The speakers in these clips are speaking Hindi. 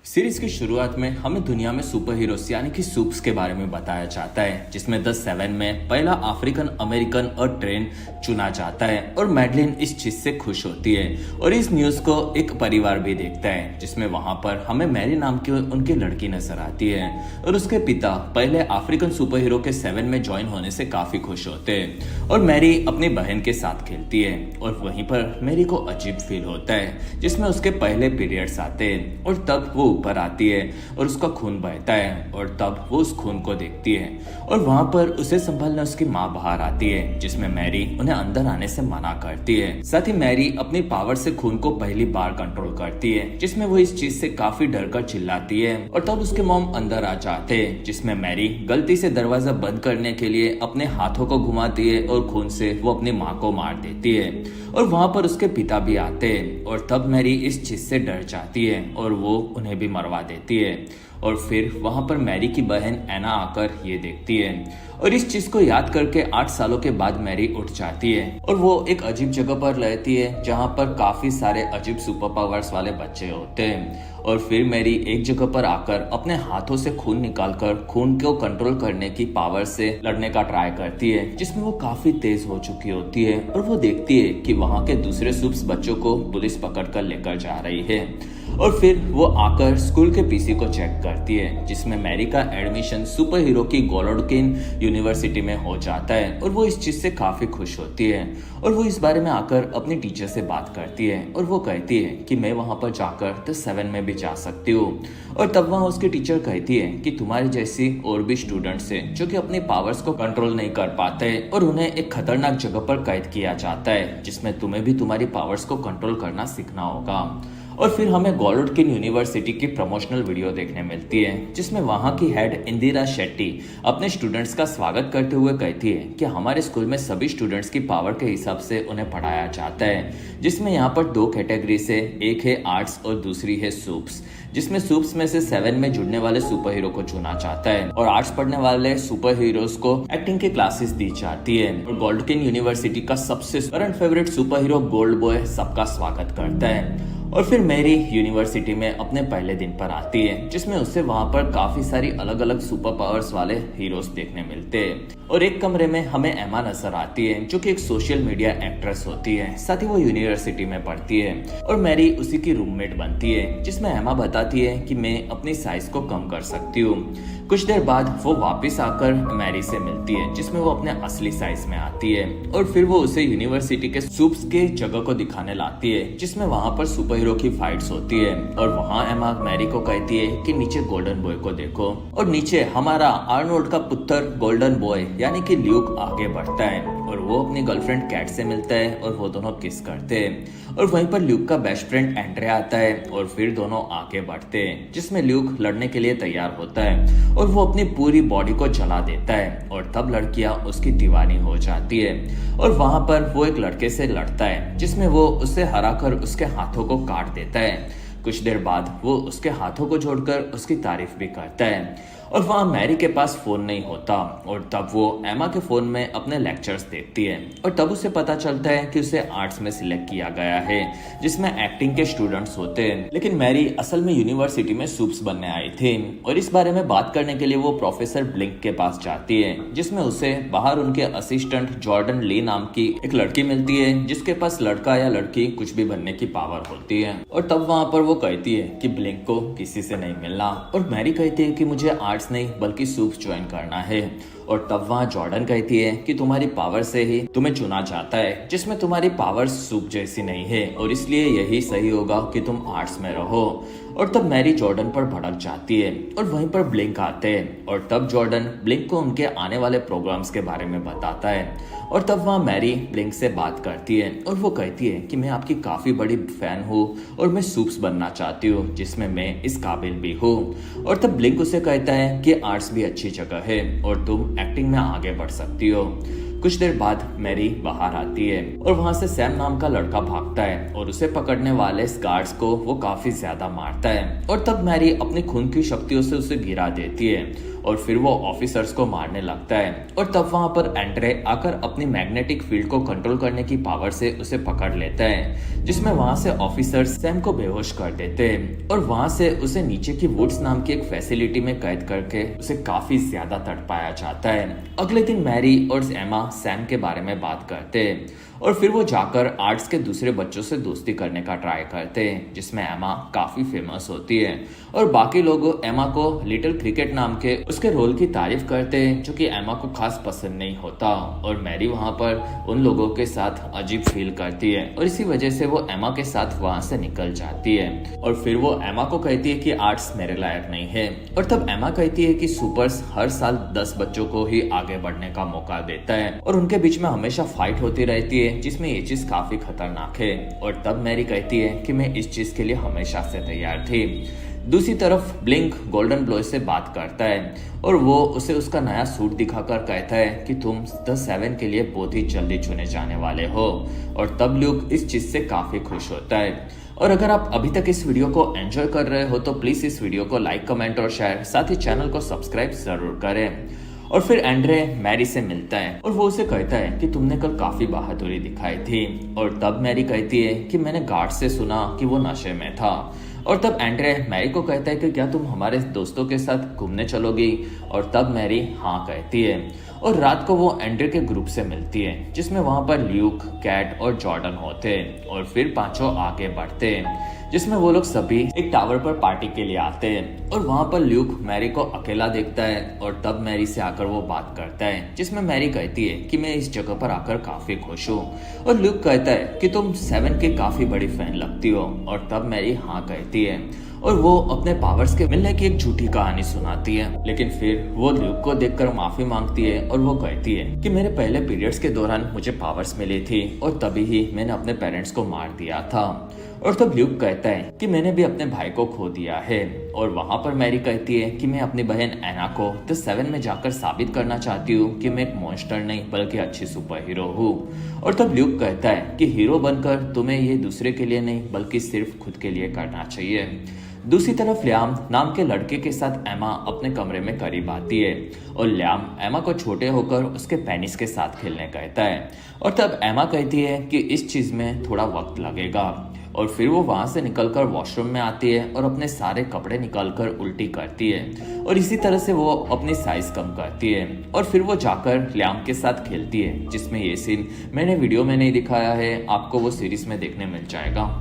सीरीज की शुरुआत में हमें दुनिया में सुपर हीरोज यानी कि सूप्स के बारे में बताया जाता है, जिसमें द सेवन में पहला अफ्रीकन अमेरिकन और ट्रेन चुना जाता है और मैडलिन इस चीज से खुश होती है और इस न्यूज को एक परिवार भी देखता है, जिसमें वहां पर हमें मैरी नाम की उनकी लड़की नजर आती है और उसके पिता पहले अफ्रीकन सुपर हीरो के सेवन में ज्वाइन होने से काफी खुश होते हैं और मैरी अपनी बहन के साथ खेलती है और वहीं पर मैरी को अजीब फील होता है, जिसमें उसके पहले पीरियड्स आते हैं और तब वो ऊपर आती है और उसका खून बहता है और तब वो उस खून को देखती है और वहां पर उसे संभालने उसकी माँ बाहर आती है, जिसमें मैरी उन्हें अंदर आने से मना करती है। साथ ही मैरी अपनी पावर से खून को पहली बार कंट्रोल करती है, जिसमें वो इस चीज से काफी डर कर चिल्लाती है और तब उसके मॉम अंदर आ जाते हैं, जिसमें मैरी गलती से दरवाजा बंद करने के लिए अपने हाथों को घुमाती है और खून से वो अपनी माँ को मार देती है और वहां पर उसके पिता भी आते हैं और तब मैरी इस चीज से डर जाती है और वो उन्हें भी मरवा देती है और फिर वहां पर मैरी की बहन एना आकर ये देखती है और इस चीज को याद करके 8 सालों के बाद मैरी उठ जाती है और वो एक अजीब जगह पर रहती है जहां पर काफी सारे अजीब सुपर पावर्स वाले बच्चे होते हैं और फिर मैरी एक जगह पर आकर अपने हाथों से खून निकालकर खून को कंट्रोल करने की पावर से लड़ने का ट्राई करती है, जिसमें वो काफी तेज हो चुकी होती है और वो देखती है कि वहां के दूसरे सुप्स बच्चों को पुलिस पकड़ कर लेकर जा रही है और फिर वो आकर स्कूल के पीसी को चेक करती है, जिसमें मैरी का एडमिशन सुपर हीरो की गोलोडकिन यूनिवर्सिटी में हो जाता है और वो इस चीज से काफी खुश होती है और वो इस बारे में आकर अपनी टीचर से बात करती है और वो कहती है कि मैं वहां पर जाकर द सेवन में भी जा सकती हूँ और तब वहां उसकी टीचर कहती है कि तुम्हारी जैसी और भी स्टूडेंट्स हैं जो कि अपनी पावर्स को कंट्रोल नहीं कर पाते और उन्हें एक खतरनाक जगह पर कैद किया जाता है, जिसमें तुम्हें भी तुम्हारी पावर्स को कंट्रोल करना सीखना होगा। और फिर हमें गोलोडकिन यूनिवर्सिटी की प्रमोशनल वीडियो देखने मिलती है, जिसमें वहां की हेड इंदिरा शेट्टी अपने स्टूडेंट्स का स्वागत करते हुए कहती है कि हमारे स्कूल में सभी स्टूडेंट्स की पावर के हिसाब से उन्हें पढ़ाया जाता है, जिसमें यहाँ पर 2 कैटेगरी से, एक है आर्ट्स और दूसरी है सूप्स, जिसमें सूप्स में से 7 में जुड़ने वाले सुपर हीरो को चुना जाता है और आर्ट्स पढ़ने वाले सुपर हीरोज को एक्टिंग की क्लासेस दी जाती है और गोलोडकिन यूनिवर्सिटी का सबसे current favourite super hero gold boy सबका स्वागत करता है और फिर मैरी यूनिवर्सिटी में अपने पहले दिन पर आती है, जिसमें उसे वहां पर काफी सारी अलग अलग सुपर पावर्स वाले हीरोज देखने मिलते हैं और एक कमरे में हमें एमा नजर आती है जो कि एक सोशल मीडिया एक्ट्रेस होती है, साथ ही वो यूनिवर्सिटी में पढ़ती है और मैरी उसी की रूममेट बनती है, जिसमें एमा बताती है कि मैं अपनी साइज को कम कर सकती हूँ। कुछ देर बाद वो वापस आकर मैरी से मिलती है, जिसमें वो अपने असली साइज में आती है और फिर वो उसे यूनिवर्सिटी के सूप्स के जगह को दिखाने लाती है, जिसमें वहां पर सुपर हीरो की फाइट्स होती है और वहां एमा मैरी को कहती है कि नीचे गोल्डन बॉय को देखो और नीचे हमारा आर्नोल्ड का पुत्र गोल्डन बॉय यानी कि ल्यूक आगे बढ़ता है और वो अपनी गर्लफ्रेंड कैट से मिलता है और वो दोनों किस करते हैं और वहीं पर ल्यूक का बेस्ट फ्रेंड एंड्रे आता है और फिर दोनों आगे बढ़ते हैं, जिसमें ल्यूक लड़ने के लिए तैयार होता है और वो अपनी पूरी बॉडी को जला देता है और तब लड़कियां उसकी दीवानी हो जाती है और वहां पर वो एक लड़के से लड़ता है, जिसमें वो उसे हराकर उसके हाथों को काट देता है। कुछ देर बाद वो उसके हाथों को जोड़कर उसकी तारीफ भी करता है और वहाँ मैरी के पास फोन नहीं होता और तब वो एमा के फोन में अपने लेक्चर्स देखती है और तब उसे पता चलता है कि उसे आर्ट्स में सिलेक्ट किया गया है, जिसमें एक्टिंग के स्टूडेंट्स होते हैं, लेकिन मैरी असल में यूनिवर्सिटी में सूप्स बनने आई थी और इस बारे में बात करने के लिए वो प्रोफेसर ब्लिंक के पास जाती है, जिसमें उसे बाहर उनके असिस्टेंट जॉर्डन ली नाम की एक लड़की मिलती है, जिसके पास लड़का या लड़की कुछ भी बनने की पावर होती है और तब वहाँ पर वो कहती है कि ब्लिंक को किसी से नहीं मिलना और मैरी कहती है कि मुझे आर्ट्स नहीं बल्कि सूप्स ज्वाइन करना है और तब वहाँ जॉर्डन कहती है कि तुम्हारी पावर से ही तुम्हें चुना जाता है, जिसमें तुम्हारी पावर सूप जैसी नहीं है और इसलिए यही सही होगा कि तुम आर्ट्स में रहो और तब मैरी जॉर्डन पर भड़क जाती है और वहीं पर ब्लिंक आते हैं और तब जॉर्डन ब्लिंक को उनके आने वाले प्रोग्राम्स के बारे में बताता है और तब वहाँ मैरी ब्लिंक से बात करती है और वो कहती है कि मैं आपकी काफी बड़ी फैन हूँ और मैं सूप्स बनना चाहती हूँ, जिसमें मैं इस काबिल भी हूँ और तब ब्लिंक उसे कहता है कि आर्ट्स भी अच्छी जगह है और तुम एक्टिंग में आगे बढ़ सकती हो। कुछ देर बाद मैरी बाहर आती है और वहां से सैम नाम का लड़का भागता है और उसे पकड़ने वाले गार्ड्स को वो काफी ज्यादा मारता है और तब मैरी अपनी खून की शक्तियों से उसे गिरा देती है और फिर वो ऑफिसर्स को मारने लगता है। और तब वहां पर एंड्रे आकर अपनी मैग्नेटिक फील्ड को कंट्रोल करने की पावर से उसे पकड़ लेता है, जिसमें वहां से ऑफिसर्स सैम को बेहोश कर देते हैं और वहां से उसे नीचे की वुड्स नाम की एक फैसिलिटी में कैद करके उसे काफी ज्यादा तड़पाया जाता है। अगले दिन मैरी और एमा सैम के बारे में बात करते हैं और फिर वो जाकर आर्ट्स के दूसरे बच्चों से दोस्ती करने का ट्राई करते हैं, जिसमें एमा काफी फेमस होती है और बाकी लोग एमा को लिटिल क्रिकेट नाम के उसके रोल की तारीफ करते हैं, जो कि एमा को खास पसंद नहीं होता। और मैरी वहां पर उन लोगों के साथ अजीब फील करती है और इसी वजह से वो एमा के साथ वहां से निकल जाती है। और फिर वो एमा को कहती है कि आर्ट्स मेरे लायक नहीं है। और तब एमा कहती है कि सुपर्स हर साल 10 बच्चों को ही आगे बढ़ने का मौका देता है और उनके बीच में हमेशा फाइट होती रहती है, जिसमें ये चीज काफी खतरनाक है। और तब मैरी कहती है कि मैं इस चीज के लिए हमेशा से तैयार थी। दूसरी तरफ ब्लिंक गोल्डन ब्लॉय से बात करता है और वो उसे उसका नया सूट दिखाकर कहता है कि तुम द 7 के लिए बहुत ही जल्दी चुने जाने वाले हो। और तब ल्यूक इस चीज से काफी खुश होता है। और अगर आप अभी तक इस वीडियो को एंजॉय कर रहे हो तो प्लीज इस वीडियो को लाइक, कमेंट और शेयर, साथ ही चैनल को सब्सक्राइब जरूर करें। और फिर एंड्रे मैरी से मिलता है और वो उसे कहता है कि तुमने कल काफी बहादुरी दिखाई थी। और तब मैरी कहती है कि मैंने गार्ड से सुना कि वो नशे में था। और तब एंड्रे मैरी को कहता है कि क्या तुम हमारे दोस्तों के साथ घूमने चलोगी। और तब मैरी हाँ कहती है और रात को वो एंड्रे के ग्रुप से मिलती है, जिसमें वहां पर ल्यूक, कैट और जॉर्डन होते हैं। और फिर पांचों आगे बढ़ते हैं, जिसमें वो लोग सभी एक टावर पर पार्टी के लिए आते हैं। और वहां पर ल्यूक मैरी को अकेला देखता है और तब मैरी से आकर वो बात करता है, जिसमें मैरी कहती है कि मैं इस जगह पर आकर काफी खुश हूँ। और ल्यूक कहता है कि तुम 7 की काफी बड़ी फैन लगती हो। और तब मैरी हाँ कहती है और वो अपने पावर्स के मिलने की एक झूठी कहानी सुनाती है। लेकिन फिर वो ल्यूक को देखकर माफी मांगती है और वो कहती है कि मेरे पहले पीरियड्स के दौरान मुझे पावर्स मिली थी और तभी ही मैंने अपने पेरेंट्स को मार दिया था। और तब ल्यूक कहता है कि मैंने भी अपने भाई को खो दिया है। और वहां पर मैरी कहती है कि मैं अपनी बहन एना को द 7 में जाकर साबित करना चाहती हूँ कि मैं एक मॉन्स्टर नहीं बल्कि अच्छी सुपर हीरो हूँ। और तब ल्यूक कहता है कि हीरो बनकर तुम्हें ये दूसरे के लिए नहीं बल्कि सिर्फ खुद के लिए करना चाहिए। दूसरी तरफ ल्याम नाम के लड़के के साथ एमा अपने कमरे में करीब आती है और ल्याम एमा को छोटे होकर उसके पेनिस के साथ खेलने कहता है। और तब एमा कहती है कि इस चीज में थोड़ा वक्त लगेगा। और फिर वो वहां से निकलकर वॉशरूम में आती है और अपने सारे कपड़े निकालकर उल्टी करती है और इसी तरह से वो अपनी साइज कम करती है। और फिर वो जाकर ल्याम के साथ खेलती है, जिसमें ये सीन मैंने वीडियो में नहीं दिखाया है, आपको वो सीरीज में देखने मिल जाएगा।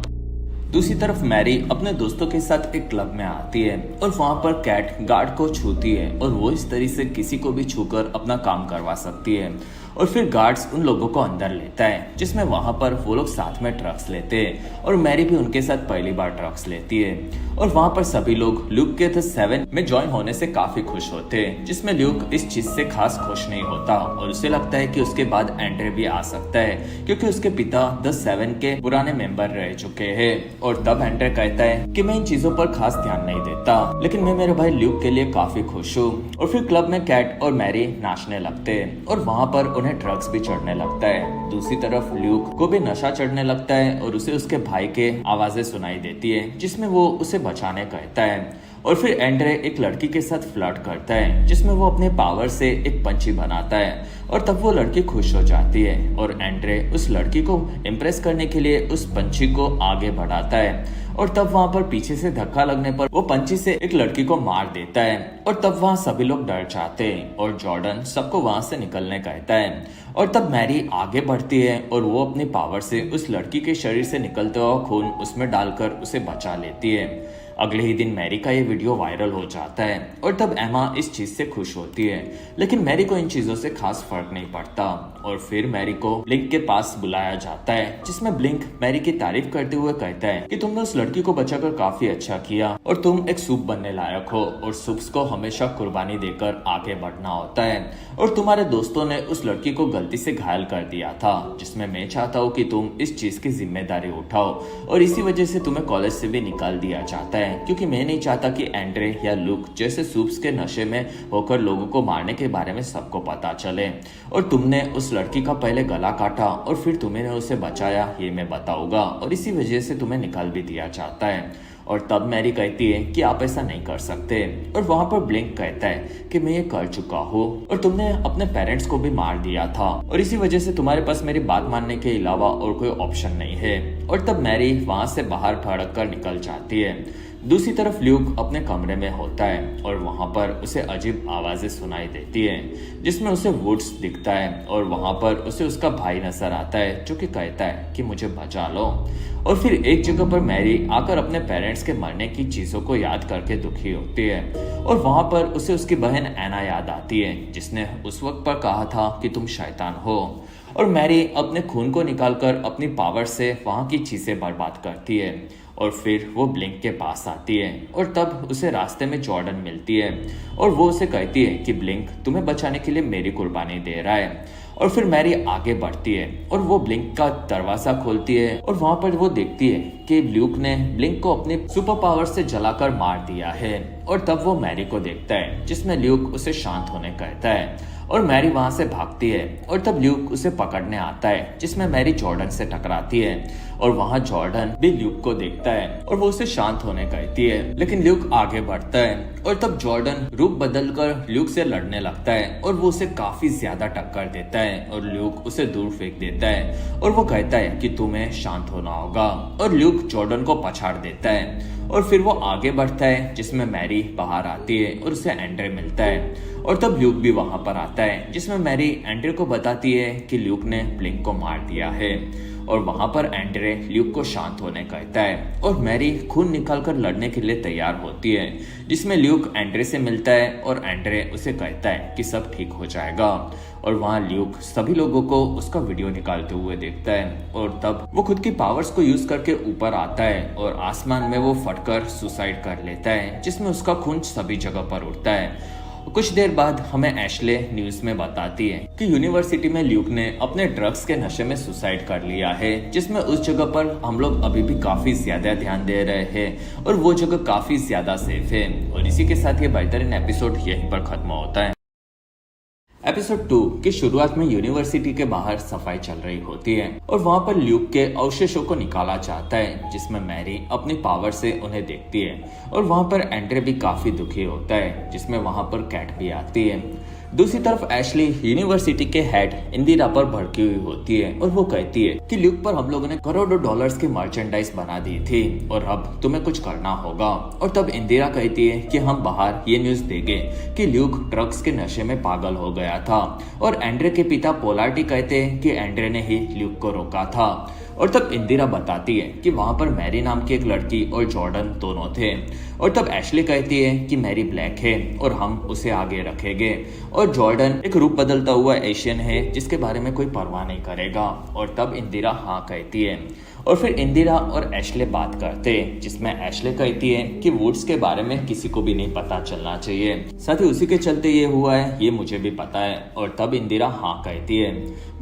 दूसरी तरफ मैरी अपने दोस्तों के साथ एक क्लब में आती है और वहां पर कैट गार्ड को छूती है और वो इस तरह से किसी को भी छूकर अपना काम करवा सकती है। और फिर गार्ड्स उन लोगों को अंदर लेता है, जिसमें वहां पर वो लोग साथ में ड्रग्स लेते हैं और मैरी भी उनके साथ पहली बार ड्रग्स लेती है। और वहां पर सभी लोग ल्यूक के द 7 में ज्वाइन होने से काफी खुश होते हैं, जिसमें ल्यूक इस चीज से खास खुश नहीं होता और उसे लगता है कि उसके बाद एंड्रे भी आ सकता है, क्योंकि उसके पिता द 7 के पुराने मेंबर रह चुके हैं। और तब एंड्रे कहता है कि मैं इन चीजों पर खास ध्यान नहीं देता, लेकिन मैं मेरे भाई ल्यूक के लिए काफी खुश हूँ। और फिर क्लब में कैट और मैरी नाचने लगते हैं और वहां पर उन्हें ड्रग्स भी चढ़ने लगता है। दूसरी तरफ ल्यूक को भी नशा चढ़ने लगता है और उसे उसके भाई के आवाजें सुनाई देती है, जिसमें वो उसे बचाने कहता है। और फिर एंड्रे एक लड़की के साथ फ्लर्ट करता है, जिसमें वो अपने पावर से एक पंछी बनाता है और तब वो लड़की खुश हो जाती है और एंड्रे उस लड़की को इम्प्रेस करने के लिए उस पंछी को आगे बढ़ाता है। और तब वहां पर पीछे से धक्का लगने पर वो पंछी से एक लड़की को मार देता है और तब वहां सभी लोग डर जाते हैं और जॉर्डन सबको वहां से निकलने कहता है। और तब मैरी आगे बढ़ती है और वो अपनी पावर से उस लड़की के शरीर से निकलते हुआ खून उसमें डालकर उसे बचा लेती है। अगले ही दिन मैरी का ये वीडियो वायरल हो जाता है और तब एमा इस चीज से खुश होती है, लेकिन मैरी को इन चीजों से खास फर्क नहीं पड़ता। और फिर मैरी को ब्लिंक के पास बुलाया जाता है, जिसमें ब्लिंक मैरी की तारीफ करते हुए कहता है कि तुमने उस लड़की को बचाकर काफी अच्छा किया और तुम एक सूप बनने लायक हो और सूप्स को हमेशा कुर्बानी देकर आगे बढ़ना होता है। और तुम्हारे दोस्तों ने उस लड़की को गलती से घायल कर दिया था, जिसमें मैं चाहता हूँ कि तुम इस चीज की जिम्मेदारी उठाओ और इसी वजह से तुम्हें कॉलेज से भी निकाल दिया जाता है, क्योंकि मैं नहीं चाहता कि एंड्रे या लुक जैसे सूप्स के नशे में होकर लोगों को मारने के बारे में सबको पता चले। और तुमने उस लड़की का पहले गला काटा और फिर तुमने उसे बचाया, ये मैं बताऊंगा और इसी वजह से तुम्हें निकाल भी दिया जाता है। और तब मैरी कहती है कि आप ऐसा नहीं कर सकते। और वहाँ पर ब्लिंक कहता है कि मैं ये कर चुका हूँ और तुमने अपने पेरेंट्स को भी मार दिया था और इसी वजह से तुम्हारे पास मेरी बात मानने के अलावा और कोई ऑप्शन नहीं है। और तब मैरी वहाँ से बाहर भड़क कर निकल जाती है। दूसरी तरफ ल्यूक अपने कमरे में होता है और वहाँ पर उसे अजीब आवाजें सुनाई देती है जिसमें उसे वुड्स दिखता है और वहाँ पर उसे उसका भाई नजर आता है जो कि कहता है कि मुझे बचा लो। और फिर एक जगह पर मैरी आकर अपने पेरेंट्स के मरने की चीजों को याद करके दुखी होती है और वहाँ पर उसे उसकी बहन एना याद आती है जिसने उस वक्त पर कहा था कि तुम शैतान हो। और मैरी अपने खून को निकालकर अपनी पावर से वहाँ की चीजें बर्बाद करती है और फिर वो ब्लिंक के पास आती है और तब उसे रास्ते में जॉर्डन मिलती है और वो उसे कहती है कि ब्लिंक तुम्हें बचाने के लिए मेरी कुर्बानी दे रहा है। और फिर मैरी आगे बढ़ती है और वो ब्लिंक का दरवाजा खोलती है और वहां पर वो देखती है कि ल्यूक ने ब्लिंक को अपने सुपर पावर से जलाकर मार दिया है। और तब वो मैरी को देखता है जिसमें ल्यूक उसे शांत होने कहता है और मैरी वहां से भागती है और तब ल्यूक उसे पकड़ने आता है जिसमें मैरी जॉर्डन से टकराती है और वहां जॉर्डन भी ल्यूक को देखता है और वो उसे शांत होने कहती है लेकिन ल्यूक आगे बढ़ता है और तब जॉर्डन रूप बदलकर ल्यूक से लड़ने लगता है और वो उसे काफी ज्यादा टक्कर देता है और ल्यूक उसे दूर फेंक देता है और वो कहता है कि तुम्हें शांत होना होगा और ल्यूक जॉर्डन को पछाड़ देता है। और फिर वो आगे बढ़ता है जिसमें मैरी बाहर आती है और उसे एंड्रे मिलता है और तब ल्यूक भी वहां पर आता है जिसमें मैरी एंड्रे को बताती है कि ल्यूक ने ब्लिंक को मार दिया है। और वहां पर एंड्रे ल्यूक को शांत होने कहता है और मैरी खून निकालकर लड़ने के लिए तैयार होती है जिसमें ल्यूक एंड्रे से मिलता है और एंड्रे उसे कहता है कि सब ठीक हो जाएगा। और वहां ल्यूक सभी लोगों को उसका वीडियो निकालते हुए देखता है और तब वो खुद की पावर्स को यूज करके ऊपर आता है और आसमान में वो फटकर सुसाइड कर लेता है जिसमें उसका खून सभी जगह पर उड़ता है। कुछ देर बाद हमें एशले न्यूज में बताती है कि यूनिवर्सिटी में ल्यूक ने अपने ड्रग्स के नशे में सुसाइड कर लिया है जिसमें उस जगह पर हम लोग अभी भी काफी ज्यादा ध्यान दे रहे हैं और वो जगह काफी ज्यादा सेफ है। और इसी के साथ ये बेहतरीन एपिसोड यहीं पर खत्म होता है। एपिसोड 2 की शुरुआत में यूनिवर्सिटी के बाहर सफाई चल रही होती है और वहाँ पर ल्यूक के अवशेषों को निकाला जाता है जिसमें मैरी अपनी पावर से उन्हें देखती है और वहाँ पर एंड्रे भी काफी दुखी होता है जिसमें वहाँ पर कैट भी आती है। दूसरी तरफ एशली यूनिवर्सिटी के हेड इंदिरा पर भड़की हुई होती है और वो कहती है कि ल्यूक पर हम लोगों ने करोड़ों डॉलर्स की मर्चेंडाइज बना दी थी और अब तुम्हें कुछ करना होगा। और तब इंदिरा कहती है कि हम बाहर ये न्यूज देंगे कि ल्यूक ड्रग्स के नशे में पागल हो गया था और एंड्रे के पिता पोलार्टी कहते हैं कि एंड्रे ने ही ल्यूक को रोका था। और तब इंदिरा बताती है कि वहां पर मैरी नाम की एक लड़की और जॉर्डन दोनों थे। और तब एशली कहती है कि मैरी ब्लैक है और हम उसे आगे रखेंगे और जॉर्डन एक रूप बदलता हुआ एशियन है जिसके बारे में कोई परवाह नहीं करेगा। और तब इंदिरा हाँ कहती है और फिर इंदिरा और एशले बात करते हैं जिसमें एशले कहती है कि वुड्स के बारे में किसी को भी नहीं पता चलना चाहिए, साथ ही उसी के चलते ये हुआ है ये मुझे भी पता है। और तब इंदिरा हाँ कहती है।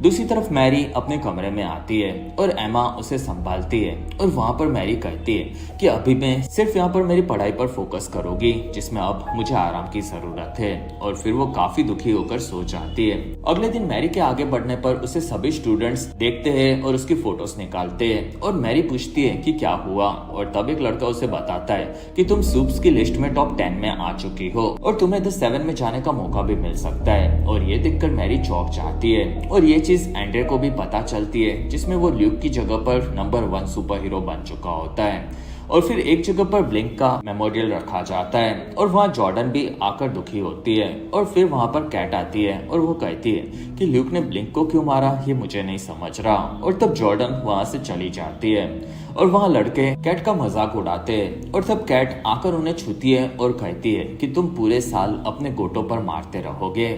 दूसरी तरफ मैरी अपने कमरे में आती है और एमा उसे संभालती है और वहाँ पर मैरी कहती है कि अभी मैं सिर्फ यहाँ पर मेरी पढ़ाई पर फोकस करूंगी जिसमें अब मुझे आराम की जरूरत है। और फिर वो काफी दुखी होकर सो जाती है। अगले दिन मैरी के आगे बढ़ने पर उसे सभी स्टूडेंट्स देखते हैं और उसकी फोटोज निकालते हैं और मैरी पूछती है कि क्या हुआ। और तब एक लड़का उसे बताता है कि तुम सूप्स की लिस्ट में टॉप 10 में आ चुकी हो और तुम्हें द 7 में जाने का मौका भी मिल सकता है। और ये देखकर मैरी चौंक जाती है और ये चीज एंड्रे को भी पता चलती है जिसमें वो ल्यूक की जगह पर नंबर 1 सुपर हीरो बन चुका होता है। और फिर एक जगह पर ब्लिंक का मेमोरियल रखा जाता है और वहाँ जॉर्डन भी आकर दुखी होती है। और फिर वहाँ पर कैट आती है और वो कहती है कि ल्यूक ने ब्लिंक को क्यों मारा ये मुझे नहीं समझ रहा। और तब जॉर्डन वहाँ से चली जाती है और वहाँ लड़के कैट का मजाक उड़ाते हैं और तब कैट आकर उन्हें छूती है और कहती है कि तुम पूरे साल अपने गोटों पर मारते रहोगे।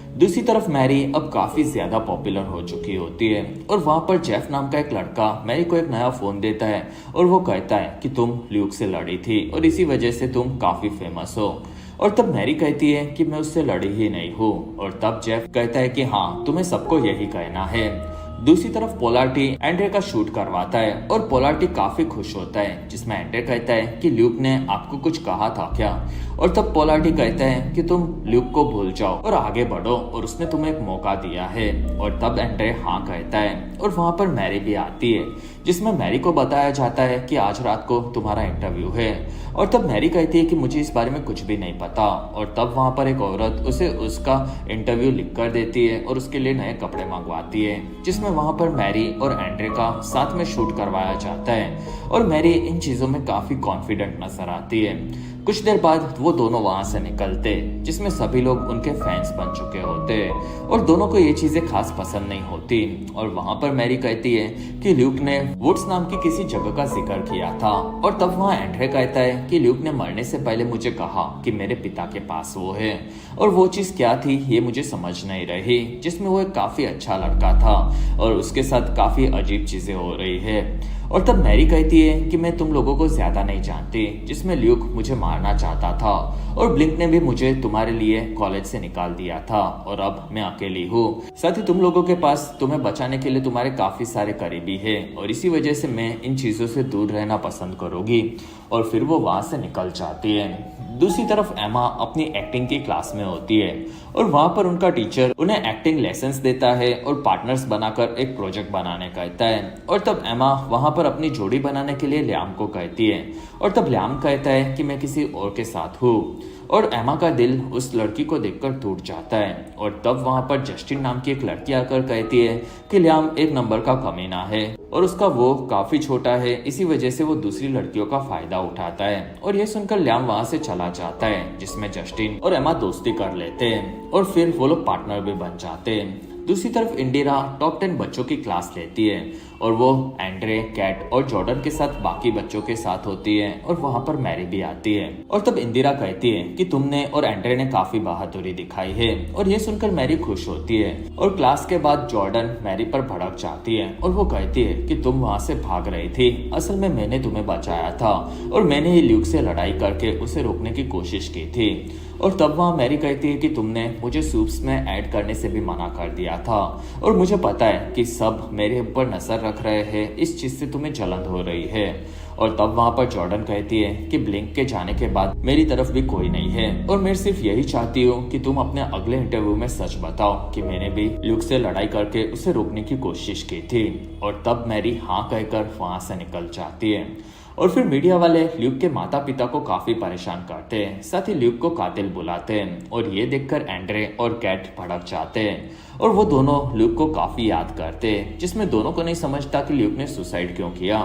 दूसरी तरफ मैरी अब काफी ज्यादा पॉपुलर हो चुकी होती है और वहाँ पर जेफ नाम का एक लड़का मैरी को एक नया फोन देता है और वो कहता है कि तुम ल्यूक से लड़ी थी और इसी वजह से तुम काफी फेमस हो। और तब मैरी कहती है कि मैं उससे लड़ी ही नहीं हूँ। और तब जेफ कहता है कि हाँ तुम्हें सबको यही कहना है। दूसरी तरफ पोलार्टी एंड्रे का शूट करवाता है और पोलार्टी काफी खुश होता है, जिसमें एंड्रे कहता है कि ल्यूक ने आपको कुछ कहा था क्या। और तब पोलार्टी कहता है कि तुम ल्यूक को भूल जाओ और आगे बढ़ो और उसने तुम्हें एक मौका दिया है। और तब एंड्रे हाँ कहता है और वहां पर मैरी भी आती है, जिसमें मैरी को बताया जाता है कि आज रात को तुम्हारा इंटरव्यू है। और तब मैरी कहती है कि मुझे इस बारे में कुछ भी नहीं पता। और तब वहां पर एक औरत उसे उसका इंटरव्यू लिख कर देती है और उसके लिए नए कपड़े मंगवाती है, जिसमें वहां पर मैरी और एंड्रे का साथ में शूट करवाया जाता है। और मैरी इन चीजों में काफी कॉन्फिडेंट नजर आती है। कुछ देर बाद वो दोनों वहां से निकलते, जिसमें सभी लोग उनके फैंस बन चुके होते और दोनों को ये चीजें खास पसंद नहीं होती। और वहां पर मैरी कहती है कि ल्यूक ने वुड्स नाम की किसी जगह का जिक्र किया था। और तब वहां एंड्रे कहता है कि ल्यूक ने मरने से पहले मुझे कहा कि मेरे पिता के पास वो है, और वो चीज क्या थी ये मुझे समझ नहीं रही, जिसमें वो एक काफी अच्छा लड़का था और उसके साथ काफी अजीब चीजें हो रही है। और तब मैरी कहती है कि मैं तुम लोगों को ज्यादा नहीं जानती, जिसमें ल्यूक मुझे मारना चाहता था और ब्लिंक ने भी मुझे तुम्हारे लिए कॉलेज से निकाल दिया था और अब मैं अकेली हूँ। साथ ही तुम लोगों के पास तुम्हें बचाने के लिए तुम्हारे काफी सारे करीबी है और इसी वजह से मैं इन चीजों से दूर रहना पसंद करूंगी। और फिर वो वहां से निकल जाती है। दूसरी तरफ एमा अपनी एक्टिंग की क्लास में होती है और वहां पर उनका टीचर उन्हें एक्टिंग लेसन्स देता है और पार्टनर्स बनाकर एक प्रोजेक्ट बनाने कहता है। और तब एमा वहां पर अपनी जोड़ी बनाने के लिए ल्याम को कहती है और तब ल्याम कहता है कि मैं किसी और के साथ हूँ। और एमा का दिल उस लड़की को देखकर टूट जाता है। और तब वहां पर जस्टिन नाम की एक लड़की आकर कहती है कि ल्याम एक नंबर का कमीना है और उसका वो काफी छोटा है, इसी वजह से वो दूसरी लड़कियों का फायदा उठाता है। और ये सुनकर ल्याम वहां से चला जाता है, जिसमें जस्टिन और एमा दोस्ती कर लेते हैं और फिर वो लोग पार्टनर भी बन जाते हैं। दूसरी तरफ इंदिरा टॉप 10 बच्चों की क्लास लेती है और वो एंड्रे, कैट और जॉर्डन के साथ बाकी बच्चों के साथ होती है और वहां पर मैरी भी आती है। और तब इंदिरा कहती है कि तुमने और एंड्रे ने काफी बहादुरी दिखाई है और ये सुनकर मैरी खुश होती है। और क्लास के बाद जॉर्डन मैरी पर भड़क जाती है और वो कहती है कि तुम वहां से भाग रही थी, असल में मैंने तुम्हें बचाया था और मैंने ही ल्यूक से लड़ाई करके उसे रोकने की कोशिश की थी। और तब वहां मैरी कहती है कि तुमने मुझे सूप्स में ऐड करने से भी मना कर दिया था और मुझे पता है कि सब मेरे ऊपर नजर रख रहे हैं, इस चीज से तुम्हें जलन हो रही है। और तब वहां पर जॉर्डन कहती है कि ब्लिंक के जाने के बाद मेरी तरफ भी कोई नहीं है और मैं सिर्फ यही चाहती हूँ कि तुम अपने अगले इंटरव्यू में सच बताओ कि मैंने भी ल्यूक से लड़ाई करके उसे रोकने की कोशिश की थी। और तब मैरी हाँ कहकर वहां से निकल जाती है। और फिर मीडिया वाले ल्यूक के माता पिता को काफी परेशान करते हैं, साथ ही ल्यूक को कातिल बुलाते हैं और ये देखकर एंड्रे और कैट भड़क जाते हैं और वो दोनों ल्यूक को काफी याद करते हैं, जिसमें दोनों को नहीं समझता कि ल्यूक ने सुसाइड क्यों किया।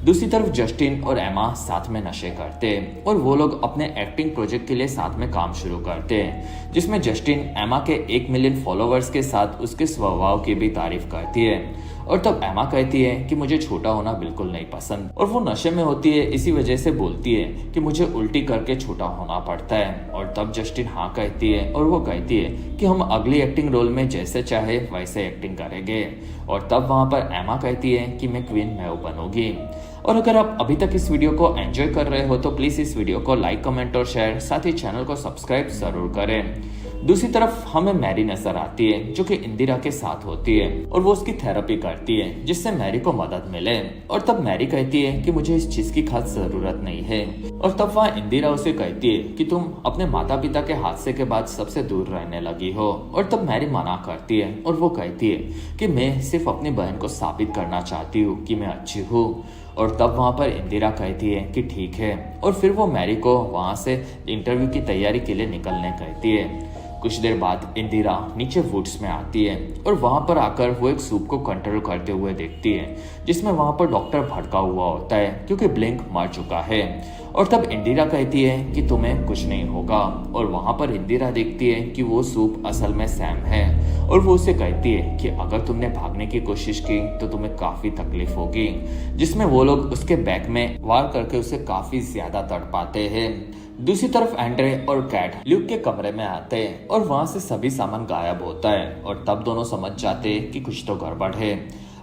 दूसरी तरफ जस्टिन और एमा साथ में नशे करते हैं और वो लोग अपने एक्टिंग प्रोजेक्ट के लिए साथ में काम शुरू करते हैं, जिसमें जस्टिन एमा के 1 मिलियन फॉलोवर्स के साथ उसके स्वभाव की भी तारीफ करती है। और तब एमा कहती है कि मुझे छोटा होना बिल्कुल नहीं पसंद और वो नशे में होती है, इसी वजह से बोलती है कि मुझे उल्टी करके छोटा होना पड़ता है। और तब जस्टिन हाँ कहती है और वो कहती है कि हम अगली एक्टिंग रोल में जैसे चाहे वैसे एक्टिंग करेंगे। और तब वहां पर एमा कहती है कि मैं क्वीन मैव बनूंगी। और अगर आप अभी तक इस वीडियो को एंजॉय कर रहे हो तो प्लीज इस वीडियो को लाइक, कमेंट और शेयर, साथ ही चैनल को सब्सक्राइब जरूर करें। दूसरी तरफ हमें मैरी नजर आती है जो कि इंदिरा के साथ होती है और वो उसकी थेरेपी करती है जिससे मैरी को मदद मिले। और तब मैरी कहती है कि मुझे इस चीज की खास जरूरत नहीं है। और तब वहाँ इंदिरा उसे कहती है कि तुम अपने माता पिता के हादसे के बाद सबसे दूर रहने लगी हो। और तब मैरी मना करती है और वो कहती है कि मैं सिर्फ अपनी बहन को साबित करना चाहती हूँ कि मैं अच्छी हूँ। और तब वहां पर इंदिरा कहती है कि ठीक है और फिर वो मैरी को वहां से इंटरव्यू की तैयारी के लिए निकलने कहती है। कुछ देर बाद इंदिरा नीचे वुड्स में आती है और वहां पर आकर वो एक सूप को कंट्रोल करते हुए देखती है, जिसमें वहां पर डॉक्टर भड़का हुआ होता है क्योंकि ब्लिंक मर चुका है। और तब इंदिरा कहती है कि तुम्हें कुछ नहीं होगा। और वहां पर इंदिरा देखती है कि वो सूप असल में सैम है और वो उसे कहती है कि अगर तुमने भागने की कोशिश की तो तुम्हें काफी तकलीफ होगी, जिसमें वो लोग उसके बैक में वार करके उसे काफी ज्यादा तड़पाते हैं। दूसरी तरफ एंड्रे और कैट ल्यूक के कमरे में आते हैं और वहां से सभी सामान गायब होता है और तब दोनों समझ जाते हैं कि कुछ तो गड़बड़ है।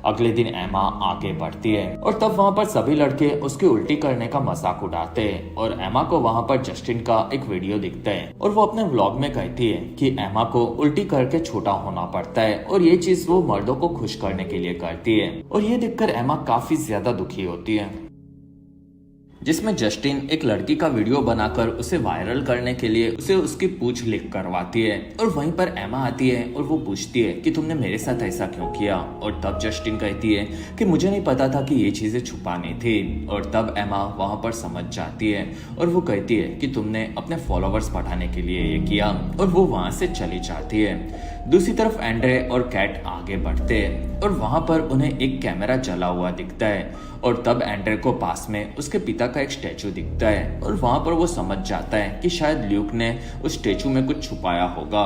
अगले दिन एमा आगे बढ़ती है और तब वहाँ पर सभी लड़के उसकी उल्टी करने का मजाक उड़ाते हैं और एमा को वहाँ पर जस्टिन का एक वीडियो दिखता है और वो अपने व्लॉग में कहती है कि एमा को उल्टी करके छोटा होना पड़ता है और ये चीज वो मर्दों को खुश करने के लिए करती है। और ये देखकर एमा काफी ज्यादा दुखी होती है, जिसमें जस्टिन एक लड़की का वीडियो बनाकर उसे वायरल करने के लिए उसे उसकी पूंछ लिख करवाती है और वहीं पर एमा आती है और वो पूछती है कि तुमने मेरे साथ ऐसा क्यों किया। और तब जस्टिन कहती है कि मुझे नहीं पता था कि ये चीजें छुपानी थी। और तब एमा वहां पर समझ जाती है और वो कहती है कि तुमने अपने फॉलोवर्स बढ़ाने के लिए ये किया और वो वहां से चली जाती है। दूसरी तरफ एंड्रे और कैट आगे बढ़ते हैं और वहां पर उन्हें एक कैमरा जला हुआ दिखता है और तब एंड्रे को पास में उसके पिता का एक स्टैचू दिखता है और वहां पर वो समझ जाता है कि शायद ल्यूक ने उस स्टैचू में कुछ छुपाया होगा।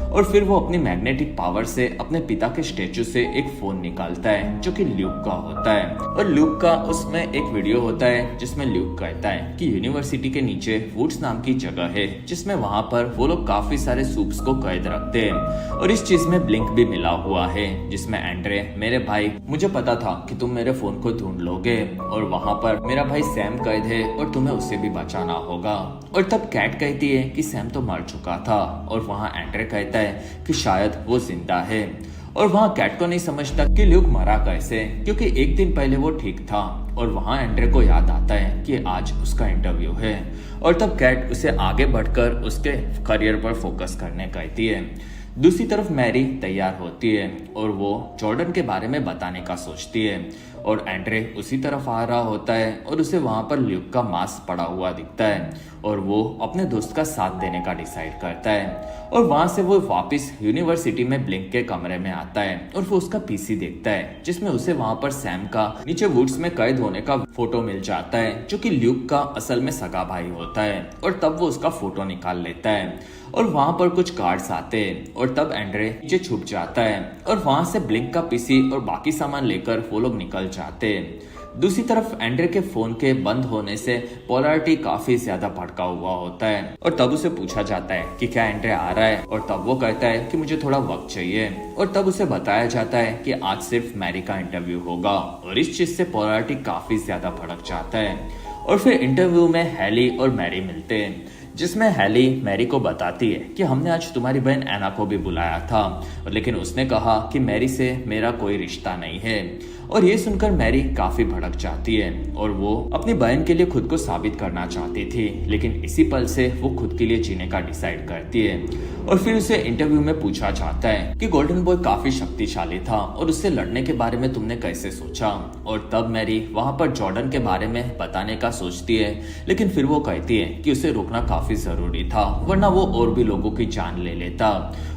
और फिर वो अपनी मैग्नेटिक पावर से अपने पिता के स्टैचू से एक फोन निकालता है जो कि ल्यूक का होता है और ल्यूक का उसमें एक वीडियो होता है जिसमें ल्यूक कहता है कि यूनिवर्सिटी के नीचे वुड्स नाम की जगह है जिसमें वहां पर वो लोग काफी सारे सूप्स को कैद रखते हैं और इस चीज में ब्लिंक भी मिला हुआ है, जिसमें एंड्रे, मेरे भाई, मुझे पता था कि तुम मेरे फोन को ढूंढ लोगे और वहाँ पर मेरा भाई सैम कैद है और तुम्हें उसे भी बचाना होगा। और तब कैट कहती है कि सैम तो मर चुका था और वहाँ एंड्रे कहता है कि शायद वो जिंदा है। और वहाँ कैट को नहीं समझता कि ल्यूक मरा कैसे, क्योंकि एक दिन पहले वो ठीक था। और वहाँ एंड्रे को याद आता है कि आज उसका इंटरव्यू है और तब कैट उसे आगे बढ़कर उसके करियर पर फोकस करने कहती है। दूसरी तरफ मैरी तैयार होती है और वो जॉर्डन के बारे में बताने का सोचती है और एंड्रे उसी तरफ आ रहा होता है और उसे वहां पर ल्यूक का मास्क पड़ा हुआ दिखता है और वो अपने दोस्त का साथ देने का डिसाइड करता है। और वहां से वो वापस यूनिवर्सिटी में ब्लिंक के कमरे में आता है और वो उसका पीसी देखता है जिसमें उसे वहां पर सैम का नीचे वुड्स में कैद होने का फोटो मिल जाता है जो कि ल्यूक का असल में सगा भाई होता है। और तब वो उसका फोटो निकाल लेता है और वहां पर कुछ गार्ड्स आते हैं और तब एंड्रे नीचे छुप जाता है और वहां से ब्लिंक का पीसी और बाकी सामान लेकर वो लोग निकल जाते हैं। दूसरी तरफ एंड्रे के फोन के बंद होने से पोलैरिटी काफी ज्यादा भड़का हुआ होता है और तब उसे पूछा जाता है कि क्या एंड्रे आ रहा है और तब वो कहता है कि मुझे थोड़ा वक्त चाहिए। और तब उसे बताया जाता है कि आज सिर्फ मैरी का इंटरव्यू होगा और इस चीज से पोलैरिटी काफी ज्यादा भड़क जाता है। और फिर इंटरव्यू में हैली और मैरी मिलते हैं जिसमें हैली मैरी को बताती है कि हमने आज तुम्हारी बहन एना को भी बुलाया था लेकिन उसने कहा कि मैरी से मेरा कोई रिश्ता नहीं है। और ये सुनकर मैरी काफी भड़क जाती है और वो अपनी बहन के लिए खुद को साबित करना चाहती थी, लेकिन इसी पल से वो खुद के लिए जीने का डिसाइड करती है। और फिर उसे इंटरव्यू में पूछा जाता है कि गोल्डन बॉय काफी शक्तिशाली था और उससे लड़ने के बारे में तुमने कैसे सोचा। और तब मैरी वहां पर जॉर्डन के बारे में बताने का सोचती है, लेकिन फिर वो कहती है कि उसे रोकना काफी जरूरी था वरना वो और भी लोगों की जान ले लेता।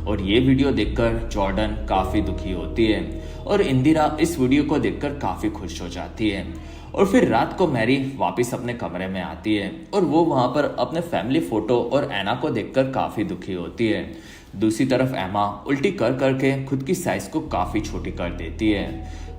और ये वीडियो देखकर जॉर्डन काफी दुखी होती है और इंदिरा इस वीडियो को देखकर काफी खुश हो जाती है। और फिर रात को मैरी वापस अपने कमरे में आती है और वो वहां पर अपने फैमिली फोटो और एना को देखकर काफी दुखी होती है। दूसरी तरफ एमा उल्टी कर करके खुद की साइज को काफी छोटी कर देती है।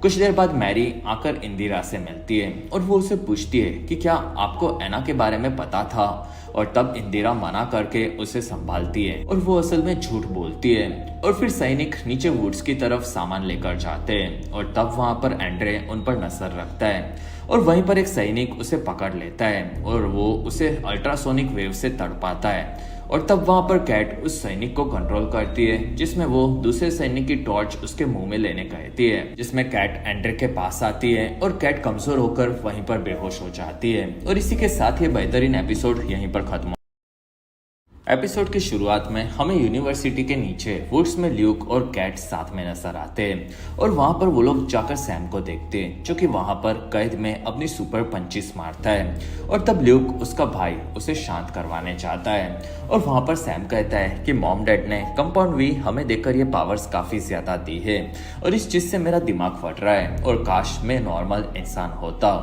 कुछ देर बाद मैरी आकर इंदिरा से मिलती है और वो उसे पूछती है कि क्या आपको एना के बारे में पता था। और तब इंदिरा मना करके उसे संभालती है और वो असल में झूठ बोलती है। और फिर सैनिक नीचे वुड्स की तरफ सामान लेकर जाते हैं और तब वहां पर एंड्रे उन पर नजर रखता है और वहीं पर एक सैनिक उसे पकड़ लेता है और वो उसे अल्ट्रासोनिक वेव से तड़पाता है। और तब वहां पर कैट उस सैनिक को कंट्रोल करती है जिसमें वो दूसरे सैनिक की टॉर्च उसके मुंह में लेने कहती है, जिसमें कैट एंड्रे के पास आती है और कैट कमजोर होकर वहीं पर बेहोश हो जाती है। और इसी के साथ ये बेहतरीन एपिसोड यहीं पर खत्म। एपिसोड की शुरुआत में हमें यूनिवर्सिटी के नीचे वुड्स में ल्यूक और कैट साथ में नजर आते हैं और वहां पर वो लोग जाकर सैम को देखते हैं जो कि वहां पर कैद में अपनी सुपर पंचिस मारता है। और तब ल्यूक उसका भाई उसे शांत करवाने चाहता है और वहां पर सैम कहता है कि मॉम डैड ने कंपाउंड वी हमें देकर ये पावर्स काफी ज्यादा दी है और इस चीज से मेरा दिमाग फट रहा है और काश मैं नॉर्मल इंसान होता।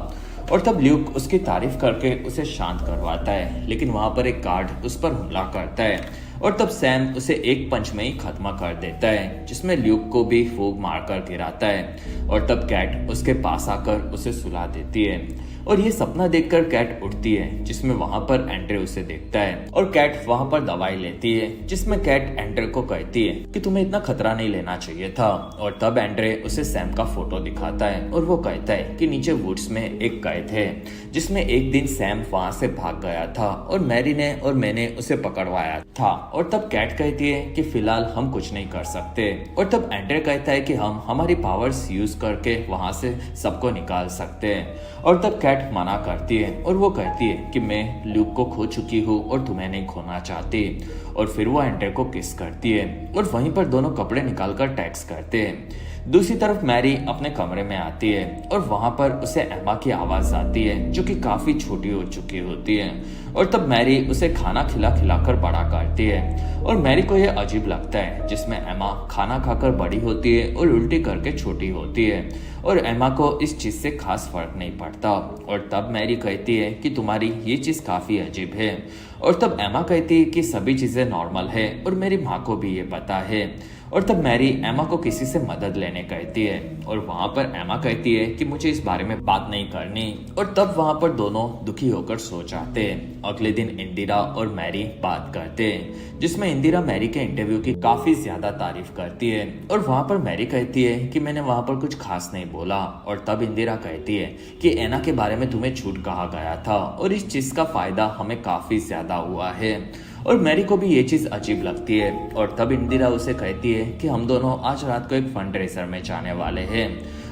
और तब ल्यूक उसकी तारीफ करके उसे शांत करवाता है, लेकिन वहां पर एक गार्ड उस पर हमला करता है और तब सैम उसे एक पंच में ही खत्म कर देता है, जिसमें ल्यूक को भी फूंक मारकर गिराता है। और तब कैट उसके पास आकर उसे सुला देती है और ये सपना देखकर कैट उठती है, जिसमें वहां पर एंड्रे उसे देखता है और कैट वहां पर दवाई लेती है, जिसमें कैट एंड्रे को कहती है कि तुम्हें इतना खतरा नहीं लेना चाहिए था। और तब एंड्रे उसे सैम का फोटो दिखाता है और वो कहता है कि नीचे वुड्स में एक कैद है, जिसमें एक दिन सैम वहां से भाग गया था और मैरी ने और मैंने उसे पकड़वाया था। और तब कैट कहती है कि फिलहाल हम कुछ नहीं कर सकते। और तब एंड्रे कहता है कि हम हमारी पावर्स यूज करके वहां से सबको निकाल सकते हैं। और तब कैट मना करती है और वो कहती है कि मैं ल्यूक को खो चुकी हूँ और तुम्हें नहीं खोना चाहती। और फिर वो एंड्रे को किस करती है और वहीं पर दोनों कपड़े निकालकर टैक्स करते हैं। दूसरी तरफ मैरी अपने कमरे में आती है और वहां पर उसे एम्मा की आवाज आती है, जो कि काफी छोटी हो चुकी होती है। और तब मैरी उसे खाना खिलाकर बड़ा करती है और मैरी को यह अजीब लगता है, जिसमें एम्मा खाना खाकर बड़ी होती है और उल्टी करके छोटी होती है और एम्मा को इस चीज से खास फर्क नहीं पड़ता। और तब मैरी कहती है कि तुम्हारी ये चीज काफी अजीब है। और तब एम्मा कहती है कि सभी चीजें नॉर्मल है और मेरी माँ को भी ये पता है। और तब मैरी एम्मा को किसी से मदद लेने कहती है और वहां पर एम्मा कहती है कि मुझे इस बारे में बात नहीं करनी। और तब वहां पर दोनों दुखी होकर सो जाते हैं। अगले दिन इंदिरा और मैरी बात करते हैं, जिसमें इंदिरा मैरी के इंटरव्यू की काफी ज्यादा तारीफ करती है और वहां पर मैरी कहती है कि मैंने वहां पर कुछ खास नहीं बोला। और तब इंदिरा कहती है कि एना के बारे में तुम्हें झूठ कहा गया था और इस चीज का फायदा हमें काफी ज्यादा हुआ है। और मैरी को भी ये चीज अजीब लगती है। और तब इंदिरा उसे कहती है कि हम दोनों आज रात को एक फंड रेजर में जाने वाले हैं।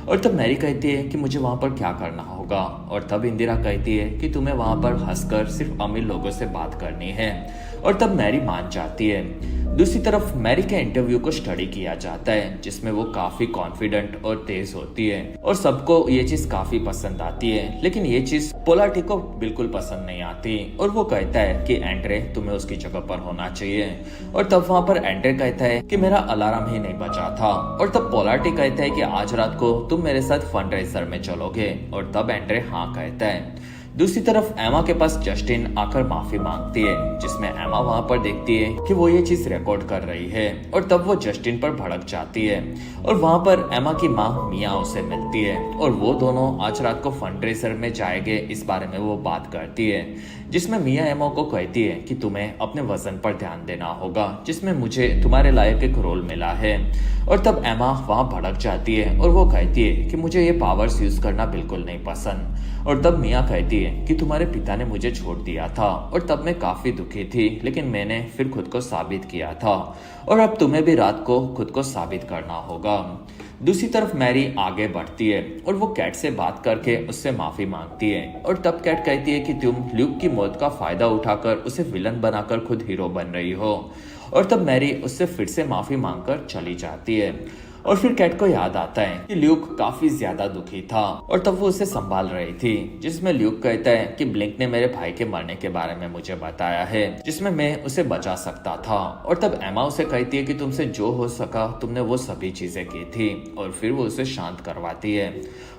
और तब मैरी कहती है कि मुझे वहां पर क्या करना होगा। और तब इंदिरा कहती है कि तुम्हें वहां पर हंसकर सिर्फ अमीर लोगों से बात करनी है। और तब मैरी मान जाती है। दूसरी तरफ मैरी के इंटरव्यू को स्टडी किया जाता है, जिसमें वो काफी कॉन्फिडेंट और तेज होती है और सबको ये चीज काफी पसंद आती है। लेकिन ये चीज पोलार्टी को बिल्कुल पसंद नहीं आती और वो कहता है कि एंड्रे तुम्हें उसकी जगह पर होना चाहिए। और तब वहां पर एंड्रे कहता है कि मेरा अलार्म ही नहीं बजा था। और तब पोलार्टी कहता है कि आज रात को तुम मेरे साथ फंड रेजर में चलोगे। और तब एंड्रे हाँ कहता है। दूसरी तरफ एमा के पास जस्टिन आकर माफी मांगती है, जिसमें एमा वहां पर देखती है कि वो ये चीज रिकॉर्ड कर रही है। और तब वो जस्टिन पर भड़क जाती है और वहां पर एमा की माँ मिया उसे मिलती है और वो दोनों आज रात को फंडरेजर में जाएंगे, इस बारे में वो बात करती है, जिसमें मिया एमा को कहती है कि तुम्हें अपने वजन पर ध्यान देना होगा, जिसमें मुझे तुम्हारे लायक एक रोल मिला है। और तब एमा वहां भड़क जाती है और वो कहती है कि मुझे ये पावर्स यूज करना बिल्कुल नहीं पसंद। और तब मिया कहती है कि तुम्हारे पिता ने मुझे छोड़ दिया था और तब मैं काफी दुखी थी, लेकिन मैंने फिर खुद को साबित किया था और अब तुम्हें भी रात को खुद को साबित करना होगा। दूसरी तरफ मैरी आगे बढ़ती है और वो कैट से बात करके उससे माफी मांगती है। और तब कैट कहती है कि तुम ल्यूक की मौत का फायदा उठाकर उसे विलन बनाकर खुद हीरो बन रही हो। और तब मैरी उससे फिर से माफी मांगकर चली जाती है। और फिर कैट को याद आता है कि ल्यूक काफी ज्यादा दुखी था और तब वो उसे संभाल रही थी, जिसमें ल्यूक कहता है कि ब्लिंक ने मेरे भाई के मरने के बारे में मुझे बताया है, जिसमें मैं उसे बचा सकता था। और तब एमा उसे कहती है कि तुमसे जो हो सका तुमने वो सभी चीजें की थी और फिर वो उसे शांत करवाती है।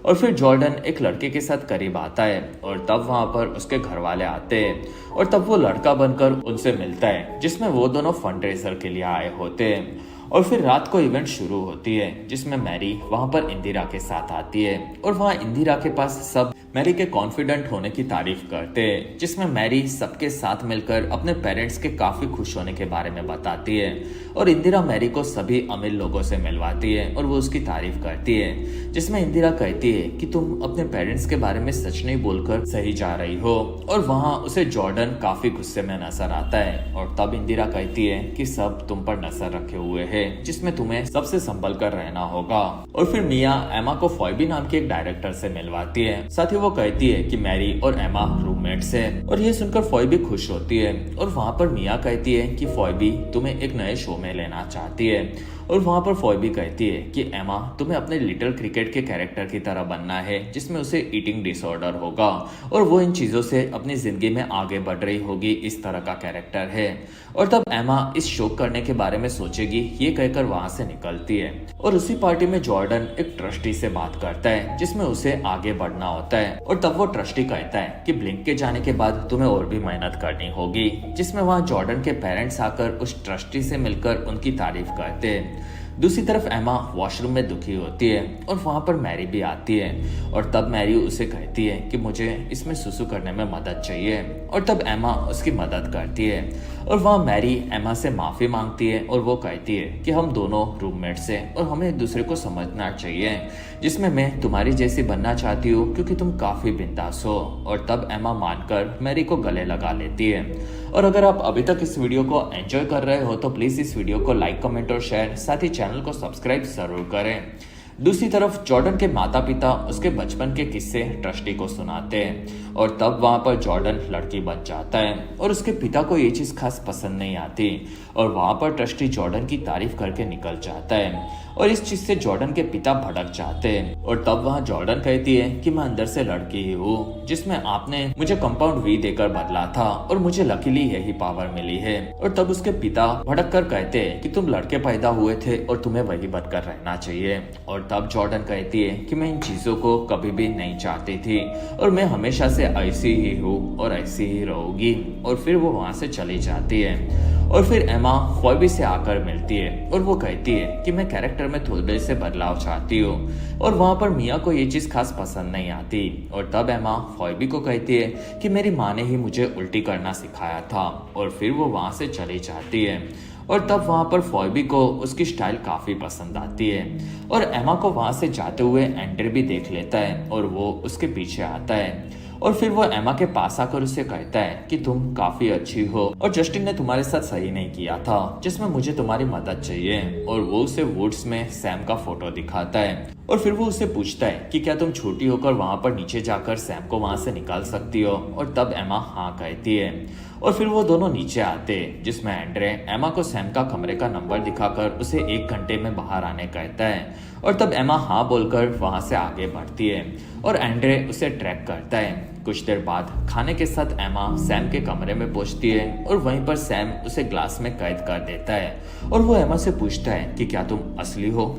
और फिर जॉर्डन एक लड़के के साथ करीब आता है और तब वहां पर उसके घर वाले आते हैं और तब वो लड़का बनकर उनसे मिलता है, जिसमें वो दोनों फंडरेजर के लिए आए होते हैं। और फिर रात को इवेंट शुरू होती है, जिसमें मैरी वहां पर इंदिरा के साथ आती है और वहां इंदिरा के पास सब मैरी के कॉन्फिडेंट होने की तारीफ करते हैं, जिसमें मैरी सबके साथ मिलकर अपने पेरेंट्स के काफी खुश होने के बारे में बताती है। और इंदिरा मैरी को सभी अमीर लोगों से मिलवाती है और वो उसकी तारीफ करती है, जिसमें इंदिरा कहती है कि तुम अपने पेरेंट्स के बारे में सच नहीं बोलकर सही जा रही हो। और वहां उसे जॉर्डन काफी गुस्से में नजर आता है और तब इंदिरा कहती है कि सब तुम पर नजर रखे हुए है, जिसमें तुम्हें सबसे संभल कर रहना होगा। और फिर मिया एमा को फॉयबी नाम के एक डायरेक्टर से मिलवाती है। साथ ही वो कहती है कि मैरी और एमा रूममेट्स हैं और ये सुनकर फॉयबी खुश होती है। और वहां पर मिया कहती है कि फॉयबी तुम्हें एक नए शो में लेना चाहती है और वहाँ पर फॉयबी कहती है कि एमा तुम्हें अपने लिटिल क्रिकेट के कैरेक्टर की तरह बनना है जिसमें उसे ईटिंग डिसऑर्डर होगा और वो इन चीज़ों से अपनी ज़िंदगी में आगे बढ़ रही होगी, इस तरह का कैरेक्टर है। और तब एमा इस शो करने के बारे में सोचेगी, ये कहकर वहाँ से निकलती है। और उसी पार्टी में जॉर्डन एक ट्रस्टी से बात करता है जिसमें उसे आगे बढ़ना होता है। और तब वो ट्रस्टी कहता है कि ब्लिंक के जाने के बाद तुम्हें और भी मेहनत करनी होगी, जिसमें वहाँ जॉर्डन के पेरेंट्स आकर उस ट्रस्टी से मिलकर उनकी तारीफ करते हैं। दूसरी तरफ एमा वॉशरूम में दुखी होती है और वहाँ पर मैरी भी आती है। और तब मैरी उसे कहती है कि मुझे इसमें सुसु करने में मदद चाहिए। और तब एमा उसकी मदद करती है और वहाँ मैरी एमा से माफ़ी मांगती है और वो कहती है कि हम दोनों रूममेट्स हैं और हमें एक दूसरे को समझना चाहिए, जिसमें मैं तुम्हारी जैसी बनना चाहती हूँ क्योंकि तुम काफ़ी बिंदास हो। और तब एमा मानकर मैरी को गले लगा लेती है। और अगर आप अभी तक इस वीडियो को एंजॉय कर रहे हो तो प्लीज़ इस वीडियो को लाइक, कमेंट और शेयर, साथ ही चैनल को सब्सक्राइब जरूर करें। दूसरी तरफ जॉर्डन के माता पिता उसके बचपन के किस्से ट्रस्टी को सुनाते हैं और तब वहाँ पर जॉर्डन लड़की बन जाता है और उसके पिता को ये चीज़ खास पसंद नहीं आती और वहाँ पर ट्रस्टी जॉर्डन की तारीफ करके निकल जाता है। और इस चीज़ से जॉर्डन के पिता भड़क जाते हैं। और तब वहाँ जॉर्डन कहती है कि मैं अंदर से लड़की ही हूँ, जिसमें आपने मुझे कंपाउंड वी देकर बदला था और मुझे लकीली यही पावर मिली है। और तब उसके पिता भड़क कर कहते हैं कि तुम लड़के पैदा हुए थे और तुम्हें वही बनकर रहना चाहिए। और तब जॉर्डन कहती है कि मैं इन चीज़ों को कभी भी नहीं चाहती थी और मैं हमेशा से ऐसी ही हूँ और ऐसी ही रहूंगी। और फिर वो वहाँ से चली जाती है। और फिर एमा फॉयबी से आकर मिलती है और वो कहती है कि मैं कैरेक्टर में थोड़े से बदलाव चाहती हूँ। और वहाँ पर मिया को ये चीज़ खास पसंद नहीं आती। और तब एमा फॉयबी को कहती है कि मेरी माँ ने ही मुझे उल्टी करना सिखाया था। और फिर वो वहाँ से चली जाती है। और तब वहाँ पर फॉयबी को उसकी स्टाइल काफ़ी पसंद आती है और एमा को वहाँ से जाते हुए एंड्रे भी देख लेता है और वो उसके पीछे आता है। और फिर वो एमा के पास आकर उसे कहता है कि तुम काफी अच्छी हो और जस्टिन ने तुम्हारे साथ सही नहीं किया था, जिसमें मुझे तुम्हारी मदद चाहिए। और वो उसे वुड्स में सैम का फोटो दिखाता है और फिर वो उससे पूछता है कि क्या तुम छोटी होकर वहां पर नीचे जाकर सैम को वहां से निकाल सकती हो। और तब एमा हाँ कहती है और फिर वो दोनों नीचे आते हैं, जिसमें एंड्रे एमा को सैम का कमरे का नंबर दिखाकर उसे 1 घंटे में बाहर आने कहता है। और तब एमा हाँ बोलकर वहां से आगे बढ़ती है और एंड्रे उसे ट्रैक करता है। कुछ देर बाद खाने के साथ एमा सैम के कमरे में पहुंचती है और वहीं पर सैम उसे ग्लास में कैद कर देता है और वो एमा से पूछता है कि क्या तुम असली हो।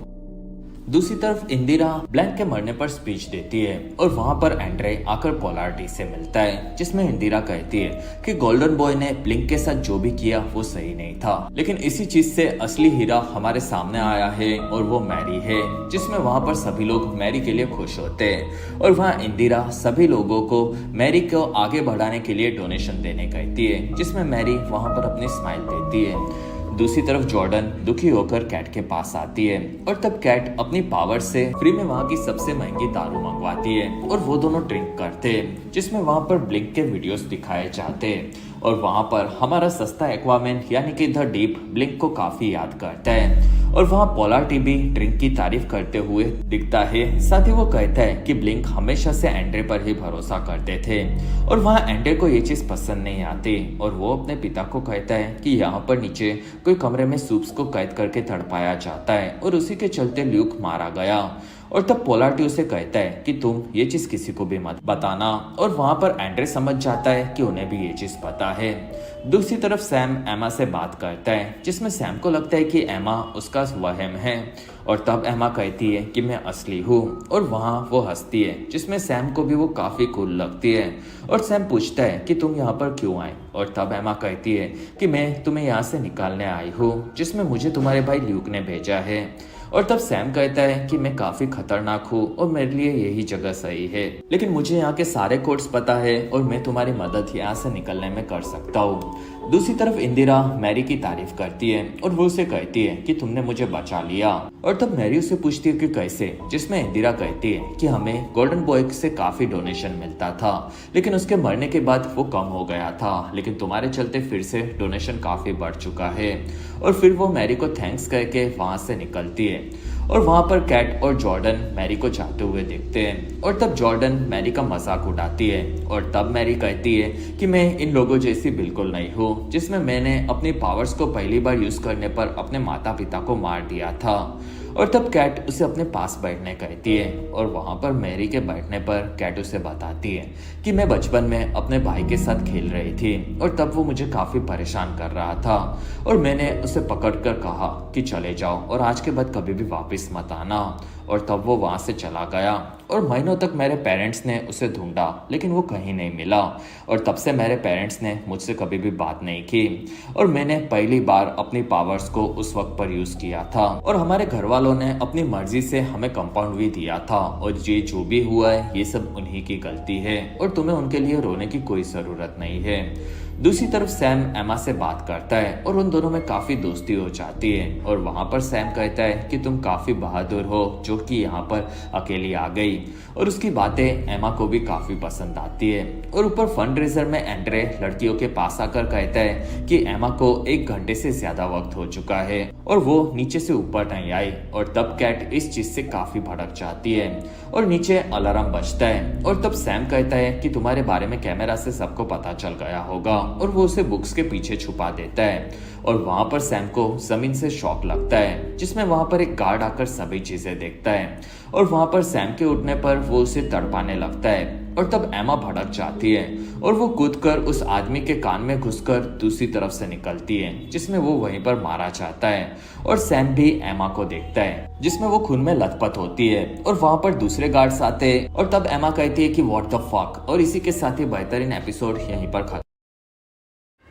दूसरी तरफ इंदिरा ब्लैंक के मरने पर स्पीच देती है और वहां पर एंड्रे आकर पोलारिटी से मिलता है, जिसमें इंदिरा कहती है कि गोल्डन बॉय ने ब्लिंक के साथ जो भी किया वो सही नहीं था, लेकिन इसी चीज से असली हीरा हमारे सामने आया है और वो मैरी है। जिसमें वहां पर सभी लोग मैरी के लिए खुश होते हैं और वहाँ इंदिरा सभी लोगों को मैरी को आगे बढ़ाने के लिए डोनेशन देने कहती है, जिसमें मैरी वहां पर अपनी स्माइल देती है। दूसरी तरफ जॉर्डन दुखी होकर कैट के पास आती है और तब कैट अपनी पावर से फ्री में वहाँ की सबसे महंगी दारू मंगवाती है और वो दोनों ड्रिंक करते हैं, जिसमें वहाँ पर ब्लिंक के वीडियोस दिखाए जाते हैं। और वहाँ पर हमारा सस्ता एक्वामैन यानी कि द डीप ब्लिंक को काफी याद करता है और वहाँ पोलारिटी भी ड्रिंक की तारीफ करते हुए दिखता है। साथ ही वो कहता है कि ब्लिंक हमेशा से एंड्रे पर ही भरोसा करते थे और वहाँ एंड्रे को ये चीज पसंद नहीं आती और वो अपने पिता को कहता है कि यहाँ पर नीचे कोई कमरे में सूप्स को कैद करके तड़पाया जाता है और उसी के चलते ल्यूक मारा गया। और तब पोलारिटी उसे कहता है कि तुम ये चीज किसी को भी मत बताना और वहां पर एंड्रे समझ जाता है कि उन्हें भी ये चीज पता है। दूसरी तरफ सैम एमा से बात करता है, जिसमें सैम को लगता है कि एमा उसका वहम है और तब एमा कहती है कि मैं असली हूँ और वहाँ वो हंसती है, जिसमें सैम को भी वो काफी कूल लगती है। और सैम पूछता है कि तुम यहाँ पर क्यों आए और तब एमा कहती है कि मैं तुम्हें यहाँ से निकालने आई हूँ, जिसमें मुझे तुम्हारे भाई ल्यूक ने भेजा है। और तब सैम कहता है कि मैं काफी खतरनाक हूँ और मेरे लिए यही जगह सही है, लेकिन मुझे यहाँ के सारे कोड्स पता है और मैं तुम्हारी मदद यहाँ से निकलने में कर सकता हूँ। दूसरी तरफ इंदिरा मैरी की तारीफ करती है और वो उसे कहती है कि तुमने मुझे बचा लिया। और तब मैरी उसे पूछती है कि कैसे, जिसमें इंदिरा कहती है कि हमें गोल्डन बॉय से काफी डोनेशन मिलता था, लेकिन उसके मरने के बाद वो कम हो गया था, लेकिन तुम्हारे चलते फिर से डोनेशन काफी बढ़ चुका है। और फिर वो मैरी को थैंक्स करके वहां से निकलती है और वहां पर कैट और जॉर्डन मैरी को जाते हुए देखते हैं और तब जॉर्डन मैरी का मजाक उड़ाती है और तब मैरी कहती है कि मैं इन लोगों जैसी बिल्कुल नहीं हूँ जिसमें मैंने अपनी पावर्स को पहली बार यूज करने पर अपने माता पिता को मार दिया था। और तब कैट उसे अपने पास बैठने कहती है और वहां पर मैरी के बैठने पर कैट उसे बताती है कि मैं बचपन में अपने भाई के साथ खेल रही थी और तब वो मुझे काफी परेशान कर रहा था और मैंने उसे पकड़कर कहा कि चले जाओ और आज के बाद कभी भी वापस मत आना। और तब वो वहां से चला गया और महीनों तक मेरे पेरेंट्स ने उसे ढूंढा लेकिन वो कहीं नहीं मिला और तब से मेरे पेरेंट्स ने मुझसे कभी भी बात नहीं की और मैंने पहली बार अपनी पावर्स को उस वक्त पर यूज किया था और हमारे घर वालों ने अपनी मर्जी से हमें कंपाउंड भी दिया था और ये जो भी हुआ है ये सब उन्हीं की गलती है और तुम्हें उनके लिए रोने की कोई जरूरत नहीं है। दूसरी तरफ सैम एमा से बात करता है और उन दोनों में काफी दोस्ती हो जाती है और वहां पर सैम कहता है कि तुम काफी बहादुर हो जो कि यहाँ पर अकेली आ गई और उसकी बातें एमा को भी काफी पसंद आती है। और ऊपर फंड रेजर में एंड्रे लड़कियों के पास आकर कहता है कि एमा को 1 घंटे से ज्यादा वक्त हो चुका है और वो नीचे से ऊपर नहीं आई और तब कैट इस चीज से काफी भड़क जाती है और नीचे अलार्म बजता है और तब सैम कहता है कि तुम्हारे बारे में कैमरा से सबको पता चल गया होगा और वो उसे बुक्स के पीछे छुपा देता है और वहां पर सैम को जमीन से शॉक लगता है जिसमें वहां पर एक गार्ड आकर सभी चीजें देखता है और वहां पर सैम के उठने पर वो उसे तड़पाने लगता है और तब एमा भड़क जाती है और वो कूदकर उस आदमी के कान में घुसकर दूसरी तरफ से निकलती है जिसमें वो वहीं पर मारा जाता है और सैम भी एमा को देखता है जिसमें वो खून में लथपथ होती है और वहां पर दूसरे गार्ड्स आते हैं और तब एमा कहती है कि व्हाट द फक और इसी के साथ ही बेहतरीन एपिसोड यहीं पर खत्म।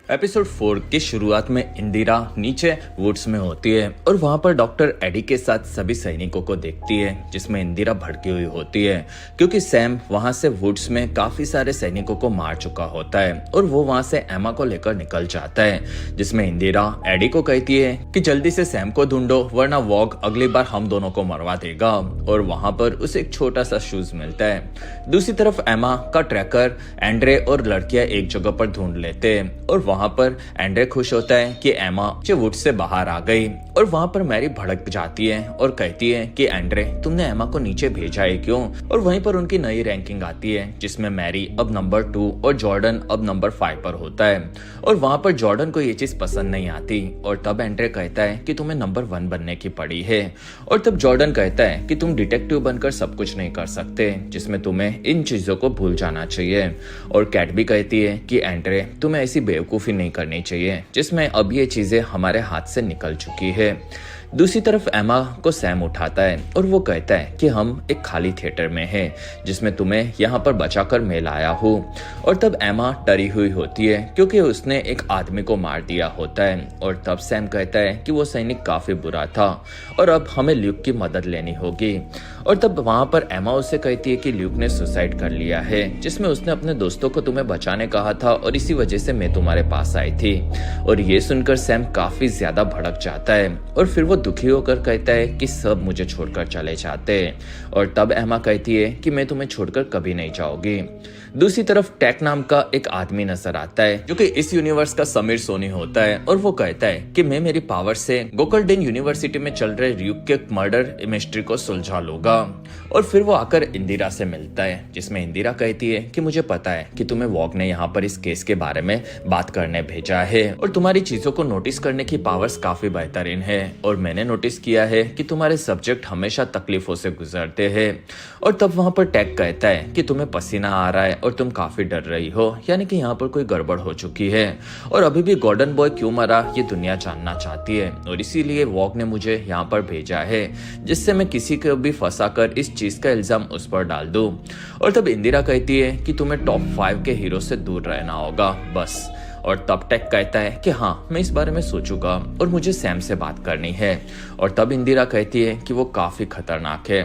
एपिसोड 4 की शुरुआत में इंदिरा नीचे वुड्स में होती है और वहां पर डॉक्टर एडी के साथ सभी सैनिकों को देखती है जिसमें इंदिरा भड़की हुई होती है क्योंकि सैम वहां से वुड्स में काफी सारे सैनिकों को मार चुका होता है और वो वहां से एमा को लेकर निकल जाता है जिसमें इंदिरा एडी को कहती है कि जल्दी से सैम को ढूंढो वरना वॉग अगली बार हम दोनों को मरवा देगा और वहां पर उसे एक छोटा सा शूज मिलता है। दूसरी तरफ एमा का ट्रैकर एंड्रे और लड़कियां एक जगह पर ढूंढ लेते हैं और वहां पर एंड्रे खुश होता है कि एमा वुड से बाहर आ गई और वहां पर मैरी भड़क जाती है और कहती है कि एंड्रे तुमने एमा को नीचे भेजा है क्यों। और वहीं पर उनकी नई रैंकिंग आती है जिसमें मैरी अब नंबर 2 और जॉर्डन अब नंबर 5 पर होता है और वहां पर जॉर्डन को ये चीज पसंद नहीं आती और तब एंड्रे कहता है कि तुम्हें नंबर 1 बनने की पड़ी है और तब जॉर्डन कहता है कि तुम डिटेक्टिव बनकर सब कुछ नहीं कर सकते जिसमें तुम्हें इन चीजों को भूल जाना चाहिए। और कैट भी कहती है कि एंड्रे तुम्हें ऐसी बेवकूफी नहीं करनी चाहिए जिसमें अब ये चीजें हमारे हाथ से निकल चुकी है। दूसरी तरफ एमा को सैम उठाता है और वो कहता है कि हम एक खाली थिएटर में हैं जिसमें तुम्हें यहाँ पर बचाकर मैं लाया हूँ। और तब एमा डरी हुई होती है क्योंकि उसने एक आदमी को मार दिया होता है और तब सैम कहता है कि वो सैनिक काफी बुरा था और अब हमें ल्यूक की मदद लेनी होगी। और तब वहां पर एमा उसे कहती है कि ल्यूक ने सुसाइड कर लिया है जिसमें उसने अपने दोस्तों को तुम्हें बचाने कहा था और इसी वजह से मैं तुम्हारे पास आई थी। और ये सुनकर सैम काफी ज्यादा भड़क जाता है और फिर वो दुखी होकर कहता है कि सब मुझे छोड़कर चले जाते हैं। और तब एमा कहती है कि मैं तुम्हें छोड़कर कभी नहीं जाऊंगी। दूसरी तरफ टैक नाम का एक आदमी नजर आता है जो कि इस यूनिवर्स का समीर सोनी होता है और वो कहता है कि मैं मेरी पावर से गोकल्डेन यूनिवर्सिटी में चल रहे र्यूक के मर्डर मिस्ट्री को सुलझा लूंगा। और फिर वो आकर इंदिरा से मिलता है जिसमें इंदिरा कहती है कि मुझे पता है कि तुम्हें वॉग ने यहाँ पर इस केस के बारे में बात करने भेजा है और तुम्हारी चीजों को नोटिस करने की पावर्स काफी बेहतरीन है और मैंने नोटिस किया है कि तुम्हारे सब्जेक्ट हमेशा तकलीफों से गुजरते हैं। और तब वहां पर टैग कहता है कि तुम्हें पसीना आ रहा है और तुम काफी डर रही हो यानी कि यहाँ पर कोई गड़बड़ हो चुकी है और अभी भी गोल्डन बॉय क्यों मरा ये दुनिया जानना चाहती है और इसीलिए वॉग ने मुझे यहाँ पर भेजा है जिससे मैं किसी को भी फंसाकर इस चीज का इल्जाम उस पर डाल दूं। और तब इंदिरा कहती है कि तुम्हें टॉप 5 के हीरो से दूर रहना होगा बस। और तब टैक कहता है कि हाँ मैं इस बारे में सोचूंगा और मुझे सैम से बात करनी है। और तब इंदिरा कहती है कि वो काफी खतरनाक है।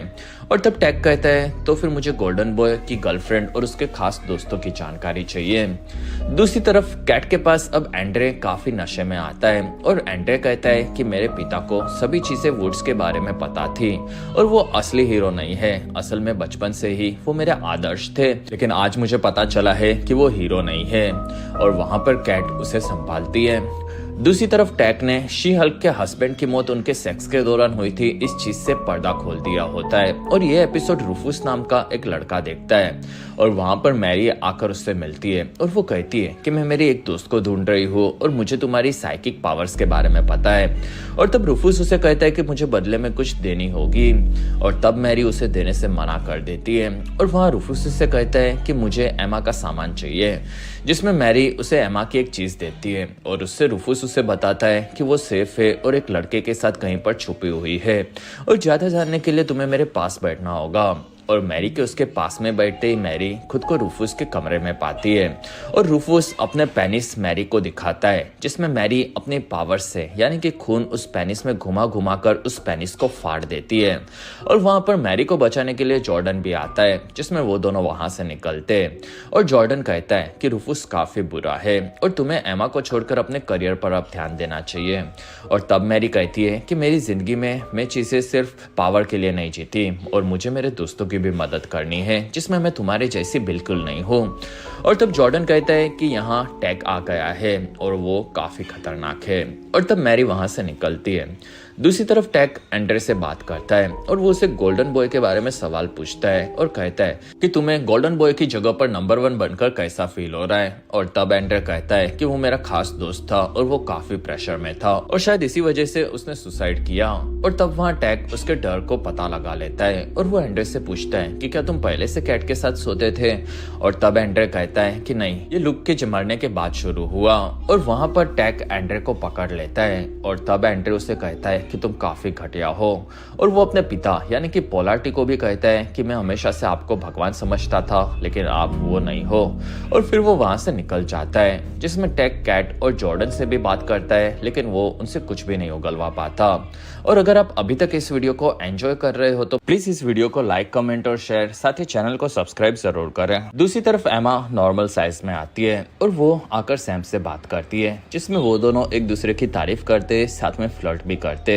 और तब टैग कहता है तो फिर मुझे गोल्डन बॉय की गर्लफ्रेंड और उसके खास दोस्तों की जानकारी चाहिए। दूसरी तरफ कैट के पास अब एंड्रे काफी नशे में आता है और एंड्रे कहता है कि मेरे पिता को सभी चीजें वुड्स के बारे में पता थी और वो असली हीरो नहीं है, असल में बचपन से ही वो मेरे आदर्श थे लेकिन आज मुझे पता चला है कि वो हीरो नहीं है। और वहां पर कैट उसे संभालती है। दूसरी तरफ टैक ने शी हल्क के हस्बैंड की मौत उनके सेक्स के दौरान हुई थी इस चीज से पर्दा खोल दिया होता है और ये एपिसोड रूफुस नाम का एक लड़का देखता है और वहां पर मैरी आकर उससे मिलती है और वो कहती है कि मैं मेरी एक दोस्त को ढूंढ रही हूँ और मुझे तुम्हारी साइकिक पावर्स के बारे में पता है। और तब रूफुस उसे कहता है कि मुझे बदले में कुछ देनी होगी और तब मैरी उसे देने से मना कर देती है और वहां रूफुस उससे कहता है कि मुझे एमा का सामान चाहिए, जिसमें मैरी उसे एमा की एक चीज देती है और उससे रूफुस उसे बताता है कि वो सेफ है और एक लड़के के साथ कहीं पर छुपी हुई है और ज्यादा जानने के लिए तुम्हें मेरे पास बैठना होगा। और मैरी के उसके पास में बैठते ही मैरी खुद को रूफुस के कमरे में पाती है और रूफुस अपने पेनिस मैरी को दिखाता है, जिसमें मैरी अपनी पावर से यानी कि खून उस पेनिस में घुमा घुमा कर उस पेनिस को फाड़ देती है। और वहां पर मैरी को बचाने के लिए जॉर्डन भी आता है, जिसमें वो दोनों वहां से निकलते हैं और जॉर्डन कहता है कि रूफुस काफी बुरा है और तुम्हें एमा को छोड़कर अपने करियर पर अब ध्यान देना चाहिए। और तब मैरी कहती है कि मेरी जिंदगी में मैं चीजें सिर्फ पावर के लिए नहीं जीती और मुझे मेरे दोस्तों की भी मदद करनी है, जिसमें मैं तुम्हारे जैसी बिल्कुल नहीं हूँ। और तब जॉर्डन कहता है कि यहाँ टैक आ गया है और वो काफी खतरनाक है और तब मैरी वहां से निकलती है। दूसरी तरफ टैक एंड्रे से बात करता है और वो उसे गोल्डन बॉय के बारे में सवाल पूछता है और कहता है कि तुम्हें गोल्डन बॉय की जगह पर नंबर 1 बनकर कैसा फील हो रहा है। और तब एंड्रे कहता है कि वो मेरा खास दोस्त था और वो काफी प्रेशर में था और शायद इसी वजह से उसने सुसाइड किया। और तब वहाँ टैक उसके डर को पता लगा लेता है और वो एंड्रे से पूछता है कि क्या तुम पहले से कैट के साथ सोते थे। और तब एंड्रे कहता है कि नहीं, ये लुक के मरने के बाद शुरू हुआ। और वहां पर टैक एंड्रे को पकड़ लेता है और तब एंड्रे उसे कहता है कि तुम काफी घटिया हो। और वो अपने पिता यानी कि पोलार्टी को भी कहता है कि मैं हमेशा से आपको भगवान समझता था लेकिन आप वो नहीं हो। और फिर वो वहां से निकल जाता है, जिसमें टैक कैट और जॉर्डन से भी बात करता है लेकिन वो उनसे कुछ भी नहीं उगलवा पाता। और अगर आप अभी तक इस वीडियो को एंजॉय कर रहे हो तो प्लीज इस वीडियो को लाइक, कमेंट और शेयर, साथ ही चैनल को सब्सक्राइब जरूर करें। दूसरी तरफ एमा नॉर्मल साइज में आती है और वो आकर सैम से बात करती है, जिसमें वो दोनों एक दूसरे की तारीफ करते, साथ में फ्लर्ट भी करते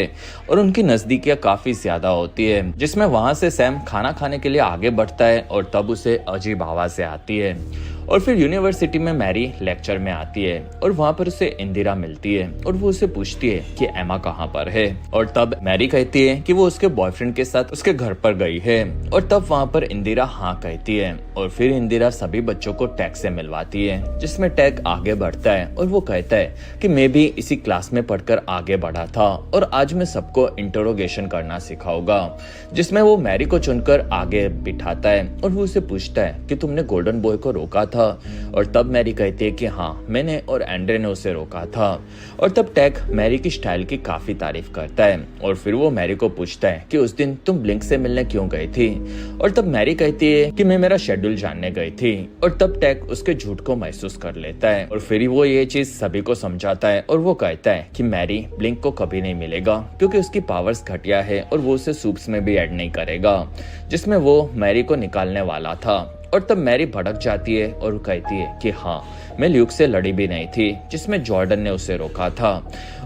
और उनकी नजदीकियां काफी ज्यादा होती है। जिसमें वहां से सैम खाना खाने के लिए आगे बढ़ता है और तब उसे अजीब आवाजें आती है। और फिर यूनिवर्सिटी में मैरी लेक्चर में आती है और वहां पर उसे इंदिरा मिलती है और वो उसे पूछती है कि एमा कहाँ पर है। और तब मैरी कहती है कि वो उसके बॉयफ्रेंड के साथ उसके घर पर गई है और तब वहां पर इंदिरा हाँ कहती है। और फिर इंदिरा सभी बच्चों को टैक से मिलवाती है, जिसमें टैक आगे बढ़ता है और वो कहता है कि मैं भी इसी क्लास में पढ़कर आगे बढ़ा था और आज मैं सबको इंटरोगेशन करना सिखाऊंगा। जिसमें वो मैरी को चुनकर आगे बिठाता है और वो उसे पूछता है कि तुमने गोल्डन बॉय को रोका था। और तब मैरी कहती है कि हाँ, मैंने और एंड्रे ने उसे रोका था। और तब टैक मैरी की स्टाइल की काफी तारीफ करता है और फिर वो मैरी को पूछता है कि उस दिन तुम ब्लिंक से मिलने क्यों गई थी। और तब मैरी कहती है कि मैं मेरा शेड्यूल जानने गई थी। और तब टैक उसके झूठ को महसूस कर लेता है और फिर वो ये चीज सभी को समझाता है और वो कहता है कि मैरी ब्लिंक को कभी नहीं मिलेगा क्योंकि उसकी पावर्स घटिया है और वो उसे सूप्स में भी ऐड नहीं करेगा, जिसमें वो मैरी को निकालने वाला था। और तब मैरी भड़क जाती है और कहती है कि हाँ, मैं ल्यूक से लड़ी भी नहीं थी, जिसमें जॉर्डन ने उसे रोका था।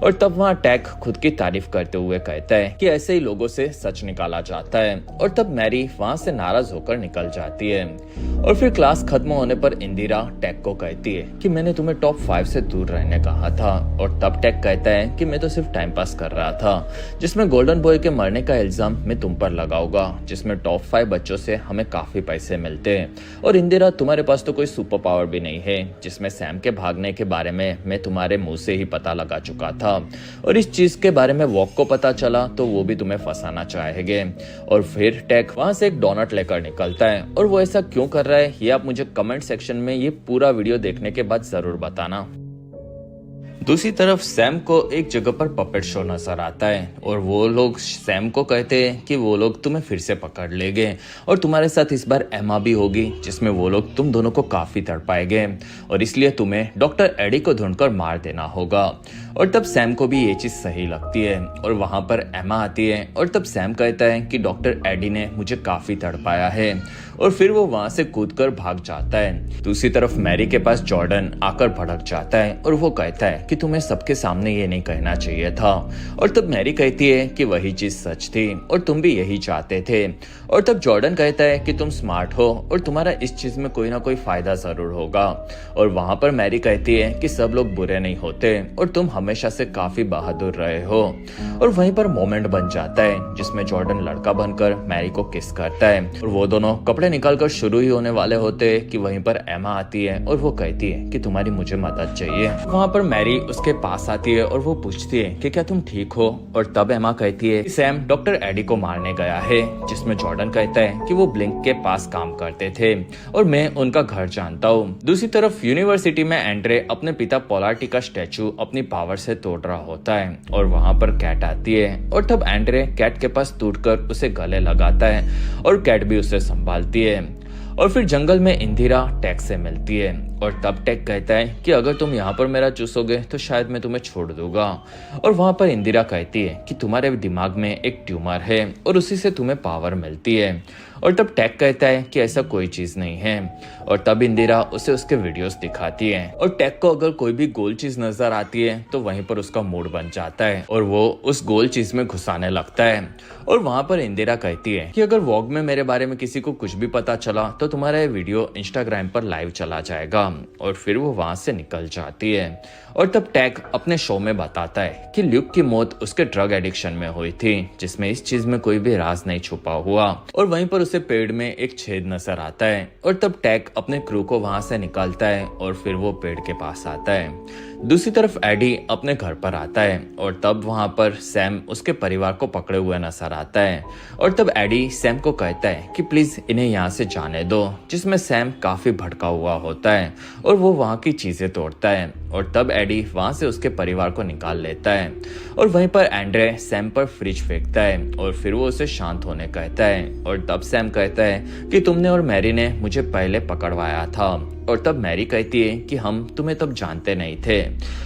और तब वहाँ टैक खुद की तारीफ करते हुए कहता है कि ऐसे ही लोगों से सच निकाला जाता है। और तब मैरी वहाँ से नाराज होकर निकल जाती है। और फिर क्लास खत्म होने पर इंदिरा टैक को कहती है कि मैंने तुम्हें टॉप 5 से दूर रहने कहा था। और तब टैक कहता है कि मैं तो सिर्फ टाइम पास कर रहा था, जिसमें गोल्डन बॉय के मरने का इल्जाम मैं तुम पर लगाऊंगा, जिसमें टॉप 5 बच्चों से हमें काफी पैसे मिलते हैं। और इंदिरा, तुम्हारे पास तो कोई सुपर पावर भी नहीं है, जिसमें सैम के भागने के बारे में मैं तुम्हारे मुंह से ही पता लगा चुका था और इस चीज के बारे में वॉक को पता चला तो वो भी तुम्हें फंसाना चाहेंगे। और फिर टैक वहां से एक डोनट लेकर निकलता है और वो ऐसा क्यों कर रहा है ये आप मुझे कमेंट सेक्शन में ये पूरा वीडियो देखने के बाद जरूर बताना। दूसरी तरफ सैम को एक जगह पर पपेट शो नजर आता है और वो लोग सैम को कहते हैं कि वो लोग तुम्हें फिर से पकड़ लेंगे और तुम्हारे साथ इस बार एमा भी होगी, जिसमें वो लोग तुम दोनों को काफी तड़पाएंगे और इसलिए तुम्हें डॉक्टर एडी को ढूंढकर मार देना होगा। और तब सैम को भी ये चीज सही लगती है और वहां पर एमा आती है और तब सैम कहता है कि डॉक्टर एडी ने मुझे काफी तड़पाया है और फिर वो वहां से कूदकर भाग जाता है। दूसरी तरफ मैरी के पास जॉर्डन आकर भड़क जाता है और वो कहता है कि तुम्हें सबके सामने ये नहीं कहना चाहिए था। और तब मैरी कहती है कि वही चीज सच थी और तुम भी यही चाहते थे। और तब जॉर्डन कहता है कि तुम स्मार्ट हो और तुम्हारा इस चीज में कोई ना कोई फायदा जरूर होगा। और वहां पर मैरी कहती है कि सब लोग बुरे नहीं होते और तुम हमेशा से काफी बहादुर रहे हो। और वहीं पर मोमेंट बन जाता है जिसमें जॉर्डन लड़का बनकर मैरी को किस करता है और वो दोनों कपड़े निकालकर शुरू ही होने वाले होते कि वहीं पर एमा आती है और वो कहती है कि तुम्हारी मुझे मदद चाहिए। वहां पर मैरी उसके पास आती है और वो पूछती है कि क्या तुम ठीक हो। और तब एमा कहती है कि सैम डॉक्टर एडी को मारने गया है, जिसमें जॉर्डन कहता है कि वो ब्लिंक के पास काम करते थे और मैं उनका घर जानता हूँ। दूसरी तरफ यूनिवर्सिटी में एंड्रे अपने पिता पोलार्टी का स्टैचू अपनी पावर से तोड़ रहा होता है और वहां पर कैट आती है और तब एंड्रे कैट के पास टूटकर उसे गले लगाता है और कैट भी उसे संभालती है। और फिर जंगल में इंदिरा टेक से मिलती है और तब टेक कहता है कि अगर तुम यहाँ पर मेरा चूसोगे तो शायद मैं तुम्हें छोड़ दूंगा। और वहां पर इंदिरा कहती है कि तुम्हारे दिमाग में एक ट्यूमर है और उसी से तुम्हें पावर मिलती है। और तब टेक कहता है कि ऐसा कोई चीज नहीं है। और तब इंदिरा उसे उसके वीडियोस दिखाती है और टेक को अगर कोई भी गोल चीज नजर आती है तो वहीं पर उसका मूड बन जाता है और वो उस गोल चीज में घुसाने लगता है। और वहां पर इंदिरा कहती है कि अगर वॉग में मेरे बारे में किसी को कुछ भी पता चला तो तुम्हारा ये वीडियो इंस्टाग्राम पर लाइव चला जाएगा। और फिर वो वहां से निकल जाती है। और तब टैग अपने शो में बताता है कि ल्यूक की मौत उसके ड्रग एडिक्शन में हुई थी, जिसमें इस चीज में कोई भी राज नहीं छुपा हुआ। और वहीं पर उसे पेड़ में एक छेद नजर आता है और तब टैग अपने क्रू को वहां से निकालता है और फिर वो पेड़ के पास आता है। दूसरी तरफ एडी अपने घर पर आता है और तब वहां पर सैम उसके परिवार को पकड़े हुए नजर आता है। और तब एडी सैम को कहता है कि प्लीज इन्हें यहाँ से जाने दो, जिसमें सैम काफी भड़का हुआ होता है और वो वहां की चीजें तोड़ता है। और तब एडी वहां से उसके परिवार को निकाल लेता है। और वहीं पर एंड्रे सैम पर फ्रिज फेंकता है और फिर वो उसे शांत होने कहता है। और तब सैम कहता है कि तुमने और मैरी ने मुझे पहले पकड़वाया था। और तब मैरी कहती है कि हम तुम्हें तब जानते नहीं थे।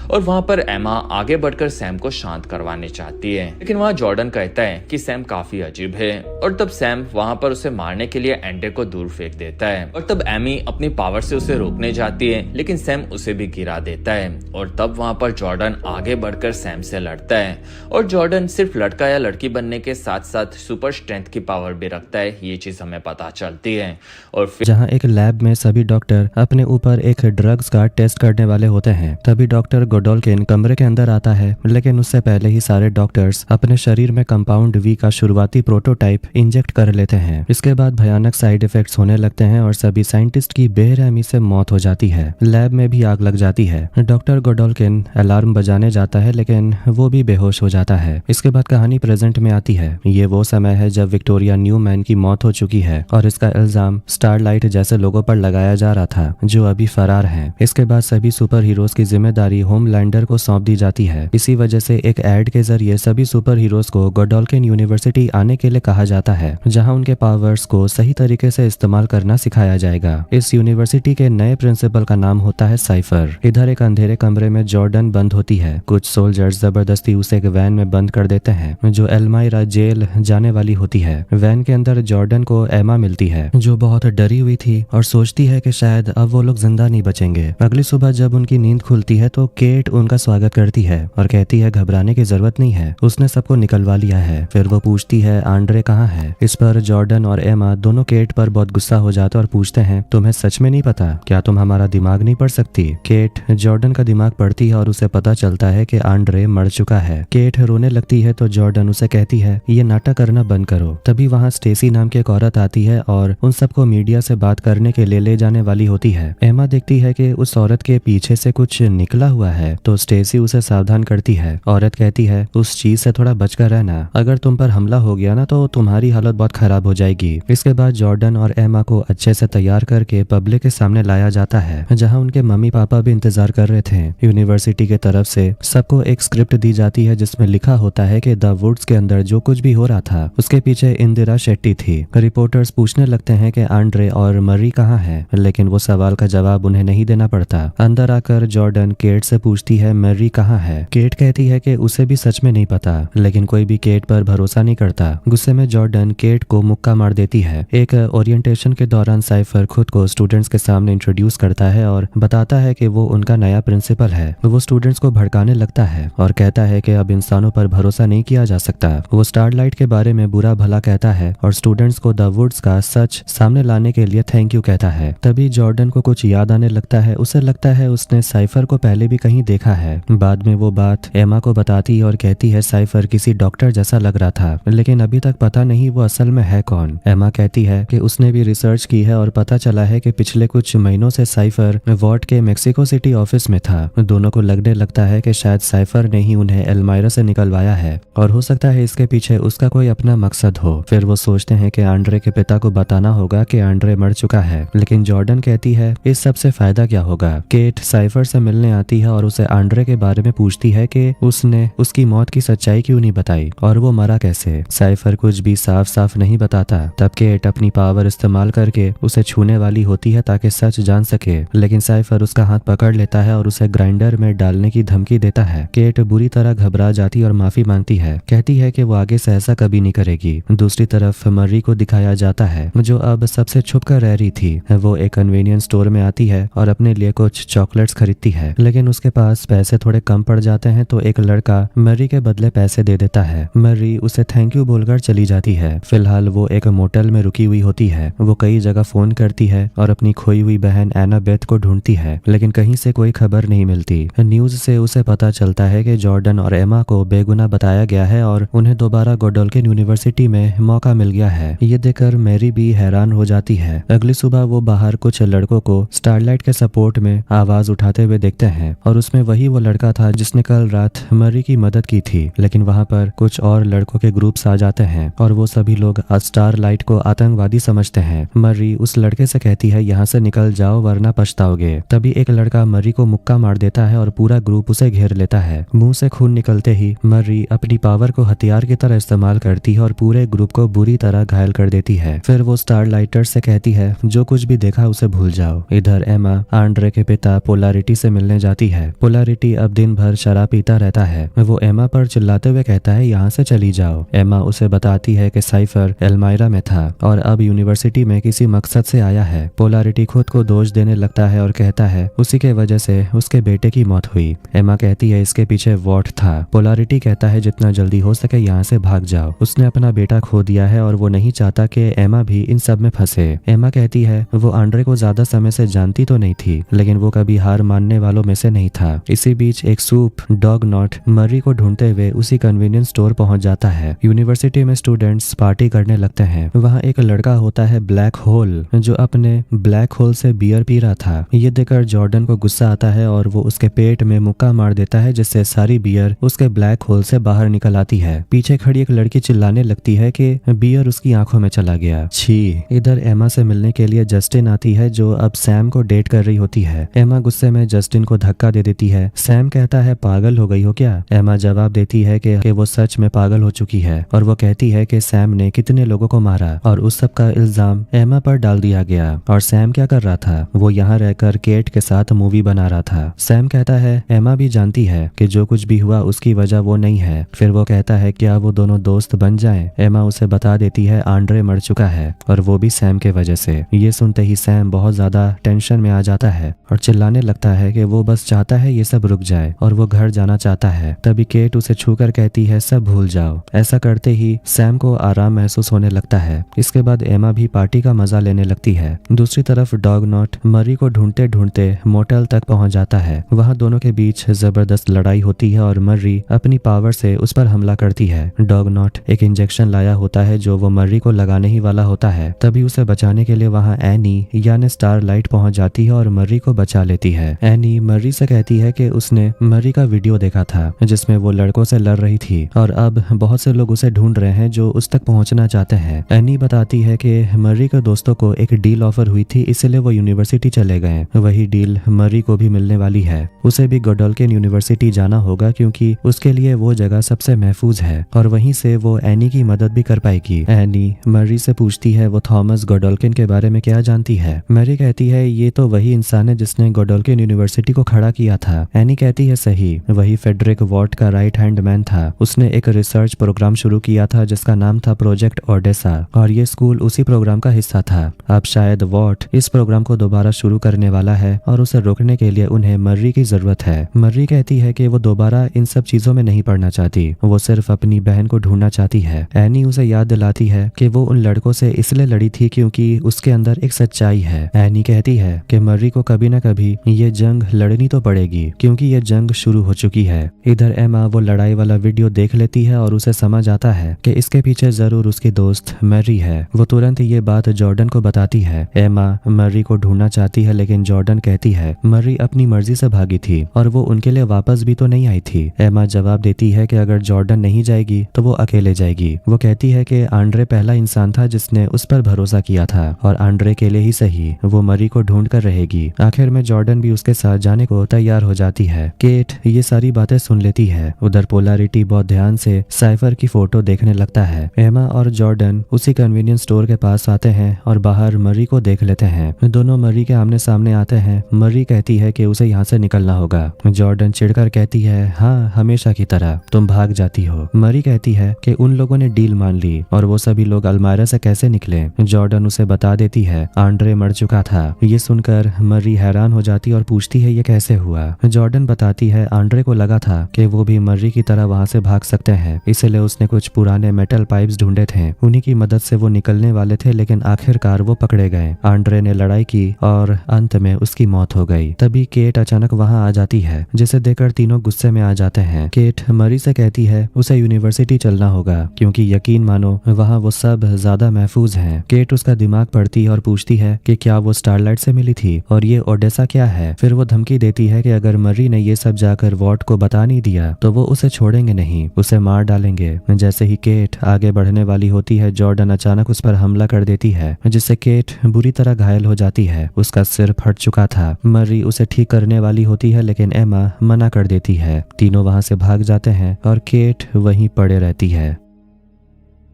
और वहां पर एमा आगे बढ़कर सैम को शांत करवाने चाहती है, लेकिन वहां जॉर्डन कहता है कि सैम काफी अजीब है। और तब सैम वहां पर उसे मारने के लिए एंड्रे को दूर फेंक देता है। और तब एमी अपनी पावर से उसे रोकने जाती है, लेकिन सैम उसे भी गिरा देता है। और तब वहां पर जॉर्डन आगे बढ़कर सैम से लड़ता है। और जॉर्डन सिर्फ लड़का या लड़की बनने के साथ साथ सुपर स्ट्रेंथ की पावर भी रखता है, ये चीज हमें पता चलती है। और फिर जहाँ एक लैब में सभी डॉक्टर अपने ऊपर एक ड्रग्स का टेस्ट करने वाले होते हैं, तभी डॉक्टर गोडोल्किन कमरे के अंदर आता है, लेकिन उससे पहले ही सारे डॉक्टर्स अपने शरीर में कंपाउंड वी का शुरुआती प्रोटोटाइप इंजेक्ट कर लेते हैं। इसके बाद भयानक साइड इफेक्ट्स होने लगते हैं और सभी साइंटिस्ट की बेरहमी से मौत हो जाती है। लैब में भी आग लग जाती है। डॉक्टर गोडोल्किन अलार्म बजाने जाता है, लेकिन वो भी बेहोश हो जाता है। इसके बाद कहानी प्रेजेंट में आती है। ये वो समय है जब विक्टोरिया न्यूमैन की मौत हो चुकी है और इसका इल्जाम स्टारलाइट जैसे लोगों पर लगाया जा रहा था, जो अभी फरार हैं। इसके बाद सभी सुपर हीरोज की जिम्मेदारी होमलैंडर को सौंप दी जाती है। इसी वजह से एक एड के जरिए सभी सुपर हीरोज को गोडोल्किन यूनिवर्सिटी आने के लिए कहा जाता है, जहां उनके पावर्स को सही तरीके से इस्तेमाल करना सिखाया जाएगा। इस यूनिवर्सिटी के नए प्रिंसिपल का नाम होता है साइफर। इधर एक अंधेरे कमरे में जॉर्डन बंद होती है। कुछ सोल्जर्स जबरदस्ती उसे एक वैन में बंद कर देते हैं जो एल्मायरा जेल जाने वाली होती है। वैन के अंदर जॉर्डन को एमा मिलती है, जो बहुत डरी हुई थी और सोचती है कि शायद अब वो लोग जिंदा नहीं बचेंगे। अगली सुबह जब उनकी नींद खुलती है तो केट उनका स्वागत करती है और कहती है घबराने की जरूरत नहीं है, उसने सबको निकलवा लिया है। फिर वो पूछती है आंड्रे कहाँ है। इस पर जॉर्डन और एमा दोनों केट पर बहुत गुस्सा हो जाते और पूछते हैं तुम्हें सच में नहीं पता क्या तुम हमारा दिमाग नहीं पढ़ सकती। केट जॉर्डन का दिमाग पढ़ती है और उसे पता चलता है कि आंड्रे मर चुका है। केट रोने लगती है तो जॉर्डन उसे कहती है ये नाटक करना बंद करो। तभी वहाँ स्टेसी नाम की एक औरत आती है और उन सबको मीडिया से बात करने के लिए ले जाने वाली होती है। एमा देखती है कि उस औरत के पीछे से कुछ निकला हुआ है तो स्टेसी उसे सावधान करती है। औरत कहती है उस चीज से थोड़ा बचकर रहना, अगर तुम पर हमला हो गया ना तो तुम्हारी हालत बहुत खराब हो जाएगी। इसके बाद जॉर्डन और एमा को अच्छे से तैयार करके पब्लिक के सामने लाया जाता है, जहां उनके मम्मी पापा भी इंतजार कर रहे थे। यूनिवर्सिटी की तरफ से सबको एक स्क्रिप्ट दी जाती है जिसमें लिखा होता है कि द वुड्स के अंदर जो कुछ भी हो रहा था उसके पीछे इंदिरा शेट्टी थी। रिपोर्टर्स पूछने लगते हैं कि आंड्रे और मरी कहाँ है, लेकिन वो सवाल सवाल का जवाब उन्हें नहीं देना पड़ता। अंदर आकर जॉर्डन केट से पूछती है मैरी कहाँ है। केट कहती है कि उसे भी सच में नहीं पता, लेकिन कोई भी केट पर भरोसा नहीं करता। गुस्से में जॉर्डन केट को मुक्का मार देती है। एक ओरिएंटेशन के दौरान साइफर खुद को स्टूडेंट्स के सामने इंट्रोड्यूस करता है और बताता है कि वो उनका नया प्रिंसिपल है। वो स्टूडेंट्स को भड़काने लगता है और कहता है कि अब इंसानों पर भरोसा नहीं किया जा सकता। वो स्टारलाइट के बारे में बुरा भला कहता है और स्टूडेंट्स को द वुड्स का सच सामने लाने के लिए थैंक यू कहता है। तभी जॉर्डन को कुछ याद आने लगता है। उसे लगता है उसने साइफर को पहले भी कहीं देखा है। बाद में वो बात एमा को बताती है और कहती है साइफर किसी डॉक्टर जैसा लग रहा था, लेकिन अभी तक पता नहीं वो असल में है कौन। एमा कहती है कि उसने भी रिसर्च की है और पता चला है कि पिछले कुछ महीनों से साइफर वॉर्ड के मेक्सिको सिटी ऑफिस में था। दोनों को लगने लगता है कि शायद साइफर ने ही उन्हें एल्मायरा से निकलवाया है और हो सकता है इसके पीछे उसका कोई अपना मकसद हो। फिर वो सोचते हैं कि आंड्रे के पिता को बताना होगा कि आंड्रे मर चुका है, लेकिन जॉर्डन कहती है इस सब से फायदा क्या होगा। केट साइफर से मिलने आती है और उसे आंड्रे के बारे में पूछती है कि उसने उसकी मौत की सच्चाई क्यों नहीं बताई और वो मरा कैसे। साइफर कुछ भी साफ साफ नहीं बताता। तब केट अपनी पावर इस्तेमाल करके उसे छूने वाली होती है ताकि सच जान सके, लेकिन साइफर उसका हाथ पकड़ लेता है और उसे ग्राइंडर में डालने की धमकी देता है। केट बुरी तरह घबरा जाती और माफी मांगती है। कहती है कि वो आगे से ऐसा कभी नहीं करेगी। दूसरी तरफ मर्री को दिखाया जाता है जो अब सबसे छुप कर रह रही थी। वो एक कन्वीनियंस स्टोर में आती है और अपने लिए कुछ चॉकलेट्स खरीदती है, लेकिन उसके पास पैसे थोड़े कम पड़ जाते हैं तो एक लड़का मर्री के बदले पैसे दे देता है। मर्री उसे थैंक यू बोलकर चली जाती है। फिलहाल वो एक मोटेल में रुकी हुई होती है। वो कई जगह फोन करती है और अपनी खोई हुई बहन एनाबेथ को ढूंढती है, लेकिन कहीं से कोई खबर नहीं मिलती। न्यूज से उसे पता चलता है कि जॉर्डन और एमा को बेगुनाह बताया गया है और उन्हें दोबारा गोडोल्किन यूनिवर्सिटी में मौका मिल गया है। ये देखकर मैरी भी हैरान हो जाती है। अगली सुबह वो बाहर कुछ लड़कों को स्टारलाइट के सपोर्ट में आवाज उठाते हुए देखते हैं और उसमें वही वो लड़का था जिसने कल रात मर्री की मदद की थी। लेकिन वहां पर कुछ और लड़कों के ग्रुप्स आ जाते हैं और वो सभी लोग स्टारलाइट को आतंकवादी समझते हैं। मर्री उस लड़के से कहती है यहाँ से निकल जाओ वरना पछताओगे। तभी एक लड़का मर्री को मुक्का मार देता है और पूरा ग्रुप उसे घेर लेता है। मुंह से खून निकलते ही मर्री अपनी पावर को हथियार की तरह इस्तेमाल करती है और पूरे ग्रुप को बुरी तरह घायल कर देती है। फिर वो स्टारलाइटर से कहती है जो कुछ भी देखा उसे भूल जाओ। इधर एमा आंड्रे के पिता पोलारिटी से मिलने जाती है। पोलारिटी अब दिन भर शराब पीता रहता है। वो एमा पर चिल्लाते हुए कहता है यहाँ से चली जाओ। एमा उसे बताती है कि साइफर एल्मायरा में था और अब यूनिवर्सिटी में किसी मकसद से आया है। पोलारिटी खुद को दोष देने लगता है और कहता है उसी के वजह से उसके बेटे की मौत हुई। एमा कहती है इसके पीछे वॉट था। पोलारिटी कहता है जितना जल्दी हो सके यहाँ से भाग जाओ। उसने अपना बेटा खो दिया है और वो नहीं चाहता कि एमा भी इन सब में फंसे। एमा कहती है वो आंड्रे को ज्यादा समय से जानती तो नहीं थी, लेकिन वो कभी हार मानने वालों में से नहीं था। इसी बीच एक सूप डॉग नॉट मर्री को ढूंढते हुए उसी कन्वीनियंस स्टोर पहुंच जाता है। यूनिवर्सिटी में स्टूडेंट्स पार्टी करने लगते हैं। वहाँ एक लड़का होता है ब्लैक होल जो अपने ब्लैक होल से बियर पी रहा था। ये देखकर जॉर्डन को गुस्सा आता है और वो उसके पेट में मुक्का मार देता है जिससे सारी बियर उसके ब्लैक होल से बाहर निकल आती है। पीछे खड़ी एक लड़की चिल्लाने लगती है कि बियर उसकी आंखों में चला गया। छी। इधर एमा से मिलने के लिए जस्टिन आती है जो अब सैम को डेट कर रही होती है। एमा गुस्से में जस्टिन को धक्का दे देती है। सैम कहता है पागल हो गई हो क्या। एमा जवाब देती है कि वो सच में पागल हो चुकी है और वो कहती है कि सैम ने कितने लोगों को मारा और उस सब का इल्जाम एमा पर डाल दिया गया। और सैम क्या कर रहा था, वो यहाँ रहकर केट के साथ मूवी बना रहा था। सैम कहता है एमा भी जानती है कि जो कुछ भी हुआ उसकी वजह वो नहीं है। फिर वो कहता है क्या वो दोनों दोस्त बन जाएं। एमा उसे बता देती है आंड्रे मर चुका है और वो भी सैम के वजह से। ये सुनते ही सैम बहुत ज्यादा टेंशन में आ जाता है और चिल्लाने लगता है कि वो बस चाहता है ये सब रुक जाए और वो घर जाना चाहता है। तभी केट उसे छूकर कहती है सब भूल जाओ। ऐसा करते ही सैम को आराम महसूस होने लगता है। इसके बाद एमा भी पार्टी का मजा लेने लगती है। दूसरी तरफ डॉग नॉट मर्री को ढूंढते ढूंढते मोटेल तक पहुंच जाता है। वहाँ दोनों के बीच जबरदस्त लड़ाई होती है और मर्री अपनी पावर से उस पर हमला करती है। डॉग नॉट एक इंजेक्शन लाया होता है जो वो मर्री को लगाने ही वाला होता है। तभी उसे बचाने के लिए वहाँ एनी यानी स्टारलाइट पहुंच जाती है और मर्री को बचा लेती है। एनी मर्री से कहती है कि उसने मर्री का वीडियो देखा था जिसमें वो लड़कों से लड़ रही थी और अब बहुत से लोग उसे ढूंढ रहे हैं जो उस तक पहुंचना चाहते हैं। एनी बताती है कि मर्री के दोस्तों को एक डील ऑफर हुई थी, इसलिए वो यूनिवर्सिटी चले गए। वही डील मर्री को भी मिलने वाली है। उसे भी गोडोल्किन यूनिवर्सिटी जाना होगा क्योंकि उसके लिए वो जगह सबसे महफूज है और वहीं से वो एनी की मदद भी कर पाएगी। एनी मर्री से पूछती है वो थॉमस गोडोल्किन के बारे में क्या जानती है। मर्री कहती कहती है ये तो वही इंसान है जिसने गोडोल्किन यूनिवर्सिटी को खड़ा किया था। एनी कहती है सही, वही फेडरिक वॉट का राइट हैंड मैन था। उसने एक रिसर्च प्रोग्राम शुरू किया था जिसका नाम था प्रोजेक्ट ओडेसा और ये स्कूल उसी प्रोग्राम का हिस्सा था। अब शायद वॉट इस प्रोग्राम को दोबारा शुरू करने वाला है और उसे रोकने के लिए उन्हें मर्री की जरूरत है। मर्री कहती है कि वो दोबारा इन सब चीजों में नहीं पड़ना चाहती, वो सिर्फ अपनी बहन को ढूंढना चाहती है। एनी उसे याद दिलाती है कि वो उन लड़कों से इसलिए लड़ी थी क्योंकि उसके अंदर एक सच्चाई है। एनी कहती है कि मर्री को कभी न कभी ये जंग लड़नी तो पड़ेगी क्योंकि ये जंग शुरू हो चुकी है। इधर एमा वो लड़ाई वाला वीडियो देख लेती है और उसे समझ आता है कि इसके पीछे जरूर उसकी दोस्त मर्री है। वो तुरंत ये बात जॉर्डन को बताती है। एमा मर्री को ढूंढना चाहती है लेकिन जॉर्डन कहती है मर्री अपनी मर्जी से भागी थी और वो उनके लिए वापस भी तो नहीं आई थी। एमा जवाब देती है कि अगर जॉर्डन नहीं जाएगी तो वो अकेले जाएगी। वो कहती है कि आंड्रे पहला इंसान था जिसने उस पर भरोसा किया था और आंड्रे के लिए ही सही वो मर्री को ढूंढ कर रहेगी। आखिर में जॉर्डन भी उसके साथ जाने को तैयार हो जाती है। केट ये सारी बातें सुन लेती है। उधर पोलैरिटी बहुत ध्यान से साइफर की फोटो देखने लगता है। एमा और जॉर्डन उसी कन्वीनियंस स्टोर के पास आते हैं और बाहर मर्री को देख लेते हैं। दोनों मर्री के आमने सामने आते हैं। मर्री कहती है कि उसे यहाँ से निकलना होगा। जॉर्डन चिढ़कर कहती है हाँ हमेशा की तरह तुम भाग जाती हो। मर्री कहती है कि उन लोगों ने डील मान ली और वो सभी लोग अलमायरा से कैसे निकले। जॉर्डन उसे बता देती है आंड्रे मर चुका था। ये सुनकर मर्री हैरान हो जाती और पूछती है ये कैसे हुआ। जॉर्डन बताती है आंड्रे को लगा था कि वो भी मर्री की तरह वहां से भाग सकते हैं, इसलिए उसने कुछ पुराने मेटल पाइप्स ढूंढे थे। उन्हीं की मदद से वो निकलने वाले थे लेकिन आखिरकार वो पकड़े गए। आंड्रे ने लड़ाई की और अंत में उसकी मौत हो गई। तभी केट अचानक वहां आ जाती है जिसे देखकर तीनों गुस्से में आ जाते हैं। केट मर्री से कहती है उसे यूनिवर्सिटी चलना होगा क्योंकि यकीन मानो वहां वो सब ज्यादा महफूज हैं। केट उसका दिमाग पढ़ती है और पूछती है कि क्या वो स्टारलाइट से मिली थी और ये ओडेसा क्या है। फिर वो धमकी देती है कि अगर मर्री ने ये सब जाकर वॉट को बता नहीं दिया तो वो उसे छोड़ेंगे नहीं, उसे मार डालेंगे। जैसे ही केट आगे बढ़ने वाली होती है जॉर्डन अचानक उस पर हमला कर देती है जिससे केट बुरी तरह घायल हो जाती है। उसका सिर फट चुका था। मर्री उसे ठीक करने वाली होती है लेकिन एमा मना कर देती है। तीनों वहां से भाग जाते हैं और केट वहीं पड़े रहती है।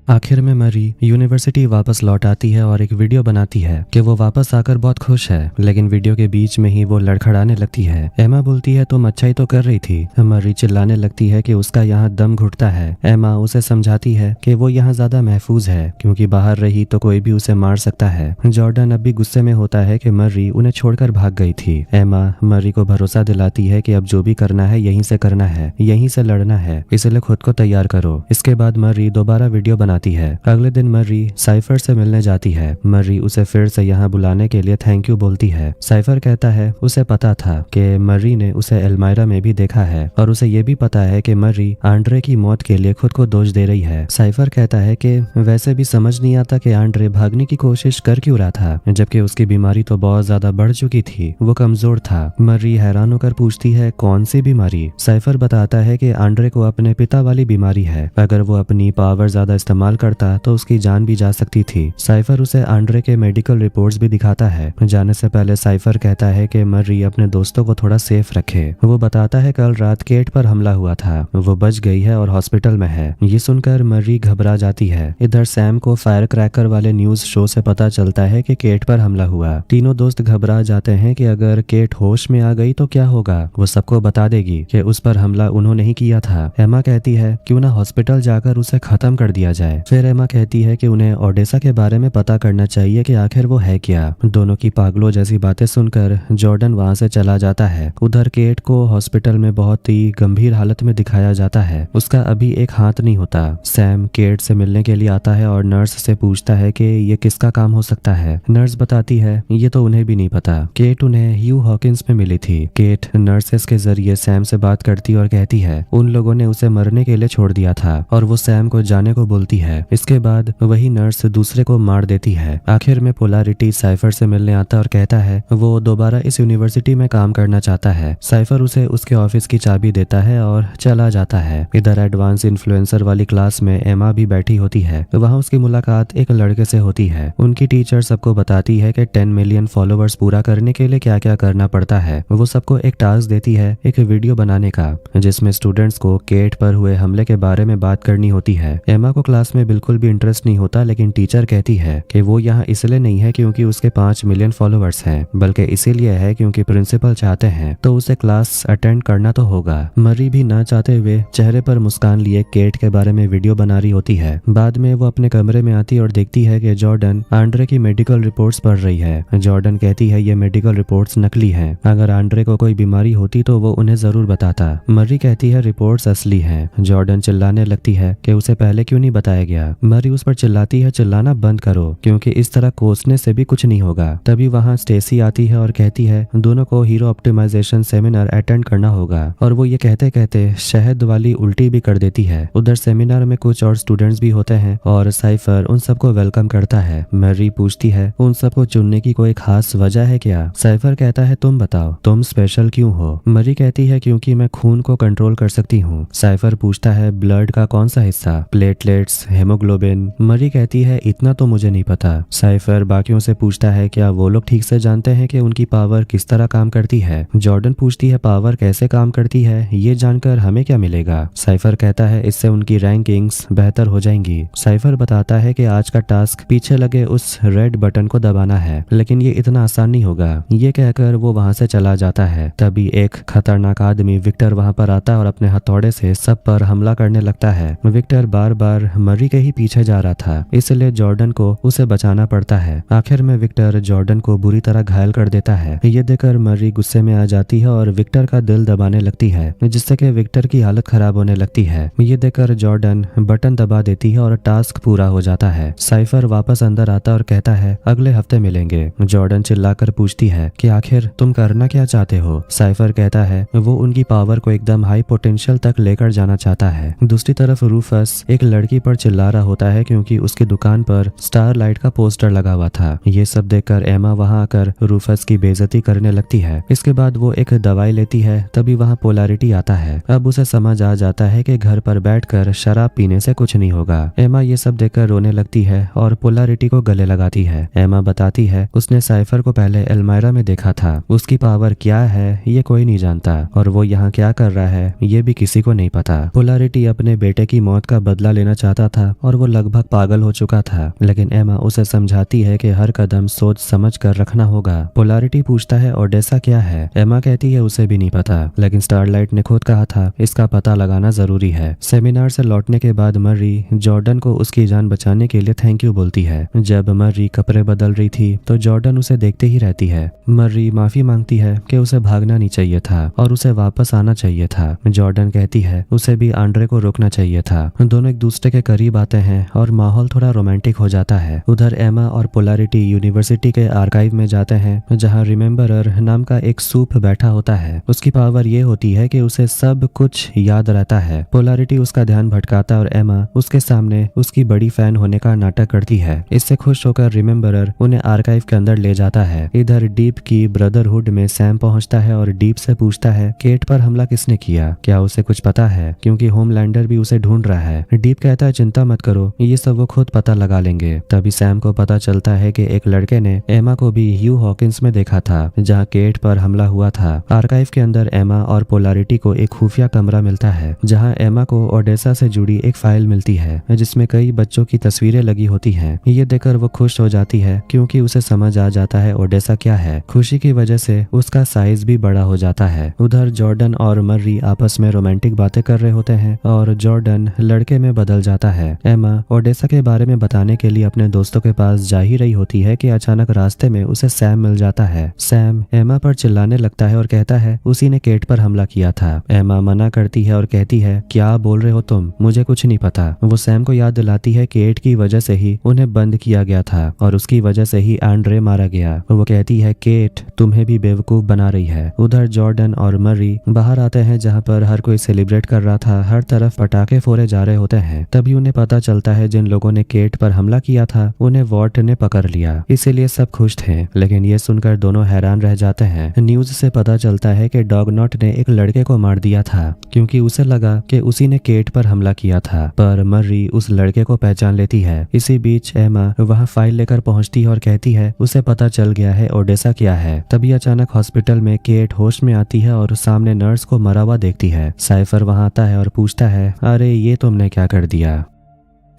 आखिर में मर्री यूनिवर्सिटी वापस लौट आती है और एक वीडियो बनाती है कि वो वापस आकर बहुत खुश है, लेकिन वीडियो के बीच में ही वो लड़खड़ाने लगती है। एमा बोलती है तुम अच्छा ही तो कर रही थी। मर्री चिल्लाने लगती है कि उसका यहाँ दम घुटता है। एमा उसे समझाती है कि वो यहाँ ज्यादा महफूज है क्योंकि बाहर रही तो कोई भी उसे मार सकता है। जॉर्डन अब भी गुस्से में होता है कि मर्री उन्हें छोड़कर भाग गई थी। एमा मर्री को भरोसा दिलाती है कि अब जो भी करना है यहीं से करना है, यहीं से लड़ना है, इसलिए खुद को तैयार करो। इसके बाद मर्री दोबारा वीडियो बनाती है। अगले दिन मर्री साइफर से मिलने जाती है। मर्री उसे फिर से यहाँ बुलाने के लिए थैंक यू बोलती है। साइफर कहता है उसे पता था कि मर्री ने उसे एल्मायरा में भी देखा है और उसे ये भी पता है कि मर्री आंड्रे की मौत के लिए खुद को दोष दे रही है। साइफर कहता है कि वैसे भी समझ नहीं आता कि आंड्रे भागने की कोशिश कर क्यों रहा था जबकि उसकी बीमारी तो बहुत ज्यादा बढ़ चुकी थी, वो कमजोर था। मर्री हैरान होकर पूछती है कौन सी बीमारी। साइफर बताता है कि आंड्रे को अपने पिता वाली बीमारी है, अगर वो अपनी पावर ज्यादा इस्तेमाल करता तो उसकी जान भी जा सकती थी। साइफर उसे आंड्रे के मेडिकल रिपोर्ट्स भी दिखाता है। जाने से पहले साइफर कहता है कि मर्री अपने दोस्तों को थोड़ा सेफ रखे। वो बताता है कल रात केट पर हमला हुआ था, वो बच गई है और हॉस्पिटल में है। ये सुनकर मर्री घबरा जाती है। इधर सैम को फायर क्रैकर वाले न्यूज शो से पता चलता है कि केट पर हमला हुआ। तीनों दोस्त घबरा जाते हैं कि अगर केट होश में आ गई तो क्या होगा, वो सबको बता देगी कि उस पर हमला उन्होंने ही किया था। एमा कहती है क्यों ना हॉस्पिटल जाकर उसे खत्म कर दिया जाए। फिर एमा कहती है कि उन्हें ओडेसा के बारे में पता करना चाहिए कि आखिर वो है क्या। दोनों की पागलों जैसी बातें सुनकर जॉर्डन वहां से चला जाता है। उधर केट को हॉस्पिटल में बहुत ही गंभीर हालत में दिखाया जाता है। उसका अभी एक हाथ नहीं होता। सैम केट से मिलने के लिए आता है और नर्स से पूछता है कि ये किसका काम हो सकता है। नर्स बताती है ये तो उन्हें भी नहीं पता। केट उन्हें ह्यू हॉकिंस में मिली थी। केट नर्सेस के जरिए सैम से बात करती और कहती है उन लोगों ने उसे मरने के लिए छोड़ दिया था और वो सैम को जाने को बोलती है। इसके बाद वही नर्स दूसरे को मार देती है। आखिर में पोलैरिटी साइफर से मिलने आता और कहता है वो दोबारा इस यूनिवर्सिटी में काम करना चाहता है। साइफर उसे उसके ऑफिस की चाबी देता है और चला जाता है। इधर एडवांस इन्फ्लुएंसर वाली क्लास में एमा भी बैठी होती है। वहाँ उसकी मुलाकात एक लड़के से होती है। उनकी टीचर सबको बताती है कि 10 मिलियन फॉलोवर्स पूरा करने के लिए क्या क्या करना पड़ता है। वो सबको एक टास्क देती है एक वीडियो बनाने का जिसमें स्टूडेंट्स को केट पर हुए हमले के बारे में बात करनी होती है। एमा को क्लास क्लास में बिल्कुल भी इंटरेस्ट नहीं होता, लेकिन टीचर कहती है कि वो यहाँ इसलिए नहीं है क्योंकि उसके 5 मिलियन फॉलोअर्स हैं, बल्कि इसीलिए है क्योंकि प्रिंसिपल चाहते हैं तो उसे क्लास अटेंड करना तो होगा। मरी भी ना चाहते हुए चेहरे पर मुस्कान लिए केट के बारे में वीडियो बना रही होती है। बाद में वो अपने कमरे में आती और देखती है कि जॉर्डन आंड्रे की मेडिकल रिपोर्ट्स पढ़ रही है। जॉर्डन कहती है ये मेडिकल रिपोर्ट्स नकली हैं, अगर आंड्रे को कोई बीमारी होती तो वो उन्हें जरूर बताता। मरी कहती है रिपोर्ट्स असली हैं। जॉर्डन चिल्लाने लगती है कि उसे पहले क्यों नहीं बताया गया। मरी उस पर चिल्लाती है चिल्लाना बंद करो, क्योंकि इस तरह कोसने से भी कुछ नहीं होगा। तभी वहाँ स्टेसी आती है और कहती है दोनों को हीरो ऑप्टिमाइजेशन सेमिनार अटेंड करना होगा, और वो ये कहते कहते शहद वाली उल्टी भी कर देती है। उधर सेमिनार में कुछ और स्टूडेंट्स भी होते हैं और साइफर उन सबको वेलकम करता है। मरी पूछती है उन सबको चुनने की कोई खास वजह है क्या। साइफर कहता है तुम बताओ, तुम स्पेशल क्यों हो। मरी कहती है क्योंकि मैं खून को कंट्रोल कर सकती हूँ। साइफर पूछता है ब्लड का कौन सा हिस्सा, प्लेटलेट्स, हेमोग्लोबिन। मरी कहती है इतना तो मुझे नहीं पता। साइफर बाकियों से पूछता है क्या वो लोग ठीक से जानते हैं कि उनकी पावर किस तरह काम करती है। जॉर्डन पूछती है पावर कैसे काम करती है, ये जानकर हमें क्या मिलेगा। साइफर कहता है इससे उनकी रैंकिंग्स बेहतर हो जाएंगी। साइफर बताता है कि आज का टास्क पीछे लगे उस रेड बटन को दबाना है, लेकिन ये इतना आसान नहीं होगा। ये कहकर वो वहाँ से चला जाता है। तभी एक खतरनाक आदमी विक्टर वहाँ पर आता है और अपने हथौड़े से सब पर हमला करने लगता है। विक्टर बार बार मरी के ही पीछे जा रहा था, इसलिए जॉर्डन को उसे बचाना पड़ता है। आखिर में विक्टर जॉर्डन को बुरी तरह घायल कर देता है। ये देखकर मरी गुस्से में आ जाती है और विक्टर का दिल दबाने लगती है, जिससे कि विक्टर की हालत खराब होने लगती है। ये देखकर जॉर्डन बटन दबा देती है और टास्क पूरा हो जाता है। साइफर वापस अंदर आता और कहता है अगले हफ्ते मिलेंगे। जॉर्डन चिल्लाकर पूछती है कि आखिर तुम करना क्या चाहते हो। साइफर कहता है वो उनकी पावर को एकदम हाई पोटेंशियल तक लेकर जाना चाहता है। दूसरी तरफ रूफस एक लड़की पर चिल्ला रहा होता है क्योंकि उसकी दुकान पर स्टारलाइट का पोस्टर लगा हुआ था। ये सब देखकर एमा वहां आकर रूफस की बेइज्जती करने लगती है। इसके बाद वो एक दवाई लेती है। तभी वहां पोलैरिटी आता है। अब उसे समझ आ जाता है कि घर पर बैठकर शराब पीने से कुछ नहीं होगा। एमा ये सब देखकर रोने लगती है और पोलैरिटी को गले लगाती है। एमा बताती है उसने साइफर को पहले एल्मायरा में देखा था। उसकी पावर क्या है ये कोई नहीं जानता, और वो यहाँ क्या कर रहा है ये भी किसी को नहीं पता। पोलैरिटी अपने बेटे की मौत का बदला लेना चाहता था और वो लगभग पागल हो चुका था, लेकिन एमा उसे समझाती है कि हर कदम सोच समझ कर रखना होगा। पोलैरिटी पूछता है ओडेसा क्या है। एमा कहती है उसे भी नहीं पता, लेकिन स्टारलाइट ने खुद कहा था इसका पता लगाना जरूरी है। सेमिनार से लौटने के बाद मर्री जॉर्डन को उसकी जान बचाने के लिए थैंक यू बोलती है। जब मर्री कपड़े बदल रही थी तो जॉर्डन उसे देखते ही रहती है। मर्री माफी मांगती है कि उसे भागना नहीं चाहिए था और उसे वापस आना चाहिए था। जॉर्डन कहती है उसे भी आंड्रे को रोकना चाहिए था। दोनों एक दूसरे के करीब आते हैं और माहौल थोड़ा रोमांटिक हो जाता है। उधर एमा और पोलैरिटी यूनिवर्सिटी के आर्काइव में जाते हैं, जहां रिमेम्बरर नाम का एक सूप बैठा होता है। उसकी पावर ये होती है कि उसे सब कुछ याद रहता है। पोलैरिटी उसका ध्यान भटकाता और एमा उसके सामने उसकी बड़ी फैन होने का नाटक करती है। इससे खुश होकर रिमेम्बरर उन्हें आर्काइव के अंदर ले जाता है। इधर डीप की ब्रदरहुड में सैम पहुंचता है और डीप से पूछता है केट पर हमला किसने किया, क्या उसे कुछ पता है, क्योंकि होमलैंडर भी उसे ढूंढ रहा है। डीप कहता है चिंता मत करो, ये सब वो खुद पता लगा लेंगे। तभी सैम को पता चलता है कि एक लड़के ने एमा को भी ह्यू हॉकिंस में देखा था, जहां केट पर हमला हुआ था। आर्काइव के अंदर एमा और पोलैरिटी को एक खुफिया कमरा मिलता है, जहां एमा को ओडेसा से जुड़ी एक फाइल मिलती है जिसमें कई बच्चों की तस्वीरें लगी होती हैं। ये देखकर वो खुश हो जाती है क्योंकि उसे समझ आ जाता है ओडेसा क्या है। खुशी की वजह से उसका साइज भी बड़ा हो जाता है। उधर जॉर्डन और मर्री आपस में रोमांटिक बातें कर रहे होते हैं और जॉर्डन लड़के में बदल जाता है। एमा ओडेसा के बारे में बताने के लिए अपने दोस्तों के पास जा ही रही होती है कि अचानक रास्ते में उसे सैम मिल जाता है। सैम एमा पर चिल्लाने लगता है और कहता है उसी ने केट पर हमला किया था। एमा मना करती है और कहती है क्या बोल रहे हो तुम, मुझे कुछ नहीं पता। वो सैम को याद दिलाती है केट की वजह से ही उन्हें बंद किया गया था और उसकी वजह से ही आंड्रे मारा गया। वो कहती है केट तुम्हें भी बेवकूफ बना रही है। उधर जॉर्डन और मर्री बाहर आते हैं जहाँ पर हर कोई सेलिब्रेट कर रहा था। हर तरफ पटाखे फोड़े जा रहे होते हैं। तभी उन्हें पता चलता है जिन लोगों ने केट पर हमला किया था उन्हें वॉर्ट ने पकड़ लिया, इसीलिए सब खुश थे। लेकिन ये सुनकर दोनों हैरान रह जाते हैं। न्यूज से पता चलता है कि डॉगनॉट ने एक लड़के को मार दिया था क्योंकि उसे लगा कि उसी ने केट पर हमला किया था, पर मर्री उस लड़के को पहचान लेती है। इसी बीच एमा वहाँ फाइल लेकर पहुंचती है और कहती है उसे पता चल गया है ओडेसा क्या है। तभी अचानक हॉस्पिटल में केट होश में आती है और सामने नर्स को मरा हुआ देखती है। साइफर वहाँ आता है और पूछता है अरे ये तुमने क्या कर दिया।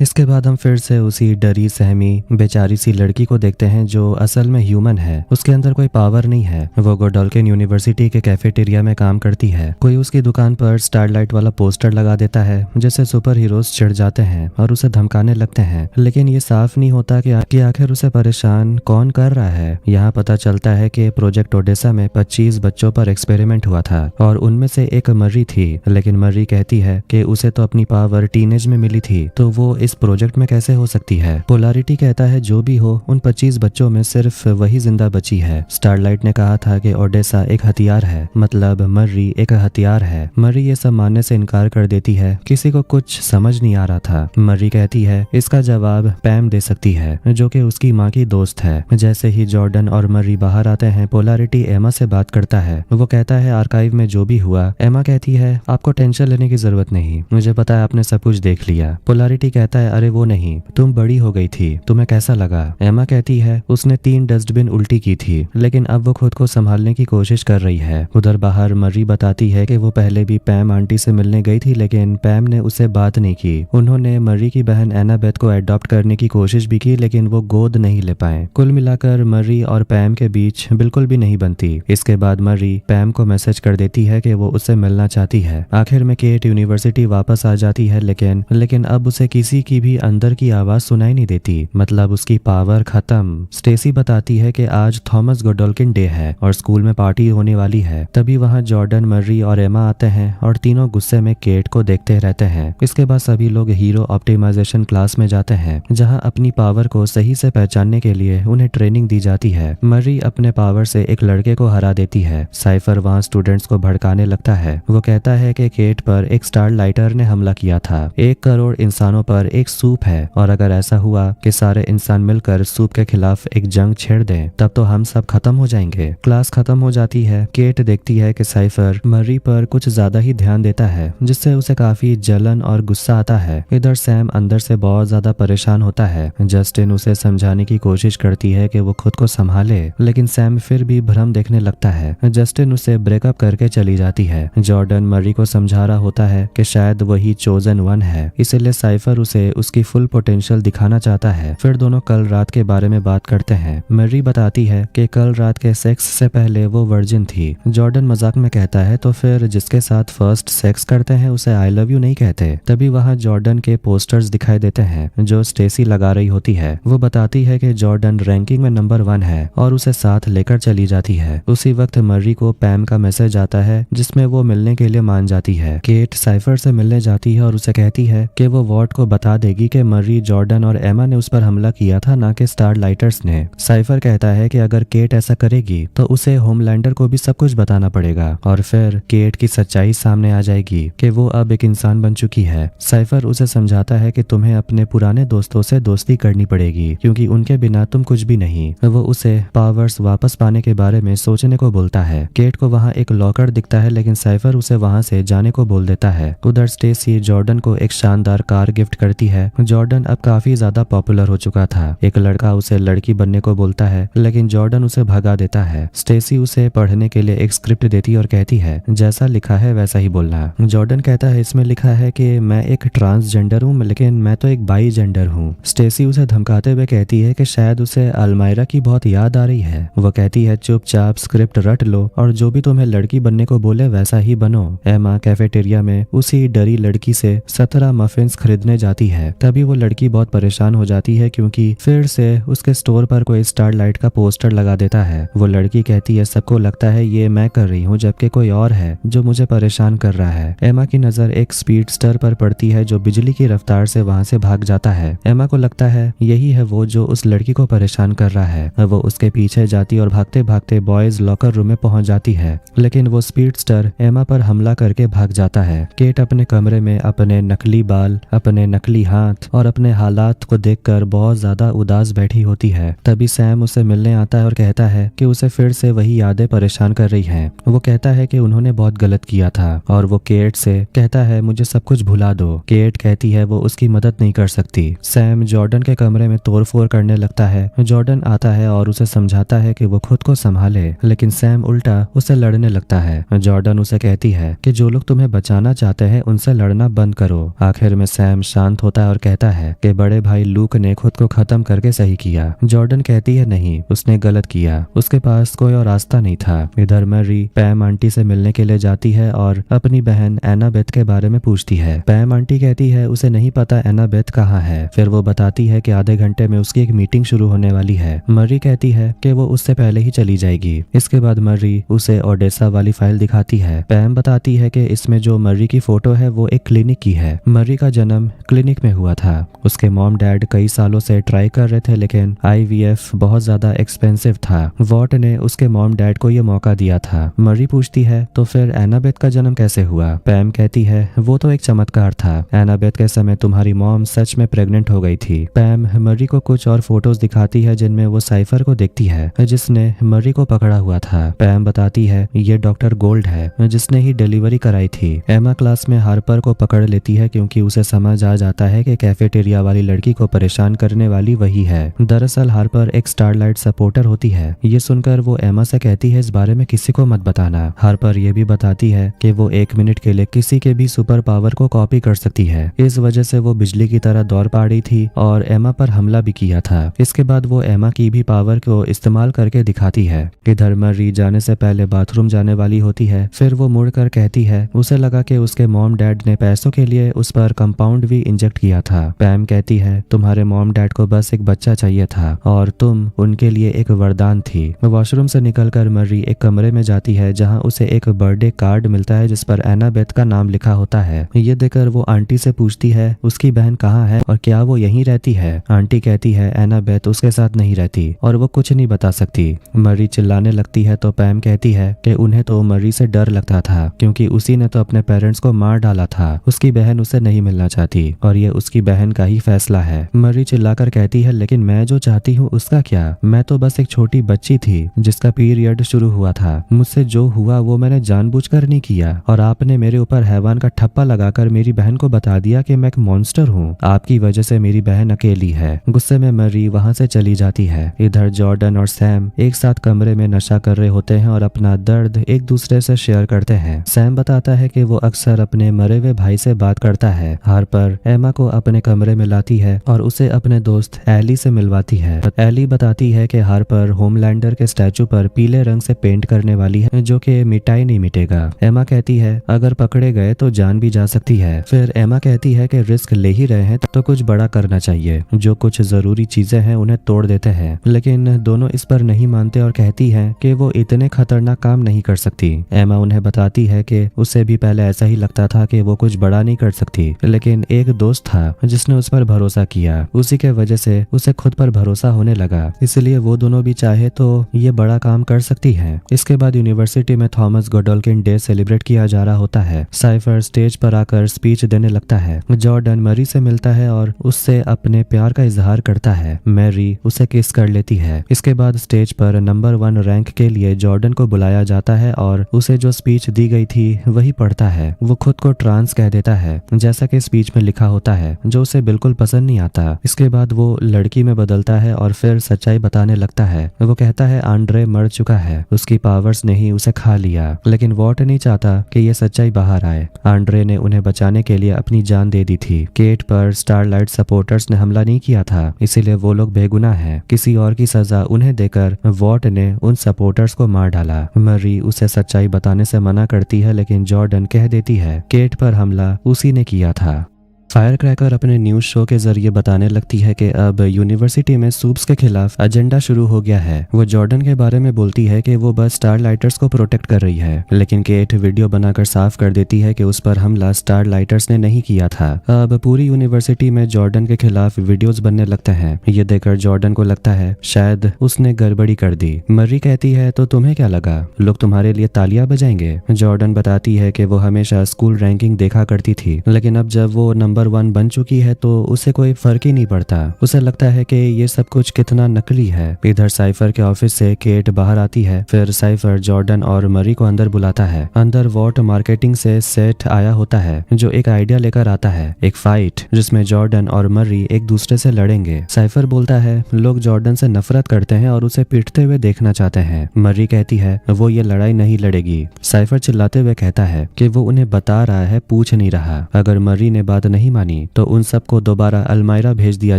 इसके बाद हम फिर से उसी डरी सहमी बेचारी सी लड़की को देखते हैं जो असल में ह्यूमन है। उसके अंदर कोई पावर नहीं है। वो गोडोल्किन यूनिवर्सिटी के कैफेटेरिया में काम करती है। कोई उसकी दुकान पर स्टारलाइट वाला पोस्टर लगा देता है जिससे सुपर हीरोज चिढ़ जाते हैं और उसे धमकाने लगते हैं, लेकिन ये साफ नहीं होता कि आखिर उसे परेशान कौन कर रहा है। यहाँ पता चलता है कि प्रोजेक्ट ओडेसा में 25 बच्चों पर एक्सपेरिमेंट हुआ था और उनमें से एक मर्री थी, लेकिन मर्री कहती है कि उसे तो अपनी पावर टीनेज में मिली थी, तो वो इस प्रोजेक्ट में कैसे हो सकती है। पोलारिटी कहता है जो भी हो, उन 25 बच्चों में सिर्फ वही जिंदा बची है। स्टारलाइट ने कहा था कि ओडेसा एक हथियार है, मतलब मर्री एक हथियार है। मर्री ये सब मानने से इनकार कर देती है। किसी को कुछ समझ नहीं आ रहा था। मर्री कहती है इसका जवाब पैम दे सकती है, जो कि उसकी माँ की दोस्त है। जैसे ही जॉर्डन और मर्री बाहर आते हैं, पोलारिटी एमा से बात करता है। वो कहता है आर्काइव में जो भी हुआ। एमा कहती है आपको टेंशन लेने की जरूरत नहीं, मुझे पता है आपने सब कुछ देख लिया। पोलारिटी कहता है अरे वो नहीं, तुम बड़ी हो गई थी, तुम्हें कैसा लगा। एमा कहती है उसने 3 डस्टबिन उल्टी की थी, लेकिन अब वो खुद को संभालने की कोशिश कर रही है। उधर बाहर मर्री बताती है कि वो पहले भी पैम आंटी से मिलने गई थी, लेकिन पैम ने उससे बात नहीं की। उन्होंने मर्री की बहन एनाबेथ को अडॉप्ट करने की कोशिश भी की, लेकिन वो गोद नहीं ले पाए। कुल मिलाकर मर्री और पैम के बीच बिल्कुल भी नहीं बनती। इसके बाद मर्री पैम को मैसेज कर देती है कि वो उससे मिलना चाहती है। आखिर में केट यूनिवर्सिटी वापस आ जाती है, लेकिन अब उसे किसी की भी अंदर की आवाज सुनाई नहीं देती, मतलब उसकी पावर खत्म। स्टेसी बताती है कि आज थॉमस गोडोल्किन डे है और स्कूल में पार्टी होने वाली है। तभी वहाँ जॉर्डन, मर्री और एमा आते हैं और तीनों गुस्से में केट को देखते रहते हैं। इसके बाद सभी लोग हीरो ऑप्टिमाइजेशन क्लास में जाते हैं, जहाँ अपनी पावर को सही से पहचानने के लिए उन्हें ट्रेनिंग दी जाती है। मर्री अपने पावर से एक लड़के को हरा देती है। साइफर वहाँ स्टूडेंट्स को भड़काने लगता है। वो कहता है कि केट पर एक स्टार लाइटर ने हमला किया था। 1 करोड़ इंसानों पर एक सूप है, और अगर ऐसा हुआ कि सारे इंसान मिलकर सूप के खिलाफ एक जंग छेड़ दें, तब तो हम सब खत्म हो जाएंगे। क्लास खत्म हो जाती है। केट देखती है कि साइफर मर्री पर कुछ ज्यादा ही ध्यान देता है, जिससे उसे काफी जलन और गुस्सा आता है। इधर सैम अंदर से बहुत ज्यादा परेशान होता है। जस्टिन उसे समझाने की कोशिश करती है कि वो खुद को संभाले, लेकिन सैम फिर भी भ्रम देखने लगता है। जस्टिन उसे ब्रेकअप करके चली जाती है। जॉर्डन मर्री को समझा रहा होता है कि शायद वही चोजन वन है, इसलिए साइफर उसे उसकी फुल पोटेंशियल दिखाना चाहता है। फिर दोनों कल रात के बारे में बात करते हैं। मर्री बताती है कि कल रात के सेक्स से पहले वो वर्जिन थी। जॉर्डन मजाक में कहता है तो फिर जिसके साथ फर्स्ट सेक्स करते हैं उसे आई लव यू नहीं कहते। तभी वहाँ जॉर्डन के पोस्टर्स दिखाई देते हैं जो स्टेसी लगा रही होती है। वो बताती है कि जॉर्डन रैंकिंग में नंबर 1 है और उसे साथ लेकर चली जाती है। उसी वक्त मर्री को पैम का मैसेज आता है जिसमें वो मिलने के लिए मान जाती है। केट साइफर से मिलने जाती है और उसे कहती है कि वो वॉर्ड को बता देगी कि मर्री, जॉर्डन और एमा ने उस पर हमला किया था, ना कि स्टार लाइटर्स ने। साइफर कहता है कि अगर केट ऐसा करेगी तो उसे होमलैंडर को भी सब कुछ बताना पड़ेगा और फिर केट की सच्चाई सामने आ जाएगी कि वो अब एक इंसान बन चुकी है। साइफर उसे समझाता है कि तुम्हें अपने पुराने दोस्तों से दोस्ती करनी पड़ेगी, क्योंकि उनके बिना तुम कुछ भी नहीं। वो उसे पावर्स वापस पाने के बारे में सोचने को बोलता है। केट को वहाँ एक लॉकर दिखता है, लेकिन साइफर उसे वहाँ से जाने को बोल देता है। उधर स्टेसी जॉर्डन को एक शानदार कार गिफ्ट करती है। जॉर्डन अब काफी ज्यादा पॉपुलर हो चुका था। एक लड़का उसे लड़की बनने को बोलता है, लेकिन जॉर्डन उसे भगा देता है। स्टेसी उसे पढ़ने के लिए एक स्क्रिप्ट देती और कहती है जैसा लिखा है वैसा ही बोलना। जॉर्डन कहता है इसमें लिखा है कि मैं एक ट्रांसजेंडर हूँ, लेकिन मैं तो एक बाई जेंडर हूँ। स्टेसी उसे धमकाते हुए कहती है कि शायद उसे अलमायरा की बहुत याद आ रही है। वो कहती है चुपचाप स्क्रिप्ट रट लो और जो भी तुम्हें लड़की बनने को बोले वैसा ही बनो। एमा कैफेटेरिया में उसी डरी लड़की से 17 मफिन्स खरीदने जाती है। तभी वो लड़की बहुत परेशान हो जाती है क्योंकि फिर से उसके स्टोर पर कोई स्टार लाइट का पोस्टर लगा देता है। वो लड़की कहती है सबको लगता है ये मैं कर रही हूँ, जबकि कोई और है जो मुझे परेशान कर रहा है। एमा की नजर एक स्पीडस्टर पर पड़ती है जो बिजली की रफ्तार से वहाँ से भाग जाता है। एमा को लगता है यही है वो जो उस लड़की को परेशान कर रहा है। वो उसके पीछे जाती और भागते भागते बॉयज लॉकर रूम में पहुंच जाती है, लेकिन वो स्पीडस्टर एमा पर हमला करके भाग जाता है। केट अपने कमरे में अपने नकली बाल, अपने नकली हाथ और अपने हालात को देखकर बहुत ज्यादा उदास बैठी होती है। तभी सैम उसे मिलने आता है और कहता है कि उसे फिर से वही यादें परेशान कर रही हैं। वो कहता है कि उन्होंने बहुत गलत किया था और वो केट से कहता है मुझे सब कुछ भुला दो। केट कहती है वो उसकी मदद नहीं कर सकती। सैम जॉर्डन के कमरे में तोड़फोड़ करने लगता है। जॉर्डन आता है और उसे समझाता है कि वो खुद को संभाले, लेकिन सैम उल्टा उसे लड़ने लगता है। जॉर्डन उसे कहती है कि जो लोग तुम्हें बचाना चाहते हैं उनसे लड़ना बंद करो। आखिर में सैम शांत होता है और कहता है कि बड़े भाई लूक ने खुद को खत्म करके सही किया। जॉर्डन कहती है नहीं, उसने गलत किया, उसके पास कोई और रास्ता नहीं था। इधर मैरी पैम आंटी से मिलने के लिए जाती है और अपनी बहन एनाबेथ के बारे में पूछती है। पैम आंटी कहती है उसे नहीं पता एनाबेथ कहाँ है। फिर वो बताती है कि आधे घंटे में उसकी एक मीटिंग शुरू होने वाली है। मर्री कहती है कि वो उससे पहले ही चली जाएगी। इसके बाद मर्री उसे ओडेसा वाली फाइल दिखाती है। पैम बताती है कि इसमें जो मर्री की फोटो है वो एक क्लिनिक की है। मर्री का जन्म क्लिनिक में हुआ था। उसके मॉम डैड कई सालों से ट्राई कर रहे थे लेकिन IVF बहुत ज्यादा एक्सपेंसिव था। वॉट ने उसके मॉम डैड को ये मौका दिया था। मर्री पूछती है तो फिर एनाबेथ का जन्म कैसे हुआ? पैम कहती है वो तो एक चमत्कार था। एनाबेथ के समय तुम्हारी मॉम सच में प्रेग्नेंट हो गई थी। पैम मर्री को कुछ और फोटोज दिखाती है जिनमें वो साइफर को देखती है जिसने मर्री को पकड़ा हुआ था। पैम बताती है ये डॉक्टर गोल्ड है जिसने ही डिलीवरी कराई थी। एमा क्लास में हार्पर को पकड़ लेती है क्योंकि उसे समझ आ जाता है कि कैफेटेरिया वाली लड़की को परेशान करने वाली वही है। दरअसल हार्पर एक स्टारलाइट सपोर्टर होती है। ये सुनकर वो एमा से कहती है इस बारे में किसी को मत बताना। हार्पर ये भी बताती है कि वो 1 मिनट के लिए किसी के भी सुपर पावर को कॉपी कर सकती है। इस वजह से वो बिजली की तरह दौड़ पा रही थी और एमा पर हमला भी किया था। इसके बाद वो एमा की भी पावर को इस्तेमाल करके दिखाती है। इधर मर्री जाने से पहले बाथरूम जाने वाली होती है। फिर वो मुड़कर कहती है उसे लगा कि उसके मॉम डैड ने पैसों के लिए उस पर कंपाउंड भी इंजेक्ट किया था। पैम कहती है तुम्हारे मॉम डैड को बस एक बच्चा चाहिए था और तुम उनके लिए एक वरदान थी। वॉशरूम से निकलकर मर्री एक कमरे में जाती है जहां उसे एक बर्थडे कार्ड मिलता है जिस पर एनाबेथ का नाम लिखा होता है। ये देखकर वो आंटी से पूछती है उसकी बहन कहाँ है और क्या वो यहीं रहती है। आंटी कहती है एनाबेथ उसके साथ नहीं रहती और वो कुछ नहीं बता सकती। मर्री चिल्लाने लगती है तो पैम कहती है कि उन्हें तो मर्री से डर लगता था क्योंकि उसी ने तो अपने पेरेंट्स को मार डाला था। उसकी बहन उसे नहीं मिलना चाहती और ये उसकी बहन का ही फैसला है। मर्री चिल्लाकर कहती है लेकिन मैं जो चाहती हूँ उसका क्या? मैं तो बस एक छोटी बच्ची थी जिसका पीरियड शुरू हुआ था। मुझसे जो हुआ वो मैंने जानबूझकर नहीं किया और आपने मेरे ऊपर हैवान का ठप्पा लगाकर मेरी बहन को बता दिया कि मैं एक मॉन्स्टर हूँ। आपकी वजह से मेरी बहन अकेली है। गुस्से में मर्री वहाँ से चली जाती है। इधर जॉर्डन और सैम एक साथ कमरे में नशा कर रहे होते हैं और अपना दर्द एक दूसरे से शेयर करते हैं। सैम बताता है कि वो अक्सर अपने मरे हुए भाई से बात करता है। हार्पर एमा को अपने कमरे में लाती है और उसे अपने दोस्त एली से मिलवाती है। एली बताती है कि हार्पर होमलैंडर के स्टैचू पर पीले रंग से पेंट करने वाली है जो कि मिटाई नहीं मिटेगा। एमा कहती है अगर पकड़े गए तो जान भी जा सकती है। फिर एमा कहती है कि रिस्क ले ही रहे हैं तो कुछ बड़ा करना चाहिए। जो कुछ जरूरी चीजें हैं उन्हें तोड़ देते हैं लेकिन दोनों इस पर नहीं मानते और कहती है कि वो इतने खतरनाक काम नहीं कर सकती। एमा उन्हें बताती है कि उसे भी पहले ऐसा ही लगता था कि वो कुछ बड़ा नहीं कर सकती लेकिन एक दोस्त था जिसने उस पर भरोसा किया। उसी के वजह से उसे खुद पर भरोसा होने लगा, इसलिए वो दोनों भी चाहे तो ये बड़ा काम कर सकती है। इसके बाद यूनिवर्सिटी में थॉमस गोडोल्किन डे सेलिब्रेट किया जा रहा होता है। साइफर स्टेज पर आकर स्पीच देने लगता है। जॉर्डन मरी से मिलता है और उससे अपने प्यार का इजहार करता है। मैरी उसे किस कर लेती है। इसके बाद स्टेज पर नंबर 1 रैंक के लिए जॉर्डन को बुलाया जाता है और उसे जो स्पीच दी गई थी वही पढ़ता है। वो खुद को ट्रांस कह देता है जैसा कि स्पीच में लिखा होता है, जो उसे बिल्कुल पसंद नहीं आता। इसके बाद वो लड़की में बदलता है और फिर सच्चाई बताने लगता है। वो कहता है आंड्रे मर चुका है, उसकी पावर्स ने ही उसे खा लिया। लेकिन वॉट नहीं चाहता कि ये सच्चाई बाहर आए। आंड्रे ने उन्हें बचाने के लिए अपनी जान दे दी थी। केट पर स्टारलाइट सपोर्टर्स ने हमला नहीं किया था, इसीलिए वो लोग बेगुनाह हैं। किसी और की सजा उन्हें देकर वॉट ने उन सपोर्टर्स को मार डाला। मरी उसे सच्चाई बताने से मना करती है लेकिन जॉर्डन कह देती है केट पर हमला उसी ने किया था। फायर क्रैकर अपने न्यूज शो के जरिए बताने लगती है कि अब यूनिवर्सिटी में सूप्स के खिलाफ एजेंडा शुरू हो गया है। वो जॉर्डन के बारे में बोलती है कि वो बस स्टारलाइटर्स को प्रोटेक्ट कर रही है, लेकिन केट वीडियो बनाकर साफ कर देती है कि उस पर हमला स्टारलाइटर्स ने नहीं किया था। अब पूरी यूनिवर्सिटी में जॉर्डन के खिलाफ वीडियोज बनने लगते हैं। ये देखकर जॉर्डन को लगता है शायद उसने गड़बड़ी कर दी। मर्री कहती है तो तुम्हें क्या लगा, लोग तुम्हारे लिए तालियां बजाएंगे। जॉर्डन बताती है कि वो हमेशा स्कूल रैंकिंग देखा करती थी, लेकिन अब जब वो नंबर 1 बन चुकी है तो उसे कोई फर्क ही नहीं पड़ता। उसे लगता है कि ये सब कुछ कितना नकली है। इधर साइफर के ऑफिस से केट बाहर आती है। फिर साइफर जॉर्डन और मरी को अंदर बुलाता है। अंदर वॉट मार्केटिंग से सेट आया होता है जो एक आइडिया लेकर आता है, एक फाइट जिसमें जॉर्डन और मरी एक दूसरे से लड़ेंगे। साइफर बोलता है लोग जॉर्डन से नफरत करते हैं और उसे पीटते हुए देखना चाहते हैं। मरी कहती है वो ये लड़ाई नहीं लड़ेगी। साइफर चिल्लाते हुए कहता है कि वो उन्हें बता रहा है, पूछ नहीं रहा। अगर मरी ने बात नहीं मानी तो उन सबको दोबारा अल्मायरा भेज दिया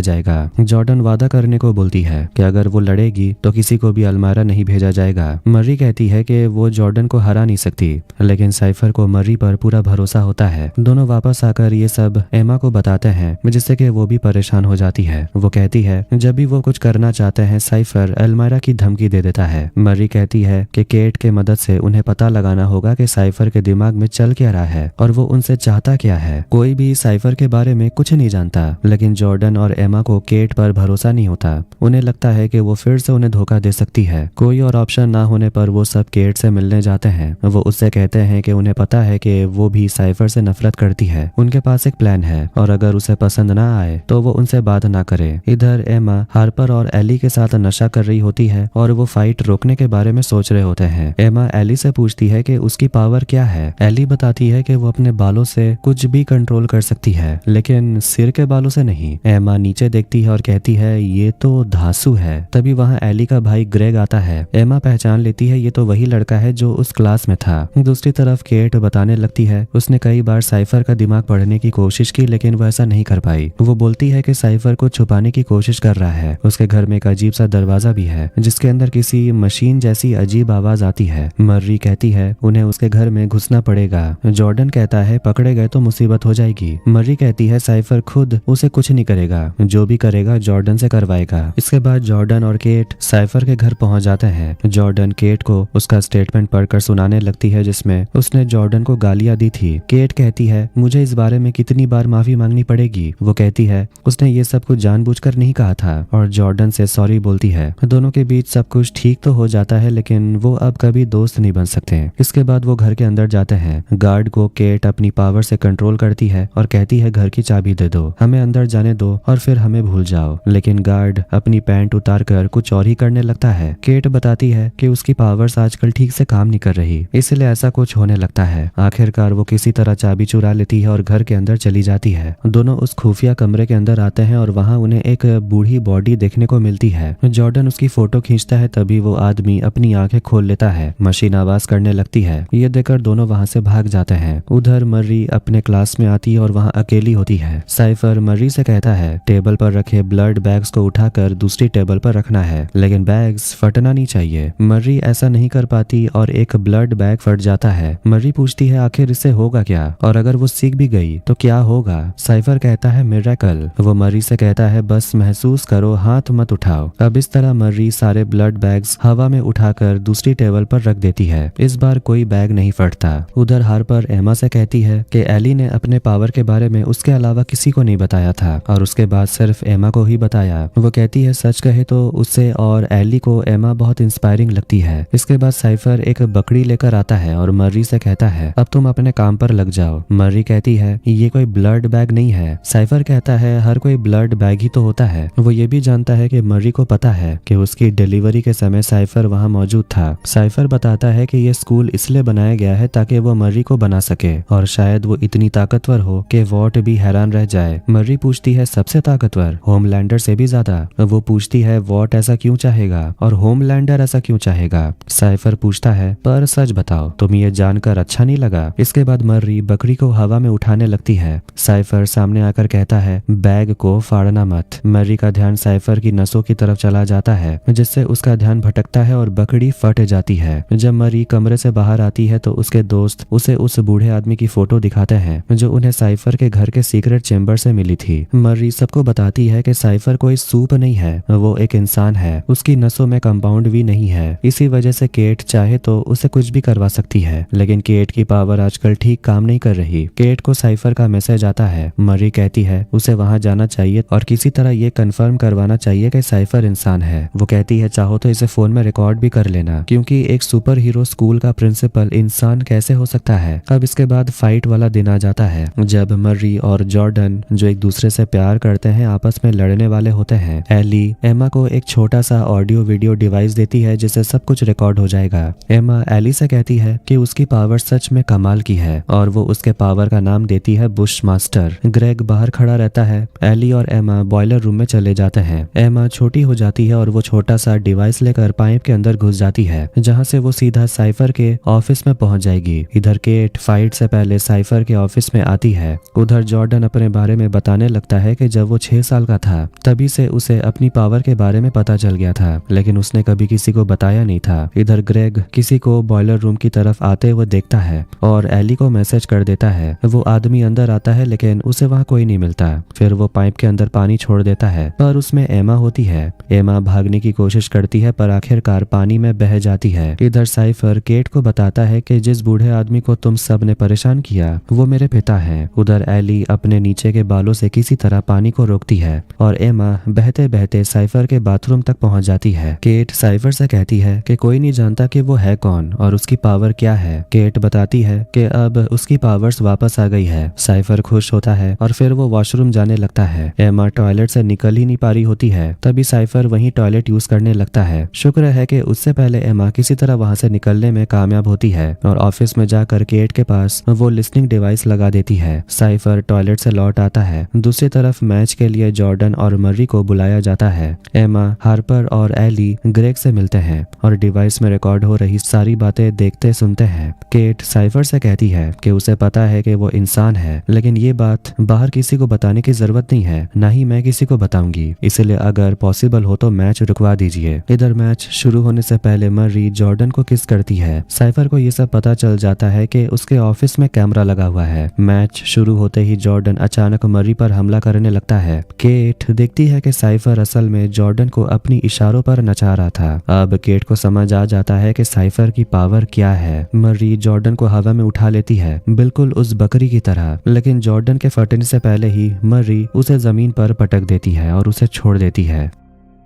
जाएगा। जॉर्डन वादा करने को बोलती है कि अगर वो लड़ेगी तो किसी को भी अल्मायरा नहीं भेजा जाएगा। मर्री कहती है कि वो जॉर्डन को हरा नहीं सकती, लेकिन साइफर को मर्री पर पूरा भरोसा होता है। दोनों वापस आकर ये सब एमा को बताते हैं, जिससे कि वो भी परेशान हो जाती है। वो कहती है जब भी वो कुछ करना चाहते हैं साइफर अल्मायरा की धमकी दे देता है। मर्री कहती है कि केट के मदद से उन्हें पता लगाना होगा कि साइफर के दिमाग में चल क्या रहा है और वो उनसे चाहता क्या है। कोई भी साइफर के बारे में कुछ नहीं जानता, लेकिन जॉर्डन और एमा को केट पर भरोसा नहीं होता। उन्हें लगता है कि वो फिर से उन्हें धोखा दे सकती है। कोई और ऑप्शन ना होने पर वो सब केट से मिलने जाते हैं। वो उससे कहते हैं कि उन्हें पता है कि वो भी साइफर से नफरत करती है। उनके पास एक प्लान है और अगर उसे पसंद ना आए तो वो उनसे बात ना करे। इधर एमा हार्पर और एली के साथ नशा कर रही होती है और वो फाइट रोकने के बारे में सोच रहे होते हैं। एमा एली से पूछती है कि उसकी पावर क्या है। एली बताती है कि वो अपने बालों से कुछ भी कंट्रोल कर सकती है, लेकिन सिर के बालों से नहीं। एमा नीचे देखती है और कहती है ये तो धांसू है। तभी वहाँ एली का भाई ग्रेग आता है। एमा पहचान लेती है ये तो वही लड़का है जो उस क्लास में था। दूसरी तरफ केट बताने लगती है उसने कई बार साइफर का दिमाग पढ़ने की कोशिश की, लेकिन वो ऐसा नहीं कर पाई। वो बोलती है कि साइफर को छुपाने की कोशिश कर रहा है। उसके घर में एक अजीब सा दरवाजा भी है जिसके अंदर किसी मशीन जैसी अजीब आवाज आती है। मर्री कहती है उन्हें उसके घर में घुसना पड़ेगा। जॉर्डन कहता है पकड़े गए तो मुसीबत हो जाएगी। मर्री कहती है साइफर खुद उसे कुछ नहीं करेगा, जो भी करेगा जॉर्डन से करवाएगा। इसके बाद जॉर्डन और केट साइफर के घर पहुंच जाते हैं। जॉर्डन केट को उसका स्टेटमेंट पढ़कर सुनाने लगती है जिसमें उसने जॉर्डन को गालियां दी थी। केट कहती है मुझे इस बारे में कितनी बार माफी मांगनी पड़ेगी। वो कहती है उसने ये सब कुछ जानबूझकर नहीं कहा था और जॉर्डन से सॉरी बोलती है। दोनों के बीच सब कुछ ठीक तो हो जाता है, लेकिन वो अब कभी दोस्त नहीं बन सकते। इसके बाद वो घर के अंदर जाते हैं। गार्ड को केट अपनी पावर से कंट्रोल करती है और कहती है घर की चाबी दे दो, हमें अंदर जाने दो और फिर हमें भूल जाओ। लेकिन गार्ड अपनी पैंट उतार कर कुछ और ही करने लगता है। केट बताती है कि उसकी पावर्स आजकल ठीक से काम नहीं कर रही, इसलिए ऐसा कुछ होने लगता है। आखिरकार वो किसी तरह चाबी चुरा लेती है और घर के अंदर चली जाती है। दोनों उस खुफिया कमरे के अंदर आते हैं और वहाँ उन्हें एक बूढ़ी बॉडी देखने को मिलती है। जॉर्डन उसकी फोटो खींचता है, तभी वो आदमी अपनी आंखें खोल लेता है। मशीन आवाज करने लगती है। ये देखकर दोनों वहाँ से भाग जाते हैं। उधर मर्री अपने क्लास में आती है और वहाँ अकेली होती है। साइफर मर्री से कहता है टेबल पर रखे ब्लड बैग्स को उठाकर दूसरी टेबल पर रखना है, लेकिन बैग्स फटना नहीं चाहिए। मर्री ऐसा नहीं कर पाती और एक ब्लड बैग फट जाता है। मर्री पूछती है आखिर इससे होगा क्या, और अगर वो सीख भी गई तो क्या होगा। साइफर कहता है मिरेकल। वो मर्री से कहता है बस महसूस करो, हाथ मत उठाओ। अब इस तरह मर्री सारे ब्लड बैग्स हवा में उठाकर दूसरी टेबल पर रख देती है। इस बार कोई बैग नहीं फटता। उधर हार्पर एमा से कहती है कि एली ने अपने पावर के बारे में उसके अलावा किसी को नहीं बताया था और उसके बाद सिर्फ एमा को ही बताया। वो कहती है सच कहे तो उससे और एली को एमा बहुत इंस्पायरिंग लगती है। इसके बाद साइफर एक बकरी लेकर आता है और मर्री से कहता है अब तुम अपने काम पर लग जाओ। मर्री कहती है ये कोई ब्लड बैग नहीं है। साइफर कहता है हर कोई ब्लड बैग ही तो होता है। वो ये भी जानता है कि मर्री को पता है कि उसकी डिलीवरी के समय साइफर वहाँ मौजूद था। साइफर बताता है कि ये स्कूल इसलिए बनाया गया है ताकि वो मर्री को बना सके और शायद वो इतनी ताकतवर हो कि वॉट भी हैरान रह जाए। मर्री पूछती है सबसे ताकतवर, होमलैंडर से भी ज्यादा। वो पूछती है वॉट ऐसा क्यों चाहेगा और होमलैंडर ऐसा क्यों चाहेगा। साइफर पूछता है पर सच बताओ तुम ये जानकर अच्छा नहीं लगा। इसके बाद मर्री बकरी को हवा में उठाने लगती है। साइफर सामने आकर कहता है बैग को फाड़ना मत। मर्री का ध्यान साइफर की नसों की तरफ चला जाता है जिससे उसका ध्यान भटकता है और बकरी फट जाती है। जब मर्री कमरे से बाहर आती है तो उसके दोस्त उसे उस बूढ़े आदमी की फोटो दिखाते हैं जो उन्हें साइफर के घर के सीक्रेट चेंबर से मिली थी। मर्री सबको बताती है कि साइफर कोई सूप नहीं है, वो एक इंसान है। उसकी नसों में कंपाउंड भी नहीं है। इसी वजह से केट चाहे तो उसे कुछ भी करवा सकती है, लेकिन केट की पावर आजकल ठीक काम नहीं कर रही। केट को साइफर का मैसेज आता है। मर्री कहती है उसे वहां जाना चाहिए और किसी तरह ये कंफर्म करवाना चाहिए कि साइफर इंसान है। वो कहती है चाहो तो इसे फोन में रिकॉर्ड भी कर लेना, क्योंकि एक सुपर हीरो स्कूल का प्रिंसिपल इंसान कैसे हो सकता है। अब इसके बाद फाइट वाला दिन आ जाता है जब मर्री और जॉर्डन जो एक दूसरे से प्यार करते हैं आपस में लड़ने वाले होते हैं। एली एमा को एक छोटा सा ऑडियो वीडियो डिवाइस देती है जिससे सब कुछ रिकॉर्ड हो जाएगा। एमा एली से कहती है कि उसकी पावर सच में कमाल की है और वो उसके पावर का नाम देती है बुश मास्टर। ग्रेग बाहर खड़ा रहता है। एली और एमा बॉयलर रूम में चले जाते हैं। एमा छोटी हो जाती है और वो छोटा सा डिवाइस लेकर पाइप के अंदर घुस जाती है, जहाँ से वो सीधा साइफर के ऑफिस में पहुंच जाएगी। इधर केट फाइट से पहले साइफर के ऑफिस में आती है। उधर उधर जॉर्डन अपने बारे में बताने लगता है कि जब वो 6 साल का था तभी से उसे अपनी पावर के बारे में पता चल गया था, लेकिन उसने कभी किसी को बताया नहीं था। इधर ग्रेग किसी को बॉयलर रूम की तरफ आते हुए देखता है और एली को मैसेज कर देता है। वो आदमी अंदर आता है लेकिन उसे वहाँ कोई नहीं मिलता। फिर वो पाइप के अंदर पानी छोड़ देता है पर उसमें एमा होती है। एमा भागने की कोशिश करती है पर आखिरकार पानी में बह जाती है। इधर साइफर केट को बताता है कि जिस बूढ़े आदमी को तुम सब ने परेशान किया वो मेरे पिता हैं। उधर एली अपने नीचे के बालों से किसी तरह पानी को रोकती है और एमा बहते बहते साइफर के बाथरूम तक पहुंच जाती है। केट साइफर से कहती है कि कोई नहीं जानता कि वो है कौन और उसकी पावर क्या है। केट बताती है कि अब उसकी पावर्स वापस आ गई है। साइफर खुश होता है और फिर वो वॉशरूम जाने लगता है। एमा टॉयलेट से निकल ही नहीं पा रही होती है, तभी साइफर वहीं टॉयलेट यूज करने लगता है। शुक्र है कि उससे पहले एमा किसी तरह वहां से निकलने में कामयाब होती है और ऑफिस में जाकर केट के पास वो लिसनिंग डिवाइस लगा देती है। साइफर टॉयलेट से लौट आता है। दूसरी तरफ मैच के लिए जॉर्डन और मर्री को बुलाया जाता है। एमा, हार्पर और एली ग्रेग से मिलते हैं और डिवाइस में रिकॉर्ड हो रही सारी बातें देखते सुनते हैं। केट साइफर से कहती है कि उसे पता है कि वो इंसान है, लेकिन ये बात बाहर किसी को बताने की जरूरत नहीं है, ना ही मैं किसी को बताऊंगी, इसलिए अगर पॉसिबल हो तो मैच रुकवा दीजिए। इधर मैच शुरू होने से पहले मर्री जॉर्डन को किस करती है। साइफर को ये सब पता चल जाता है कि उसके ऑफिस में कैमरा लगा हुआ है। मैच शुरू होते ही जॉर्डन अचानक मर्री पर हमला करने लगता है। केट देखती है कि साइफर असल में जॉर्डन को अपनी इशारों पर नचा रहा था। अब केट को समझ आ जाता है कि साइफर की पावर क्या है। मर्री जॉर्डन को हवा में उठा लेती है, बिल्कुल उस बकरी की तरह, लेकिन जॉर्डन के फटने से पहले ही मर्री उसे जमीन पर पटक देती है और उसे छोड़ देती है।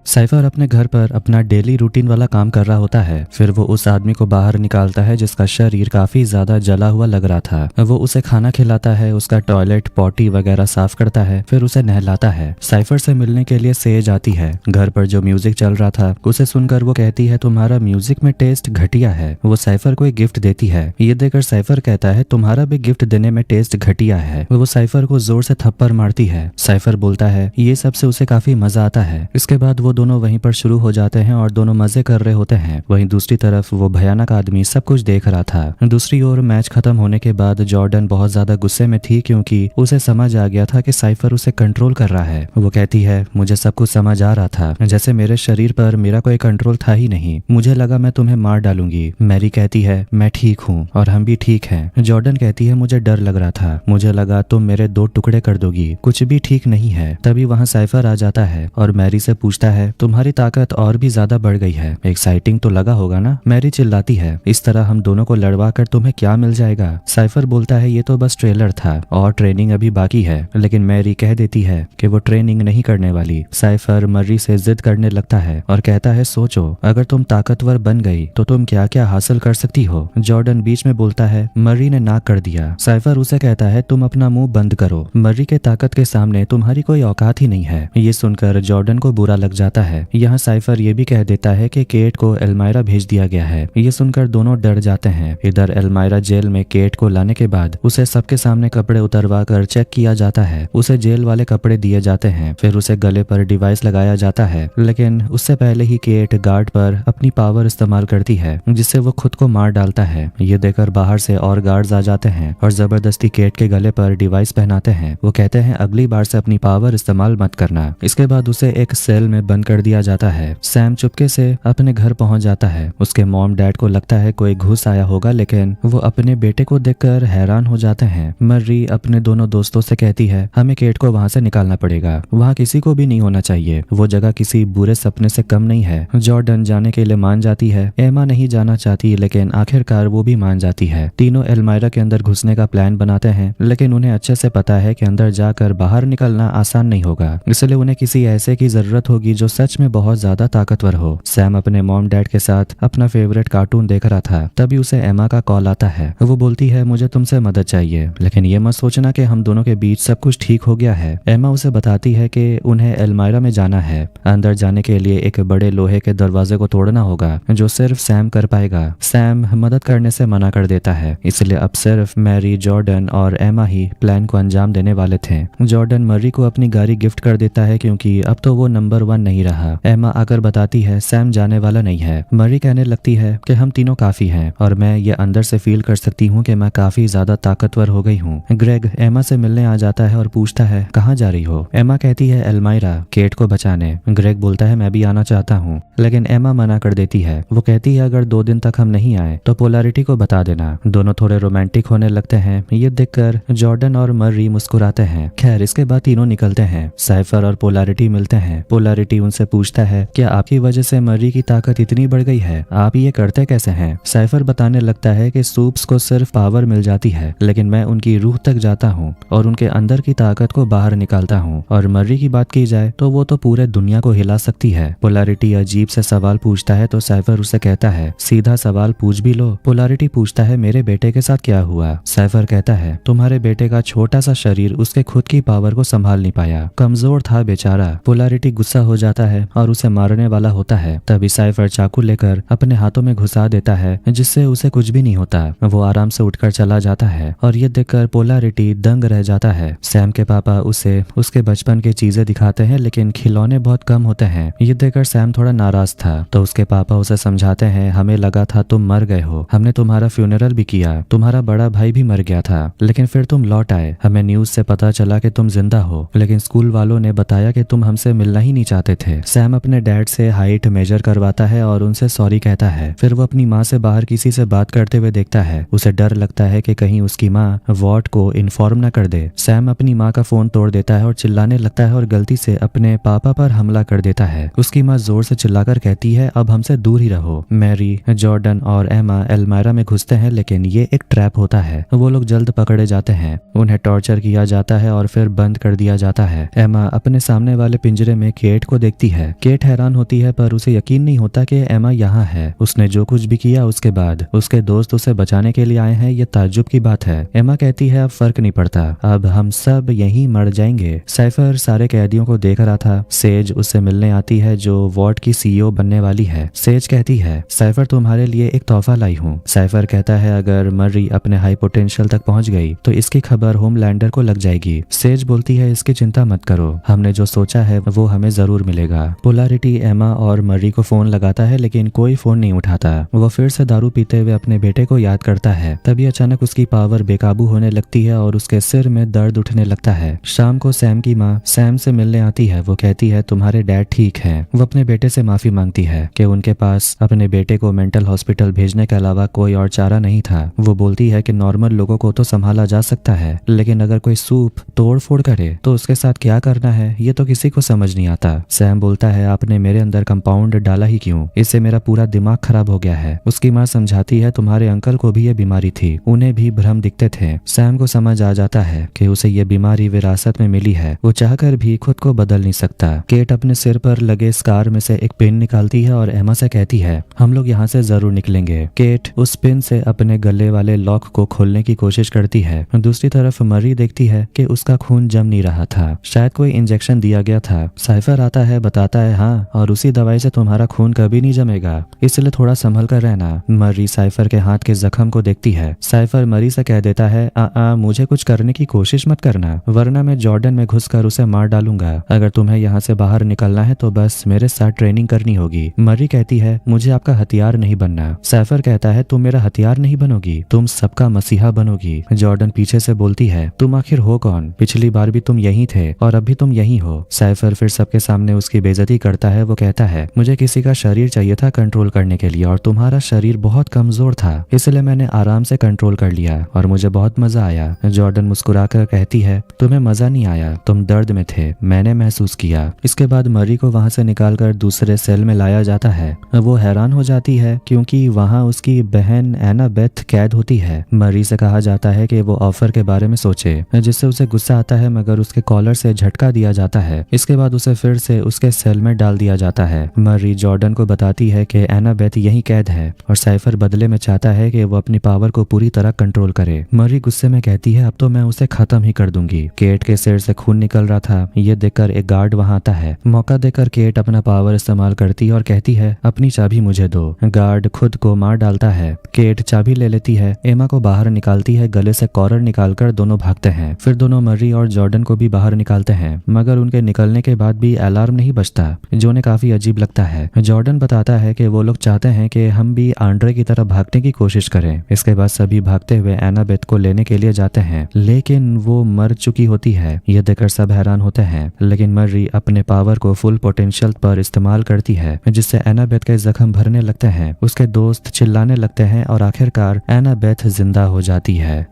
साइफर अपने घर पर अपना डेली रूटीन वाला काम कर रहा होता है। फिर वो उस आदमी को बाहर निकालता है जिसका शरीर काफी ज्यादा जला हुआ लग रहा था। वो उसे खाना खिलाता है, उसका टॉयलेट पॉटी वगैरह साफ करता है, फिर उसे नहलाता है। साइफर से मिलने के लिए सेज आती है। घर पर जो म्यूजिक चल रहा था उसे सुनकर वो कहती है तुम्हारा म्यूजिक में टेस्ट घटिया है। वो साइफर को एक गिफ्ट देती है। ये देखकर साइफर कहता है तुम्हारा भी गिफ्ट देने में टेस्ट घटिया है। वो साइफर को जोर से थप्पड़ मारती है। साइफर बोलता है ये सबसे उसे काफी मजा आता है। इसके बाद वो दोनों वहीं पर शुरू हो जाते हैं और दोनों मजे कर रहे होते हैं। वहीं दूसरी तरफ वो भयानक आदमी सब कुछ देख रहा था। दूसरी ओर मैच खत्म होने के बाद जॉर्डन बहुत ज्यादा गुस्से में थी क्योंकि उसे समझ आ गया था कि साइफर उसे कंट्रोल कर रहा है। वो कहती है मुझे सब कुछ समझ आ रहा था, जैसे मेरे शरीर पर मेरा कोई कंट्रोल था ही नहीं। मुझे लगा मैं तुम्हें मार डालूंगी। मैरी कहती है मैं ठीक हूँ और हम भी ठीक हैं। जॉर्डन कहती है मुझे डर लग रहा था, मुझे लगा तुम मेरे 2 टुकड़े कर दोगी, कुछ भी ठीक नहीं है। तभी वहाँ साइफर आ जाता है और मैरी से पूछता है तुम्हारी ताकत और भी ज्यादा बढ़ गई है, एक्साइटिंग तो लगा होगा ना। मैरी चिल्लाती है इस तरह हम दोनों को लड़वा कर तुम्हें क्या मिल जाएगा। साइफर बोलता है ये तो बस ट्रेलर था और ट्रेनिंग अभी बाकी है, लेकिन मैरी कह देती है कि वो ट्रेनिंग नहीं करने वाली। साइफर मर्री से जिद करने लगता है और कहता है सोचो अगर तुम ताकतवर बन गई तो तुम क्या क्या हासिल कर सकती हो। जॉर्डन बीच में बोलता है मर्री ने ना कर दिया। साइफर उसे कहता है तुम अपना मुंह बंद करो, मर्री के ताकत के सामने तुम्हारी कोई औकात ही नहीं है। ये सुनकर जॉर्डन को बुरा लग जाता है। यहाँ साइफर ये भी कह देता है कि केट को एल्मायरा भेज दिया गया है। ये सुनकर दोनों डर जाते हैं। इधर एल्मायरा जेल में केट को लाने के बाद उसे सबके सामने कपड़े उतरवा कर चेक किया जाता है। उसे जेल वाले कपड़े दिए जाते हैं, फिर उसे गले पर डिवाइस लगाया जाता है, लेकिन उससे पहले ही केट गार्ड पर अपनी पावर इस्तेमाल करती है जिससे वो खुद को मार डालता है। ये देखकर बाहर से और गार्ड्स आ जाते हैं और जबरदस्ती केट के गले पर डिवाइस पहनाते हैं। वो कहते हैं अगली बार से अपनी पावर इस्तेमाल मत करना। इसके बाद उसे एक सेल में बंद कर दिया जाता है। सैम चुपके से अपने घर पहुंच जाता है। उसके मॉम डैड को लगता है कोई घुस आया होगा, लेकिन वो अपने बेटे को देखकर हैरान हो जाते हैं। मर्री अपने दोनों दोस्तों से कहती है हमें केट को वहां से निकालना पड़ेगा, वहां किसी को भी नहीं होना चाहिए, वो जगह किसी बुरे सपने से कम नहीं है। जॉर्डन जाने के लिए मान जाती है। एमा नहीं जाना चाहती, लेकिन आखिरकार वो भी मान जाती है। तीनों एल्मायरा के अंदर घुसने का प्लान बनाते हैं, लेकिन उन्हें अच्छे से पता है कि अंदर जाकर बाहर निकलना आसान नहीं होगा, इसलिए उन्हें किसी ऐसे की जरूरत होगी जो सच में बहुत ज्यादा ताकतवर हो। सैम अपने मॉम डैड के साथ अपना फेवरेट कार्टून देख रहा था, तभी उसे एमा का कॉल आता है। वो बोलती है मुझे तुमसे मदद चाहिए, लेकिन ये मत सोचना कि हम दोनों के बीच सब कुछ ठीक हो गया है। एमा उसे बताती है कि उन्हें एल्मायरा में जाना है। अंदर जाने के लिए एक बड़े लोहे के दरवाजे को तोड़ना होगा जो सिर्फ सैम कर पाएगा। सैम मदद करने से मना कर देता है, इसलिए अब सिर्फ मैरी, जॉर्डन और एमा ही प्लान को अंजाम देने वाले थे। जॉर्डन मर्री को अपनी गाड़ी गिफ्ट कर देता है क्योंकि अब तो वो नंबर 1 नहीं नहीं रहा। एमा आकर बताती है सैम जाने वाला नहीं है। मरी कहने लगती है कि हम तीनों काफी हैं और मैं ये अंदर से फील कर सकती हूँ कि मैं काफी ज्यादा ताकतवर हो गई हूँ। ग्रेग एमा से मिलने आ जाता है और पूछता है कहाँ जा रही हो। एमा कहती है एल्मायरा, केट को बचाने। ग्रेग बोलता है मैं भी आना चाहता हूँ, लेकिन एमा मना कर देती है। वो कहती है अगर 2 दिन तक हम नहीं आए तो पोलैरिटी को बता देना। दोनों थोड़े रोमांटिक होने लगते हैं। ये देखकर जॉर्डन और मर्री मुस्कुराते हैं। खैर इसके बाद तीनों निकलते हैं। साइफर और पोलैरिटी मिलते हैं। पोलैरिटी उनसे पूछता है क्या आपकी वजह से मर्री की ताकत इतनी बढ़ गई है, आप ये करते कैसे हैं। साइफर बताने लगता है कि सूप्स को सिर्फ पावर मिल जाती है, लेकिन मैं उनकी रूह तक जाता हूँ और उनके अंदर की ताकत को बाहर निकालता हूँ। और मर्री की बात की जाए तो वो तो पूरे दुनिया को हिला सकती है। पोलैरिटी अजीब से सवाल पूछता है तो साइफर उसे कहता है सीधा सवाल पूछ भी लो। पोलैरिटी पूछता है मेरे बेटे के साथ क्या हुआ। साइफर कहता है तुम्हारे बेटे का छोटा सा शरीर उसके खुद की पावर को संभाल नहीं पाया, कमजोर था बेचारा। पोलैरिटी गुस्सा हो जाता है और उसे मारने वाला होता है। तभी साइफर चाकू लेकर अपने हाथों में घुसा देता है जिससे उसे कुछ भी नहीं होता। वो आराम से उठकर चला जाता है और ये देखकर पोलैरिटी दंग रह जाता है। सैम के पापा उसे उसके बचपन की चीजें दिखाते हैं लेकिन खिलौने बहुत कम होते हैं। ये देखकर सैम थोड़ा नाराज था तो उसके पापा उसे समझाते हैं हमें लगा था तुम मर गए हो, हमने तुम्हारा फ्यूनरल भी किया, तुम्हारा बड़ा भाई भी मर गया था, लेकिन फिर तुम लौट आए। हमें न्यूज से पता चला कि तुम जिंदा हो, लेकिन स्कूल वालों ने बताया कि तुम हमसे मिलना ही नहीं चाहते थे। सैम अपने डैड से हाइट मेजर करवाता है और उनसे सॉरी कहता है। फिर वो अपनी माँ से बाहर किसी से बात करते हुए देखता है। उसे डर लगता है कि कहीं उसकी माँ वॉट को इन्फॉर्म न कर दे। सैम अपनी माँ का फोन तोड़ देता है और चिल्लाने लगता है और गलती से अपने पापा पर हमला कर देता है। उसकी माँ जोर से चिल्लाकर कहती है अब हमसे दूर ही रहो। मैरी, जॉर्डन और एमा एल्मायरा में घुसते हैं लेकिन ये एक ट्रैप होता है। वो लोग जल्द पकड़े जाते हैं। उन्हें टॉर्चर किया जाता है और फिर बंद कर दिया जाता है। एमा अपने सामने वाले पिंजरे में केट को देखती है। केट हैरान होती है पर उसे यकीन नहीं होता कि एमा यहाँ है। उसने जो कुछ भी किया उसके बाद उसके दोस्त उसे बचाने के लिए आए हैं, ये ताज्जुब की बात है। एमा कहती है अब फर्क नहीं पड़ता, अब हम सब यहीं मर जाएंगे। साइफर सारे कैदियों को देख रहा था। सेज उससे मिलने आती है जो वॉर्ड की सीईओ बनने वाली है। सेज कहती है साइफर तुम्हारे लिए एक तोहफा लाई हूँ। साइफर कहता है अगर मर्री अपने हाई पोटेंशियल तक पहुंच गई तो इसकी खबर होमलैंडर को लग जाएगी। सेज बोलती है इसकी चिंता मत करो, हमने जो सोचा है वो हमें जरूर मिलेगा। पोलैरिटी एमा और मर्री को फोन लगाता है लेकिन कोई फोन नहीं उठाता। वो फिर से दारू पीते हुए अपने बेटे को याद करता है। तभी अचानक उसकी पावर बेकाबू होने लगती है और उसके सिर में दर्द उठने लगता है। शाम को सैम की माँ सैम से मिलने आती है। वो कहती है तुम्हारे डैड ठीक है। वो अपने बेटे से माफी मांगती है कि उनके पास अपने बेटे को मेंटल हॉस्पिटल भेजने के अलावा कोई और चारा नहीं था। वो बोलती है कि नॉर्मल लोगों को तो संभाला जा सकता है, लेकिन अगर कोई सूप तोड़ फोड़ करे तो उसके साथ क्या करना है ये तो किसी को समझ नहीं आता। सैम बोलता है आपने मेरे अंदर कंपाउंड डाला ही क्यों, इससे मेरा पूरा दिमाग खराब हो गया है। उसकी माँ समझाती है तुम्हारे अंकल को भी ये बीमारी थी, उन्हें भी भ्रम दिखते थे। सैम को समझ आ जाता है कि उसे ये बीमारी विरासत में मिली है, वो चाहकर भी खुद को बदल नहीं सकता। केट अपने सिर पर लगे स्कार में से एक पिन निकालती है और एमा से कहती है हम लोग यहाँ से जरूर निकलेंगे। केट उस पिन से अपने गले वाले लॉक को खोलने की कोशिश करती है। दूसरी तरफ मरी देखती है कि उसका खून जम नहीं रहा था, शायद कोई इंजेक्शन दिया गया था। साइफर आता है, बताता है हाँ, और उसी दवाई से तुम्हारा खून कभी नहीं जमेगा, इसलिए थोड़ा संभल कर रहना। मरी साइफर के हाथ के जख्म को देखती है। साइफर मरी से कह देता है मुझे कुछ करने की कोशिश मत करना, वरना मैं जॉर्डन में घुसकर उसे मार डालूंगा। अगर तुम्हें यहाँ से बाहर निकलना है तो बस मेरे साथ ट्रेनिंग करनी होगी। मरी कहती है मुझे आपका हथियार नहीं बनना। साइफर कहता है तुम मेरा हथियार नहीं बनोगी, तुम सबका मसीहा बनोगी। जॉर्डन पीछे से बोलती है तुम आखिर हो कौन, पिछली बार भी तुम यहीं थे और अब भी तुम यहीं हो। साइफर फिर सबके सामने उसकी बेइज्जती करता है। वो कहता है मुझे किसी का शरीर चाहिए था कंट्रोल करने के लिए और तुम्हारा शरीर बहुत कमजोर था, इसलिए मैंने आराम से कंट्रोल कर लिया और मुझे बहुत मजा आया। जॉर्डन मुस्कुराकर कहती है तुम्हें मजा नहीं आया, तुम दर्द में थे, मैंने महसूस किया। इसके बाद मरी को वहां से निकालकर दूसरे सेल में लाया जाता है। वो हैरान हो जाती है क्योंकि वहां उसकी बहन एनाबेथ कैद होती है। मरी से कहा जाता है कि वो ऑफर के बारे में सोचे, जिससे उसे गुस्सा आता है, मगर उसके कॉलर से झटका दिया जाता है। इसके बाद उसे फिर से उसके सेल में डाल दिया जाता है। मरी जॉर्डन को बताती है कि एनाबेथ यहीं कैद है और साइफर बदले में चाहता है कि वो अपनी पावर को पूरी तरह कंट्रोल करे। मरी गुस्से में कहती है अब तो मैं उसे खत्म ही कर दूंगी। केट के सिर से खून निकल रहा था, ये देखकर एक गार्ड वहां आता है। मौका देकर केट अपना पावर इस्तेमाल करती है और कहती है अपनी चाबी मुझे दो। गार्ड खुद को मार डालता है। केट चाबी ले लेती है, एमा को बाहर निकालती है, गले से कॉलर निकालकर दोनों भागते हैं। फिर दोनों मरी और जॉर्डन को भी बाहर निकालते हैं, मगर उनके निकलने के बाद भी अलार्म नहीं नहीं बचता, जो उन्हें काफी अजीब लगता है। जॉर्डन बताता है कि वो लोग चाहते हैं कि हम भी आंड्रे की तरह भागने की कोशिश करें। इसके बाद सभी भागते हुए एनाबेथ को लेने के लिए जाते हैं, लेकिन वो मर चुकी होती है। ये देखकर सब हैरान होते हैं, लेकिन मर्री अपने पावर को फुल पोटेंशियल पर इस्तेमाल करती है, जिससे एनाबेथ के जख्म भरने लगते हैं। उसके दोस्त चिल्लाने लगते हैं और आखिरकार एनाबेथ जिंदा हो जाती है।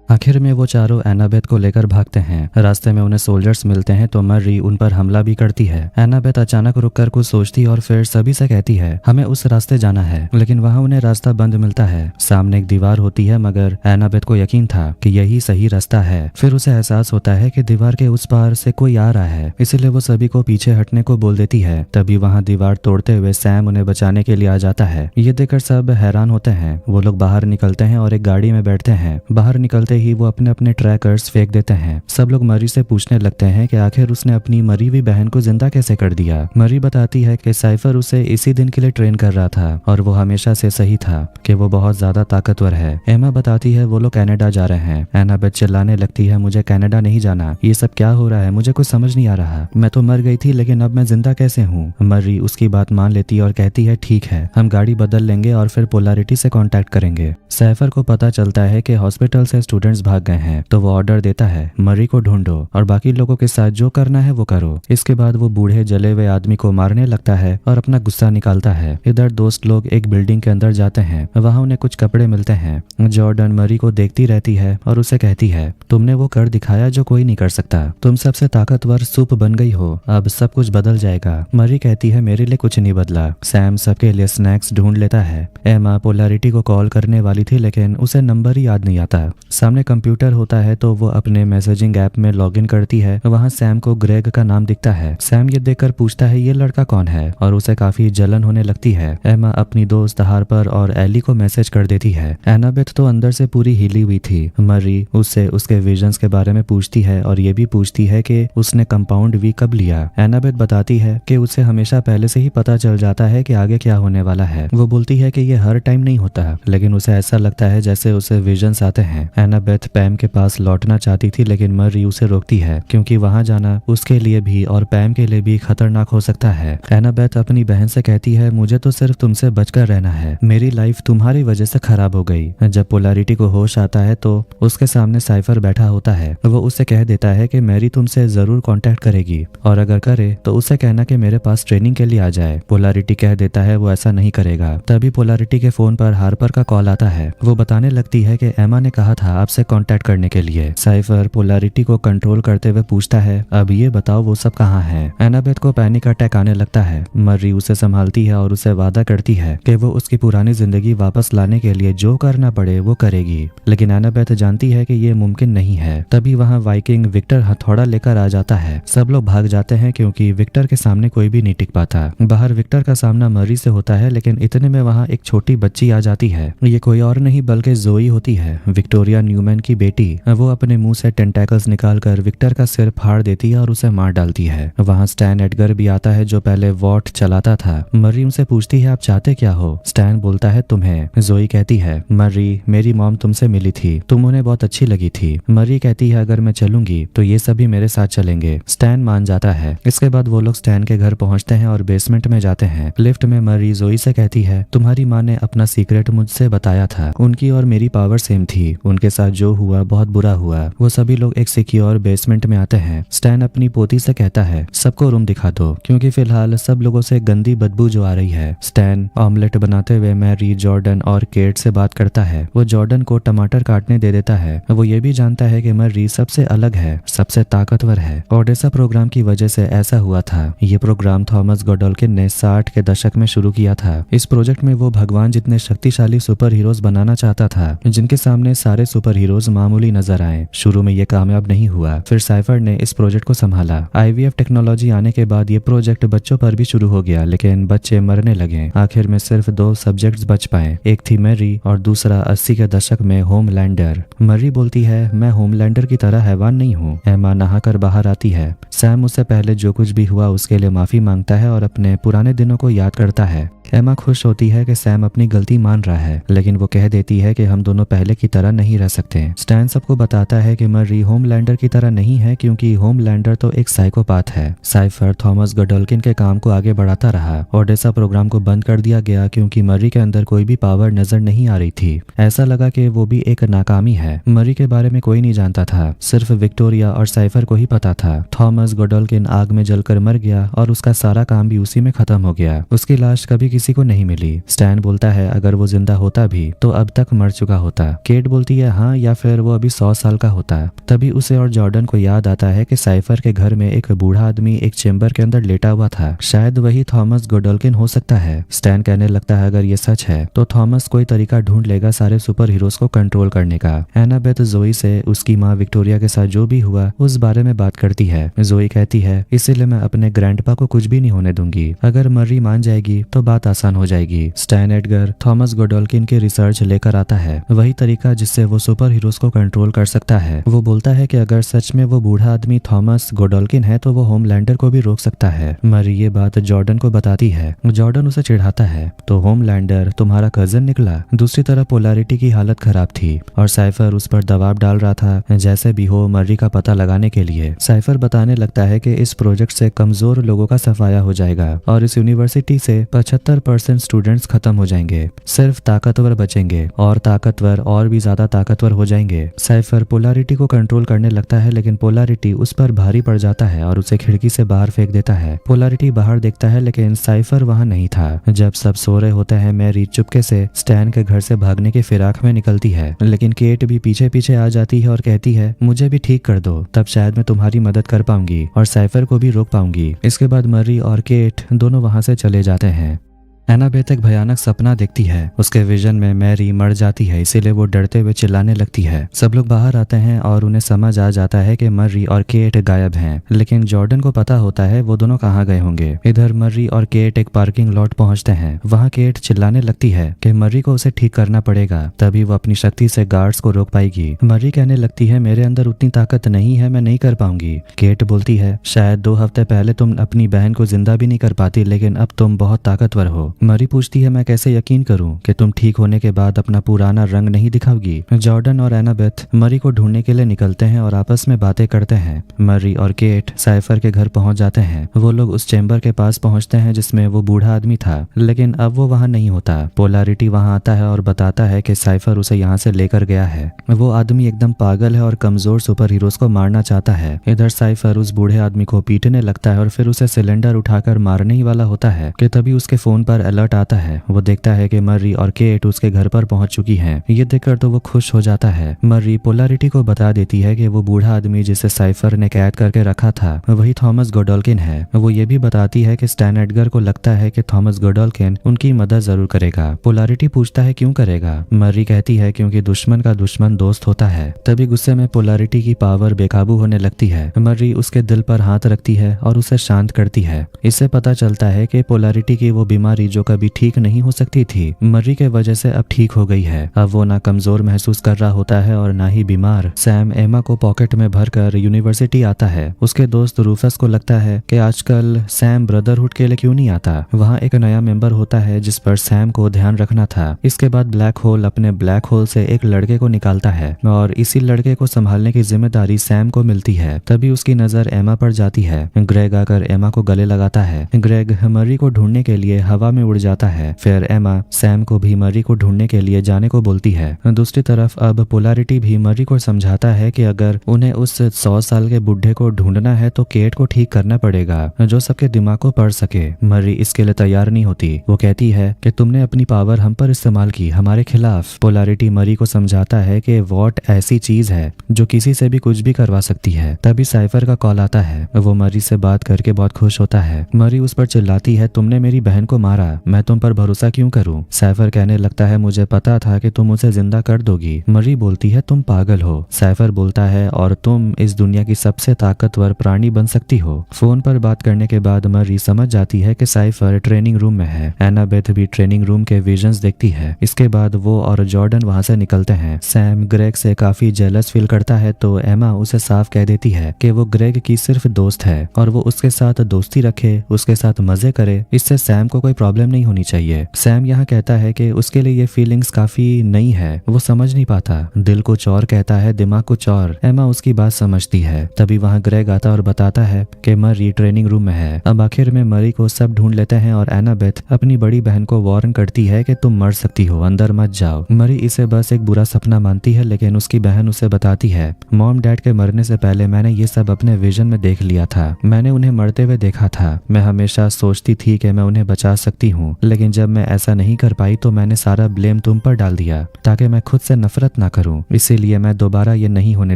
आखिर में वो चारों एनाबेथ को लेकर भागते हैं। रास्ते में उन्हें सोल्जर्स मिलते हैं तो मर्री उन पर हमला भी करती है। एनाबेथ अचानक रुककर कुछ सोचती और फिर सभी से कहती है हमें उस रास्ते जाना है, लेकिन वहां उन्हें रास्ता बंद मिलता है। सामने एक दीवार होती है, मगर एनाबेथ को यकीन था कि यही सही रास्ता है। फिर उसे एहसास होता है कि दीवार के उस पार से कोई आ रहा है, इसीलिए वो सभी को पीछे हटने को बोल देती है। तभी वहां दीवार तोड़ते हुए सैम उन्हें बचाने के लिए आ जाता है। ये देखकर सब हैरान होते हैं। वो लोग बाहर निकलते हैं और एक गाड़ी में बैठते हैं। बाहर निकलते ही वो अपने अपने ट्रैकर्स फेंक देते हैं। सब लोग मरी से पूछने लगते हैं कि आखिर उसने अपनी मरी हुई बहन को जिंदा कैसे कर दिया। मरी बताती है कि साइफर उसे इसी दिन के लिए ट्रेन कर रहा था और वो हमेशा से सही था कि वो बहुत ज्यादा ताकतवर है। एमा बताती है वो लोग कनाडा जा रहे हैं। एनाबेथ चिल्लाने लगती है मुझे कनाडा नहीं जाना, ये सब क्या हो रहा है, मुझे कुछ समझ नहीं आ रहा। मैं तो मर गई थी, लेकिन अब मैं जिंदा कैसे हूँ। मरी उसकी बात मान लेती है और कहती है ठीक है, हम गाड़ी बदल लेंगे और फिर पोलैरिटी से कांटेक्ट करेंगे। साइफर को पता चलता है कि हॉस्पिटल से स्टूडेंट्स भाग गए हैं, तो वो ऑर्डर देता है मरी को ढूंढो और बाकी लोगों के साथ जो करना है वो करो। इसके बाद वो बूढ़े जले हुए आदमी को मारने लगता है और अपना गुस्सा निकालता है। इधर दोस्त लोग एक बिल्डिंग के अंदर जाते हैं। वहां उन्हें कुछ कपड़े मिलते हैं। जॉर्डन मरी को देखती रहती है और उसे कहती है तुमने वो कर दिखाया जो कोई नहीं कर सकता, तुम सबसे ताकतवर सूप बन गई हो, अब सब कुछ बदल जाएगा। मरी कहती है मेरे लिए कुछ नहीं बदला। सैम सबके लिए स्नैक्स ढूंढ लेता है। एमा पोलैरिटी को कॉल करने वाली थी, लेकिन उसे नंबर ही याद नहीं आता। सामने कंप्यूटर होता है तो वो अपने मैसेजिंग ऐप में लॉगिन करती है। वहां सैम को ग्रेग का नाम दिखता है। सैम ये देखकर पूछता है ये लड़का कौन है और उसे काफी जलन होने लगती है। एमा अपनी दोस्त हार्पर और एली को मैसेज कर देती है। एनाबेथ तो अंदर से पूरी हिली हुई थी। मरी उससे उसके विजन्स के बारे में पूछती है और ये भी पूछती है कि उसने कंपाउंड वी कब लिया। एनाबेथ बताती है कि उसे हमेशा पहले से ही पता चल जाता है कि आगे क्या होने वाला है। वो बोलती है कि ये हर टाइम नहीं होता, लेकिन उसे ऐसा लगता है जैसे उसे विजन्स आते हैं। एनाबेथ पैम के पास लौटना चाहती थी, लेकिन मरी उसे रोकती है क्योंकि वहां जाना उसके लिए भी और पैम के लिए भी खतरनाक हो सकता है। एनाबेथ अपनी बहन से कहती है मुझे तो सिर्फ तुमसे बचकर रहना है, मेरी लाइफ तुम्हारी वजह से खराब हो गई। जब पोलैरिटी को होश आता है तो उसके सामने साइफर बैठा होता है। वो उससे कह देता है कि मैरी तुमसे जरूर कांटेक्ट करेगी और अगर करे तो उसे कहना कि मेरे पास ट्रेनिंग के लिए आ जाए। पोलैरिटी कह देता है वो ऐसा नहीं करेगा। तभी पोलैरिटी के फोन पर हार्पर का कॉल आता है। वो बताने लगती है कि एमा ने कहा था आपसे कांटेक्ट करने के लिए। साइफर पोलैरिटी को कंट्रोल करते हुए पूछता है अब ये बताओ वो सब कहाँ है। एनाबेथ को पैनिक अटैक आने लगता है। मर्री उसे संभालती है और उसे वादा करती है कि वो उसकी पुरानी जिंदगी वापस लाने के लिए जो करना पड़े वो करेगी, लेकिन एनाबेथ जानती है कि ये मुमकिन नहीं है। तभी वहाँ वाइकिंग विक्टर हथौड़ा लेकर आ जाता है। सब लोग भाग जाते हैं क्योंकि विक्टर के सामने कोई भी नहीं टिक पाता। बाहर विक्टर का सामना मर्री से होता है, लेकिन इतने में वहाँ एक छोटी बच्ची आ जाती है। ये कोई और नहीं बल्कि जोई होती है, विक्टोरिया न्यूमैन की बेटी। वो अपने मुंह से टेंटेकल्स निकालकर विक्टर का सिर फाड़ देती है और उसे मार डालती है। वहाँ स्टैन एडगर भी आता है जो पहले वॉट चलाता था। मर्री उनसे पूछती है आप चाहते क्या हो। स्टैन बोलता है तुम्हें। जोई कहती है मर्री मेरी मॉम तुमसे मिली थी, तुम उन्हें बहुत अच्छी लगी थी। मर्री कहती है अगर मैं चलूंगी तो ये सभी मेरे साथ चलेंगे। स्टैन मान जाता है। इसके बाद वो लोग स्टैन के घर पहुंचते हैं और बेसमेंट में जाते हैं। लिफ्ट में मर्री जोई से कहती है तुम्हारी माँ ने अपना सीक्रेट मुझसे बताया था, उनकी और मेरी पावर सेम थी, उनके साथ जो हुआ बहुत बुरा हुआ। वो सभी लोग एक सिक्योर बेसमेंट में आते हैं। स्टैन अपनी पोती से कहता है सबको रूम दिखा दो क्योंकि फिलहाल सब लोगों से गंदी बदबू जो आ रही है। स्टैन ऑमलेट बनाते हुए मैरी, जॉर्डन और केट से बात करता है। वो जॉर्डन को टमाटर काटने दे देता है। वो ये भी जानता है कि मैरी सबसे अलग है, सबसे ताकतवर है। ओडेसा प्रोग्राम की वजह से ऐसा हुआ था। ये प्रोग्राम थॉमस गोडोल्किन ने 60 के दशक में शुरू किया था। इस प्रोजेक्ट में वो भगवान जितने शक्तिशाली सुपर हीरोज बनाना चाहता था जिनके सामने सारे सुपर हीरोज मामूली नजर आए। शुरू में ये कामयाब नहीं हुआ, फिर साइफर ने इस प्रोजेक्ट को संभाला। IVF टेक्नोलॉजी आने के बाद ये प्रोजेक्ट बच्चों पर भी शुरू हो गया, लेकिन बच्चे मरने लगे। आखिर में सिर्फ 2 सब्जेक्ट्स बच पाए, एक थी मैरी और दूसरा 80 के दशक में होमलैंडर। मर्री बोलती है मैं होमलैंडर की तरह हैवान नहीं हूँ। एमा नहाकर बाहर आती है। सैम उससे पहले जो कुछ भी हुआ उसके लिए माफी मांगता है और अपने पुराने दिनों को याद करता है। एमा खुश होती है कि सैम अपनी गलती मान रहा है, लेकिन वो कह देती है कि हम दोनों पहले की तरह नहीं रह सकते। स्टैन सबको बताता है कि मर्री होमलैंडर की तरह नहीं है, क्योंकि होमलैंडर तो एक साइकोपाथ है। साइफर थॉमस गोडोल्किन के काम को आगे बढ़ाता रहा। ओडेसा प्रोग्राम को बंद कर दिया गया क्योंकि मर्री के अंदर कोई भी पावर नजर नहीं आ रही थी। ऐसा लगा कि वो भी एक नाकामी है। मर्री के बारे में कोई नहीं जानता था, सिर्फ विक्टोरिया और साइफर को ही पता था। थॉमस गोडोल्किन आग में जलकर मर गया और उसका सारा काम भी उसी में खत्म हो गया। उसकी लाश कभी किसी को नहीं मिली। स्टैन बोलता है अगर वो जिंदा होता भी तो अब तक मर चुका होता। केट बोलती है हाँ, या फिर वो अभी 100 साल का होता। तभी उसे और जॉर्डन को याद आता है कि साइफर के घर में एक बूढ़ा आदमी एक चेंबर के अंदर लेटा हुआ था। शायद वही थॉमस गोडोल्किन हो सकता है। स्टैन कहने लगता है अगर ये सच है तो थॉमस कोई तरीका ढूंढ लेगा सारे सुपर हीरोज को कंट्रोल करने का। एनाबेथ जोई से उसकी माँ विक्टोरिया के साथ जो भी हुआ उस बारे में बात करती है। जोई कहती है इसीलिए मैं अपने ग्रैंडपा को कुछ भी नहीं होने दूंगी। अगर मर्री मान जाएगी तो बात आसान हो जाएगी। स्टैन एडगर थॉमस गोडोल्किन की रिसर्च लेकर आता है, वही तरीका जिससे वो सुपर हीरोज को कंट्रोल कर सकता है। वो बोलता है कि अगर सच में वो बूढ़ा आदमी थॉमस गोडोल्किन है तो वो होमलैंडर को भी रोक सकता है। मर्री ये बात जॉर्डन को बताती है। जॉर्डन उसे चिढ़ाता है तो होमलैंडर तुम्हारा कजन निकला। दूसरी तरफ पोलैरिटी की हालत खराब थी और साइफर उस पर दबाव डाल रहा था जैसे भी हो मर्री का पता लगाने के लिए। साइफर बताने लगता है कि इस प्रोजेक्ट से कमजोर लोगों का सफाया हो जाएगा और इस यूनिवर्सिटी से 75% स्टूडेंट्स खत्म हो जाएंगे। सिर्फ ताकतवर बचेंगे और ताकतवर और भी ज्यादा ताकतवर हो जाएंगे। साइफर पोलैरिटी को कंट्रोल करने लगता है, लेकिन पोलैरिटी उस पर भारी पड़ जाता है और उसे खिड़की से बाहर फेंक देता है। पोलैरिटी बाहर देखता है लेकिन साइफर वहां नहीं था। जब सब सो रहे होते हैं मैरी चुपके से स्टैन के घर से भागने की फिराक में निकलती है, लेकिन केट भी पीछे पीछे आ जाती है और कहती है मुझे भी ठीक कर दो, तब शायद मैं तुम्हारी मदद कर पाऊंगी और साइफर को भी रोक पाऊंगी। इसके बाद मर्री और केट दोनों वहां से चले जाते हैं। एनाबेथ एक भयानक सपना देखती है। उसके विजन में मैरी मर जाती है, इसीलिए वो डरते हुए चिल्लाने लगती है। सब लोग बाहर आते हैं और उन्हें समझ आ जाता है कि मर्री और केट गायब हैं, लेकिन जॉर्डन को पता होता है वो दोनों कहाँ गए होंगे। इधर मर्री और केट एक पार्किंग लॉट पहुंचते हैं। वहाँ केट चिल्लाने लगती है कि मर्री को उसे ठीक करना पड़ेगा, तभी वो अपनी शक्ति से गार्ड्स को रोक पाएगी। मर्री कहने लगती है मेरे अंदर उतनी ताकत नहीं है, मैं नहीं कर पाऊंगी। केट बोलती है शायद 2 हफ्ते पहले तुम अपनी बहन को जिंदा भी नहीं कर पाती, लेकिन अब तुम बहुत ताकतवर हो। मर्री पूछती है मैं कैसे यकीन करूं कि तुम ठीक होने के बाद अपना पुराना रंग नहीं दिखाओगी। जॉर्डन और एनाबेथ मर्री को ढूंढने के लिए निकलते हैं और आपस में बातें करते हैं। मर्री और केट साइफर के घर पहुंच जाते हैं। वो लोग उस चेंबर के पास पहुंचते हैं जिसमें वो बूढ़ा आदमी था, लेकिन अब वो वहां नहीं होता। पोलैरिटी वहां आता है और बताता है कि साइफर उसे यहाँ से लेकर गया है। वो आदमी एकदम पागल है और कमजोर सुपर हीरोज को मारना चाहता है। इधर साइफर उस बूढ़े आदमी को पीटने लगता है और फिर उसे सिलेंडर उठाकर मारने ही वाला होता है कि तभी उसके फोन पर अलर्ट आता है। वो देखता है कि मर्री और केट उसके घर पर पहुंच चुकी हैं। ये देखकर तो वो खुश हो जाता है। मर्री पोलैरिटी को बता देती है कि वो बूढ़ा आदमी जिसे साइफर ने कैद करके रखा था वही थॉमस गोडोल्किन है। वो ये भी बताती है कि स्टैन एडगर को लगता है कि थॉमस गोडोल्किन उनकी मदद जरूर करेगा। पोलैरिटी पूछता है क्यों करेगा। मर्री कहती है क्योंकि दुश्मन का दुश्मन दोस्त होता है। तभी गुस्से में पोलैरिटी की पावर बेकाबू होने लगती है। मर्री उसके दिल पर हाथ रखती है और उसे शांत करती है। इससे पता चलता है कि पोलैरिटी की वो बीमारी जो कभी ठीक नहीं हो सकती थी, मर्री के वजह से अब ठीक हो गई है। अब वो ना कमजोर महसूस कर रहा होता है और ना ही बीमार। सैम एमा को पॉकेट में भरकर यूनिवर्सिटी आता है। उसके दोस्त रूफस को लगता है कि आजकल सैम ब्रदरहुड के लिए क्यों नहीं आता। वहाँ एक नया मेंबर होता है जिस पर सैम को ध्यान रखना था। इसके बाद ब्लैक होल अपने ब्लैक होल से एक लड़के को निकालता है और इसी लड़के को संभालने की जिम्मेदारी सैम को मिलती है। तभी उसकी नजर एमा पर जाती है। ग्रेग आकर एमा को गले लगाता है। ग्रेग मर्री को ढूंढने के लिए हवा में उड़ जाता है। फिर एमा सैम को भी मर्री को ढूंढने के लिए जाने को बोलती है। दूसरी तरफ अब पोलैरिटी भी मर्री को समझाता है कि अगर उन्हें उस 100 साल के बुढ़े को ढूंढना है तो केट को ठीक करना पड़ेगा जो सबके दिमाग को पढ़ सके। मर्री इसके लिए तैयार नहीं होती। वो कहती है कि तुमने अपनी पावर हम पर इस्तेमाल की, हमारे खिलाफ। पोलैरिटी मर्री को समझाता है कि वॉट ऐसी चीज है जो किसी से भी कुछ भी करवा सकती है। तभी साइफर का कॉल आता है। वो मर्री से बात करके बहुत खुश होता है। मर्री उस पर चिल्लाती है तुमने मेरी बहन को मारा, मैं तुम पर भरोसा क्यों करूं। साइफर कहने लगता है मुझे पता था कि तुम उसे जिंदा कर दोगी। मर्री बोलती है तुम पागल हो। साइफर बोलता है और तुम इस दुनिया की सबसे ताकतवर प्राणी बन सकती हो। फोन पर बात करने के बाद मर्री समझ जाती है कि साइफर ट्रेनिंग रूम में है। एनाबेथ भी ट्रेनिंग रूम के विजन्स देखती है। इसके बाद वो और जॉर्डन वहां से निकलते हैं। सैम ग्रेग से काफी जेलस फील करता है तो एमा उसे साफ कह देती है कि वो ग्रेग की सिर्फ दोस्त है और वो उसके साथ दोस्ती रखे, उसके साथ मजे करे, इससे सैम को कोई प्रॉब्लम प्रॉब्लम नहीं होनी चाहिए। सैम यहाँ कहता है कि उसके लिए ये फीलिंग्स काफी नई है, वो समझ नहीं पाता। दिल कुछ और कहता है, दिमाग कुछ और। एमा उसकी बात समझती है। तभी वहाँ ग्रेग आता और बताता है कि मरी ट्रेनिंग रूम में है। अब आखिर में मरी को सब ढूंढ लेते हैं और एनाबेथ अपनी बड़ी बहन को वार्न करती है कि तुम मर सकती हो, अंदर मत जाओ। मरी इसे बस एक बुरा सपना मानती है, लेकिन उसकी बहन उसे बताती है, मॉम डैड के मरने से पहले मैंने ये सब अपने विजन में देख लिया था। मैंने उन्हें मरते हुए देखा था। मैं हमेशा सोचती थी कि मैं उन्हें बचा सकती हूँ, लेकिन जब मैं ऐसा नहीं कर पाई तो मैंने सारा ब्लेम तुम पर डाल दिया ताकि मैं खुद से नफरत ना करूँ। इसीलिए मैं दोबारा ये नहीं होने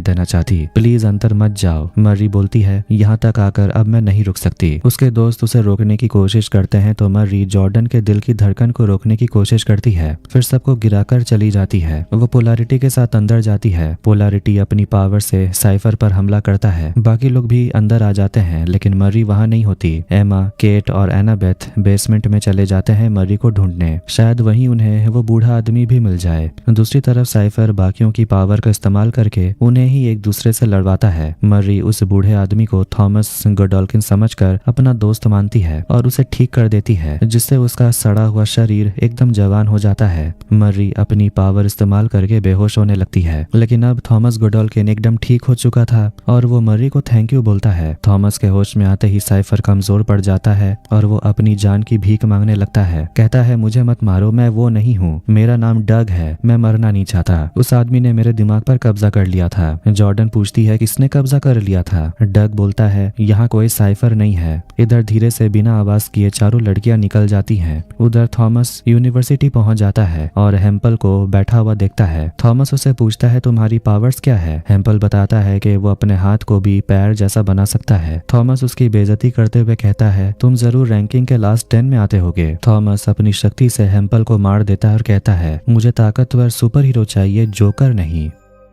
देना चाहती। प्लीज अंदर मत जाओ। मरी बोलती है, यहाँ तक आकर अब मैं नहीं रुक सकती। उसके दोस्त उसे रोकने की कोशिश करते हैं तो मरी जॉर्डन के दिल की धड़कन को रोकने की कोशिश करती है, फिर सबको गिराकर चली जाती है। वो पोलैरिटी के साथ अंदर जाती है। पोलैरिटी अपनी पावर से साइफर पर हमला करता है। बाकी लोग भी अंदर आ जाते हैं, लेकिन मरी वहाँ नहीं होती। एमा, केट और एनाबेथ बेसमेंट में चले जाते हैं मरी को ढूंढने। शायद वहीं उन्हें वो बूढ़ा आदमी भी मिल जाए। दूसरी तरफ साइफर बाकियों की पावर का इस्तेमाल करके उन्हें ही एक दूसरे से लड़वाता है। मरी उस बूढ़े आदमी को थॉमस गोडोल्किन समझकर अपना दोस्त मानती है और उसे ठीक कर देती है, जिससे उसका सड़ा हुआ शरीर एकदम जवान हो जाता है। मरी अपनी पावर इस्तेमाल करके बेहोश होने लगती है, लेकिन अब थॉमस गोडोल्किन एकदम ठीक हो चुका था और वो मरी को थैंक यू बोलता है। थॉमस के होश में आते ही साइफर कमजोर पड़ जाता है और वो अपनी जान की भीख मांगने लगता है। कहता है, मुझे मत मारो, मैं वो नहीं हूँ, मेरा नाम डग है, मैं मरना नहीं चाहता। उस आदमी ने मेरे दिमाग पर कब्जा कर लिया था। जॉर्डन पूछती है, किसने कब्जा कर लिया था? डग बोलता है, यहाँ कोई साइफर नहीं है। इधर धीरे से बिना आवाज किए चारों लड़कियां निकल जाती हैं। उधर थॉमस यूनिवर्सिटी पहुंच जाता है और हेम्पल को बैठा हुआ देखता है। थॉमस उसे पूछता है, तुम्हारी पावर्स क्या है? हेम्पल बताता है कि वो अपने हाथ को भी पैर जैसा बना सकता है। थॉमस उसकी बेइज्जती करते हुए कहता है, तुम जरूर रैंकिंग के लास्ट 10 में आते होगे। थॉमस अपनी शक्ति से हेम्पल को मार देता है और कहता है, मुझे ताकतवर सुपर हीरो चाहिए, जोकर नहीं।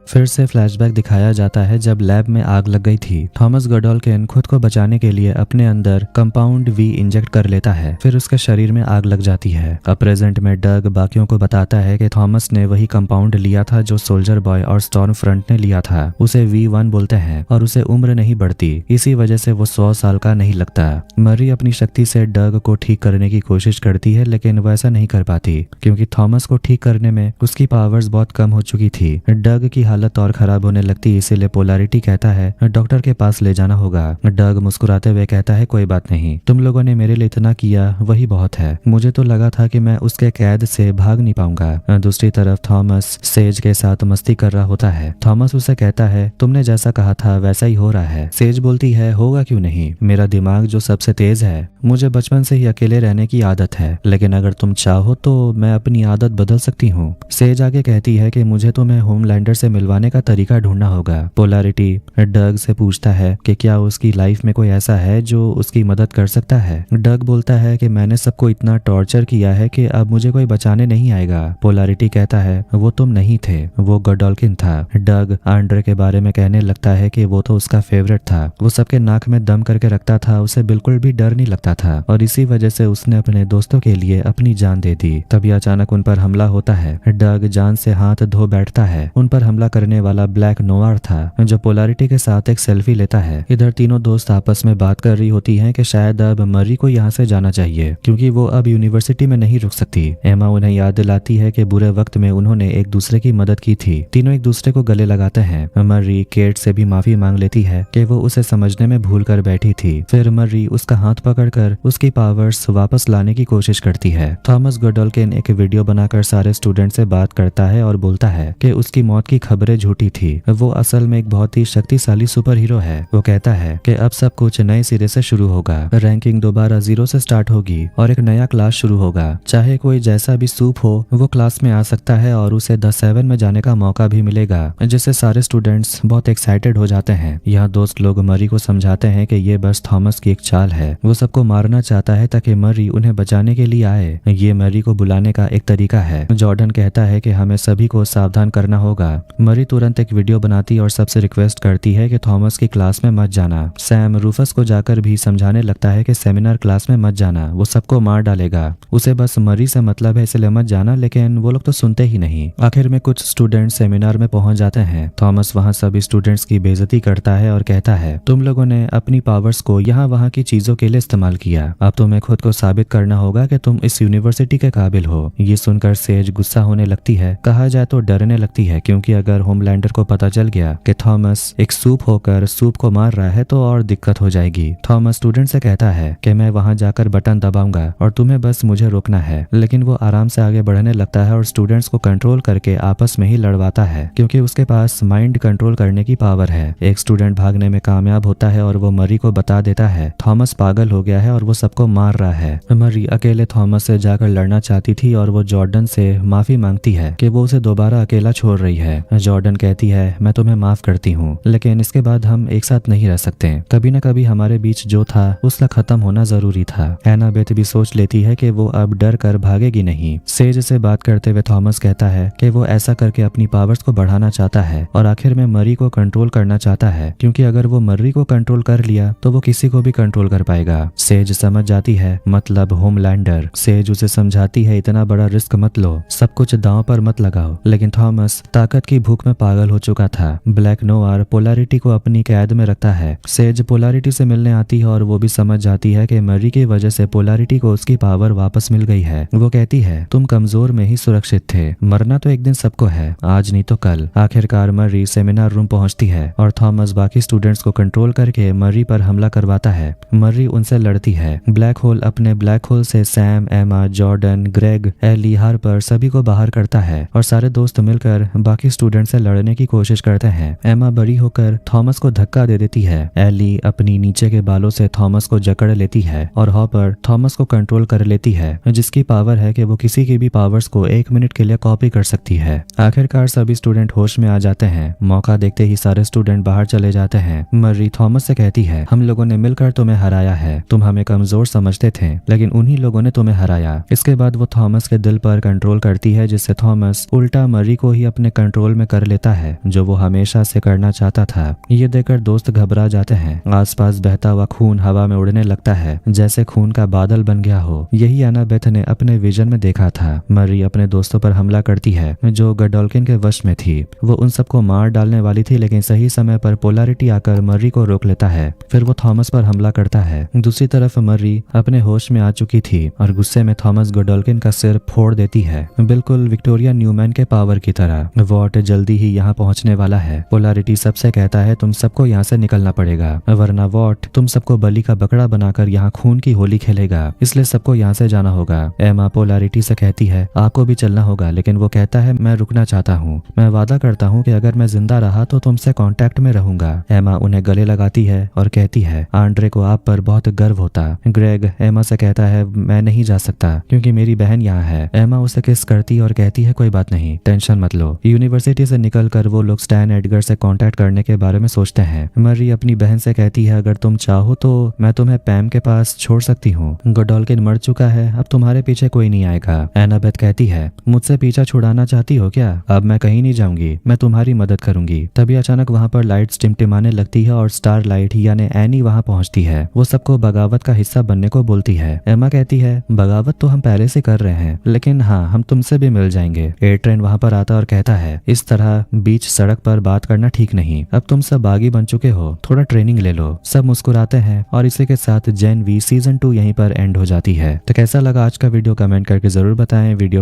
फिर से फ्लैशबैक दिखाया जाता है जब लैब में आग लग गई थी। थॉमस गोडोल्किन खुद को बचाने के लिए अपने अंदर कंपाउंड वी इंजेक्ट कर लेता है, फिर उसके शरीर में आग लग जाती है। अब प्रेजेंट में डग बाकियों को बताता है कि थॉमस ने वही कंपाउंड लिया था जो सोल्जर बॉय और स्टॉर्म फ्रंट ने लिया था। उसे V1 बोलते हैं और उसे उम्र नहीं बढ़ती, इसी वजह से वो 100 साल का नहीं लगता। मरी अपनी शक्ति से डग को ठीक करने की कोशिश करती है, लेकिन वो ऐसा नहीं कर पाती क्योंकि थॉमस को ठीक करने में उसकी पावर्स बहुत कम हो चुकी थी। डग की हालत और खराब होने लगती, इसीलिए पोलैरिटी कहता है डॉक्टर के पास ले जाना होगा। डग मुस्कुराते हुए कहता है, कोई बात नहीं, तुम लोगों ने मेरे लिए इतना किया वही बहुत है। मुझे तो लगा था कि मैं उसके कैद से भाग नहीं पाऊंगा। दूसरी तरफ थॉमस सेज के साथ मस्ती कर रहा होता है। थॉमस उसे कहता है, तुमने जैसा कहा था वैसा ही हो रहा है। सेज बोलती है, होगा क्यों नहीं, मेरा दिमाग जो सबसे तेज है। मुझे बचपन से ही अकेले रहने की आदत है, लेकिन अगर तुम चाहो तो मैं अपनी आदत बदल सकती हूँ। सेज आगे कहती है कि मुझे तुम्हें होमलैंडर से मिलवाने का तरीका ढूंढना होगा। पोलैरिटी डग से पूछता है कि क्या उसकी लाइफ में कोई ऐसा है जो उसकी मदद कर सकता है। डग बोलता है कि मैंने सबको इतना टॉर्चर किया है कि अब मुझे कोई बचाने नहीं आएगा। पोलैरिटी कहता है, वो तुम नहीं थे, वो गोडोल्किन था। डग आंड्रे के बारे में कहने लगता है कि वो तो उसका फेवरेट था, वो सबके नाक में दम करके रखता था, उसे बिल्कुल भी डर नहीं लगता था और इसी वजह से उसने अपने दोस्तों के लिए अपनी जान दे दी। तभी अचानक उन पर हमला होता है। डग जान से हाथ धो बैठता है। उन पर हमला करने वाला ब्लैक नोवार था जो पोलैरिटी के साथ एक सेल्फी लेता है। इधर तीनों दोस्त आपस में बात कर रही होती हैं कि शायद अब मरी को यहाँ से जाना चाहिए क्योंकि वो अब यूनिवर्सिटी में नहीं रुक सकती। एमा उन्हें याद दिलाती है कि बुरे वक्त में उन्होंने एक दूसरे की मदद की थी। तीनों एक दूसरे को गले लगाते हैं। मरी केट से भी माफी मांग लेती है कि वो उसे समझने में भूल कर बैठी थी। फिर मरी उसका हाथ पकड़कर उसकी पावर्स वापस लाने की कोशिश करती है। थॉमस गोडोल्किन एक वीडियो बनाकर सारे स्टूडेंट से बात करता है और बोलता है कि उसकी मौत की खबरें झूठी थी, वो असल में एक बहुत ही शक्तिशाली सुपर हीरो है। वो कहता है कि अब सब कुछ नए सिरे से शुरू होगा, रैंकिंग दोबारा 0 से स्टार्ट होगी और एक नया क्लास शुरू होगा। चाहे कोई जैसा भी सूप हो वो क्लास में आ सकता है और उसे द 7 में जाने का मौका भी मिलेगा, जिससे सारे स्टूडेंट्स बहुत एक्साइटेड हो जाते हैं। यहाँ दोस्त लोग मरी को समझाते हैं कि ये बस थॉमस की एक चाल है, वो सबको मारना चाहता है ताकि मरी उन्हें बचाने के लिए आए। ये मरी को बुलाने का एक तरीका है। जॉर्डन कहता है कि हमें सभी को सावधान करना होगा। मरी तुरंत एक वीडियो बनाती और सबसे रिक्वेस्ट करती है कि थॉमस की क्लास में मत जाना। सैम रूफस को जाकर भी समझाने लगता है कि सेमिनार क्लास में मत जाना, वो सबको मार डालेगा, उसे बस मरी से मतलब है इसलिए मत जाना, लेकिन वो लोग तो सुनते ही नहीं। आखिर में कुछ स्टूडेंट सेमिनार में पहुंच जाते हैं। थॉमस वहां सभी स्टूडेंट्स की बेइज्जती करता है और कहता है तुम लोगों ने अपनी पावर्स को यहाँ वहाँ की चीजों के लिए इस्तेमाल किया, अब तुम्हें खुद को साबित करना होगा कि तुम इस यूनिवर्सिटी के काबिल हो। ये सुनकर सेज गुस्सा होने लगती है, कहा जाए तो डरने लगती है, क्योंकि अगर होमलैंडर को पता चल गया कि थॉमस एक सूप होकर सूप को मार रहा है तो और दिक्कत हो जाएगी। थॉमस स्टूडेंट से कहता है कि मैं वहां जाकर बटन दबाऊंगा और तुम्हें बस मुझे रोकना है, लेकिन वो आराम से आगे बढ़ने लगता है और स्टूडेंट्स को कंट्रोल करके आपस में ही लड़वाता है, क्योंकि उसके पास माइंड कंट्रोल करने की पावर है। एक स्टूडेंट भागने में कामयाब होता है और वो मरी को बता देता है थॉमस पागल हो गया है और वो सबको मार रहा है। मरी अकेले थॉमस से जाकर लड़ना चाहती थी और वो जॉर्डन से माफी मांगती है कि वो उसे दोबारा अकेला छोड़ रही है। जॉर्डन कहती है मैं तुम्हें माफ करती हूँ, लेकिन इसके बाद हम एक साथ नहीं रह सकते, कभी न कभी हमारे बीच जो था उसका खत्म होना जरूरी था। एनाबेथ भी सोच लेती है कि वो अब डर कर भागेगी नहीं। सेज से बात करते हुए थॉमस कहता है कि वो ऐसा करके अपनी पावर्स को बढ़ाना चाहता है और आखिर में मरी को कंट्रोल करना चाहता है, क्योंकि अगर वो मरी को कंट्रोल कर लिया तो वो किसी को भी कंट्रोल कर पाएगा। सेज समझ जाती है, मतलब होमलैंडर। सेज उसे समझाती है इतना बड़ा रिस्क मत लो, सब कुछ दांव पर मत लगाओ, लेकिन थॉमस ताकत की भूख में पागल हो चुका था। ब्लैक नोआर पोलैरिटी को अपनी कैद में रखता है। सेज पोलैरिटी से मिलने आती है और वो भी समझ जाती है कि मरी की वजह से पोलैरिटी को उसकी पावर वापस मिल गई है। वो कहती है तुम कमजोर में ही सुरक्षित थे, मरना तो एक दिन सबको है, आज नहीं तो कल। आखिरकार मरी सेमिनार रूम पहुंचती है और थॉमस बाकी स्टूडेंट्स को कंट्रोल करके मरी पर हमला करवाता है। मरी उनसे लड़ती है। ब्लैक होल अपने ब्लैक होल से सैम, एमा, जॉर्डन, ग्रेग, एली, हार्पर सभी को बाहर करता है और सारे दोस्त मिलकर बाकी स्टूडेंट से लड़ने की कोशिश करते हैं। एमा बड़ी होकर थॉमस को धक्का दे देती है। एली अपनी नीचे के बालों से थॉमस को जकड़ लेती है और हॉपर थॉमस को कंट्रोल कर लेती है, जिसकी पावर है कि वो किसी की भी पावर्स को 1 मिनट के लिए कॉपी कर सकती है। आखिरकार सभी स्टूडेंट होश में आ जाते हैं। मौका देखते ही सारे स्टूडेंट बाहर चले जाते हैं। मरी थॉमस से कहती है हम लोगों ने मिलकर तुम्हें हराया है, तुम हमें कमजोर समझते थे लेकिन उन्हीं लोगों ने तुम्हें हराया। इसके बाद वो थॉमस के दिल पर कंट्रोल करती है, जिससे थॉमस उल्टा मरी को ही अपने कंट्रोल में कर लेता है, जो वो हमेशा से करना चाहता था। ये देखकर दोस्त घबरा जाते हैं। आसपास बहता हुआ खून हवा में उड़ने लगता है, जैसे खून का बादल बन गया हो। यही एनाबेथ ने अपने विजन में देखा था। मरी अपने दोस्तों पर हमला करती है जो गडोल्किन के वश में थी। वो उन सबको मार डालने वाली थी, लेकिन सही समय पर पोलैरिटी आकर मरी को रोक लेता है। फिर वो थॉमस पर हमला करता है। दूसरी तरफ मरी अपने होश में आ चुकी थी और गुस्से में थॉमस गडोल्किन का सिर फोड़ देती है, बिल्कुल विक्टोरिया न्यूमैन के पावर की तरह। वॉट जल्दी ही यहाँ पहुँचने वाला है। पोलैरिटी सबसे कहता है तुम सबको यहाँ से निकलना पड़ेगा, वरना वॉट तुम सबको बलि का बकरा बनाकर यहाँ खून की होली खेलेगा, इसलिए सबको यहाँ से जाना होगा। एमा पोलैरिटी से कहती है आपको भी चलना होगा, लेकिन वो कहता है मैं रुकना चाहता हूँ, मैं वादा करता हूँ कि अगर मैं जिंदा रहा तो तुमसे कांटेक्ट में रहूंगा। एमा उन्हें गले लगाती है और कहती है आंड्रे को आप पर बहुत गर्व होता। ग्रेग एमा से कहता है मैं नहीं जा सकता क्योंकि मेरी बहन यहाँ है। एमा उसे किस करती और कहती है कोई बात नहीं, टेंशन मत लो। यूनिवर्सिटी से निकलकर वो लोग स्टैन एडगर से कांटेक्ट करने के बारे में सोचते हैं। मरी अपनी बहन से कहती है अगर तुम चाहो तो मैं तुम्हें पैम के पास छोड़ सकती हूँ, गडोल्किन मर चुका है, अब तुम्हारे पीछे कोई नहीं आएगा। एनाबेथ कहती है मुझसे पीछा छुड़ाना चाहती हो क्या? अब मैं कहीं नहीं जाऊंगी, मैं तुम्हारी मदद करूंगी। तभी अचानक वहाँ पर लाइट्स टिमटिमाने लगती है और स्टार लाइट यानी एनी वहाँ पहुँचती है। वो सबको बगावत का हिस्सा बनने को बोलती है। एमा कहती है बगावत तो हम पहले से कर रहे हैं, लेकिन हाँ हम तुमसे भी मिल जाएंगे। एयर ट्रेन वहाँ पर आता और कहता है इस तरह बीच सड़क पर बात करना ठीक नहीं, अब तुम सब बागी बन चुके हो, थोड़ा ट्रेनिंग ले लो। सब मुस्कुराते हैं और इसी के साथ जेन वी सीजन 2 यहीं पर एंड हो जाती है। तो कैसा लगा आज का वीडियो कमेंट करके जरूर बताएं। वीडियो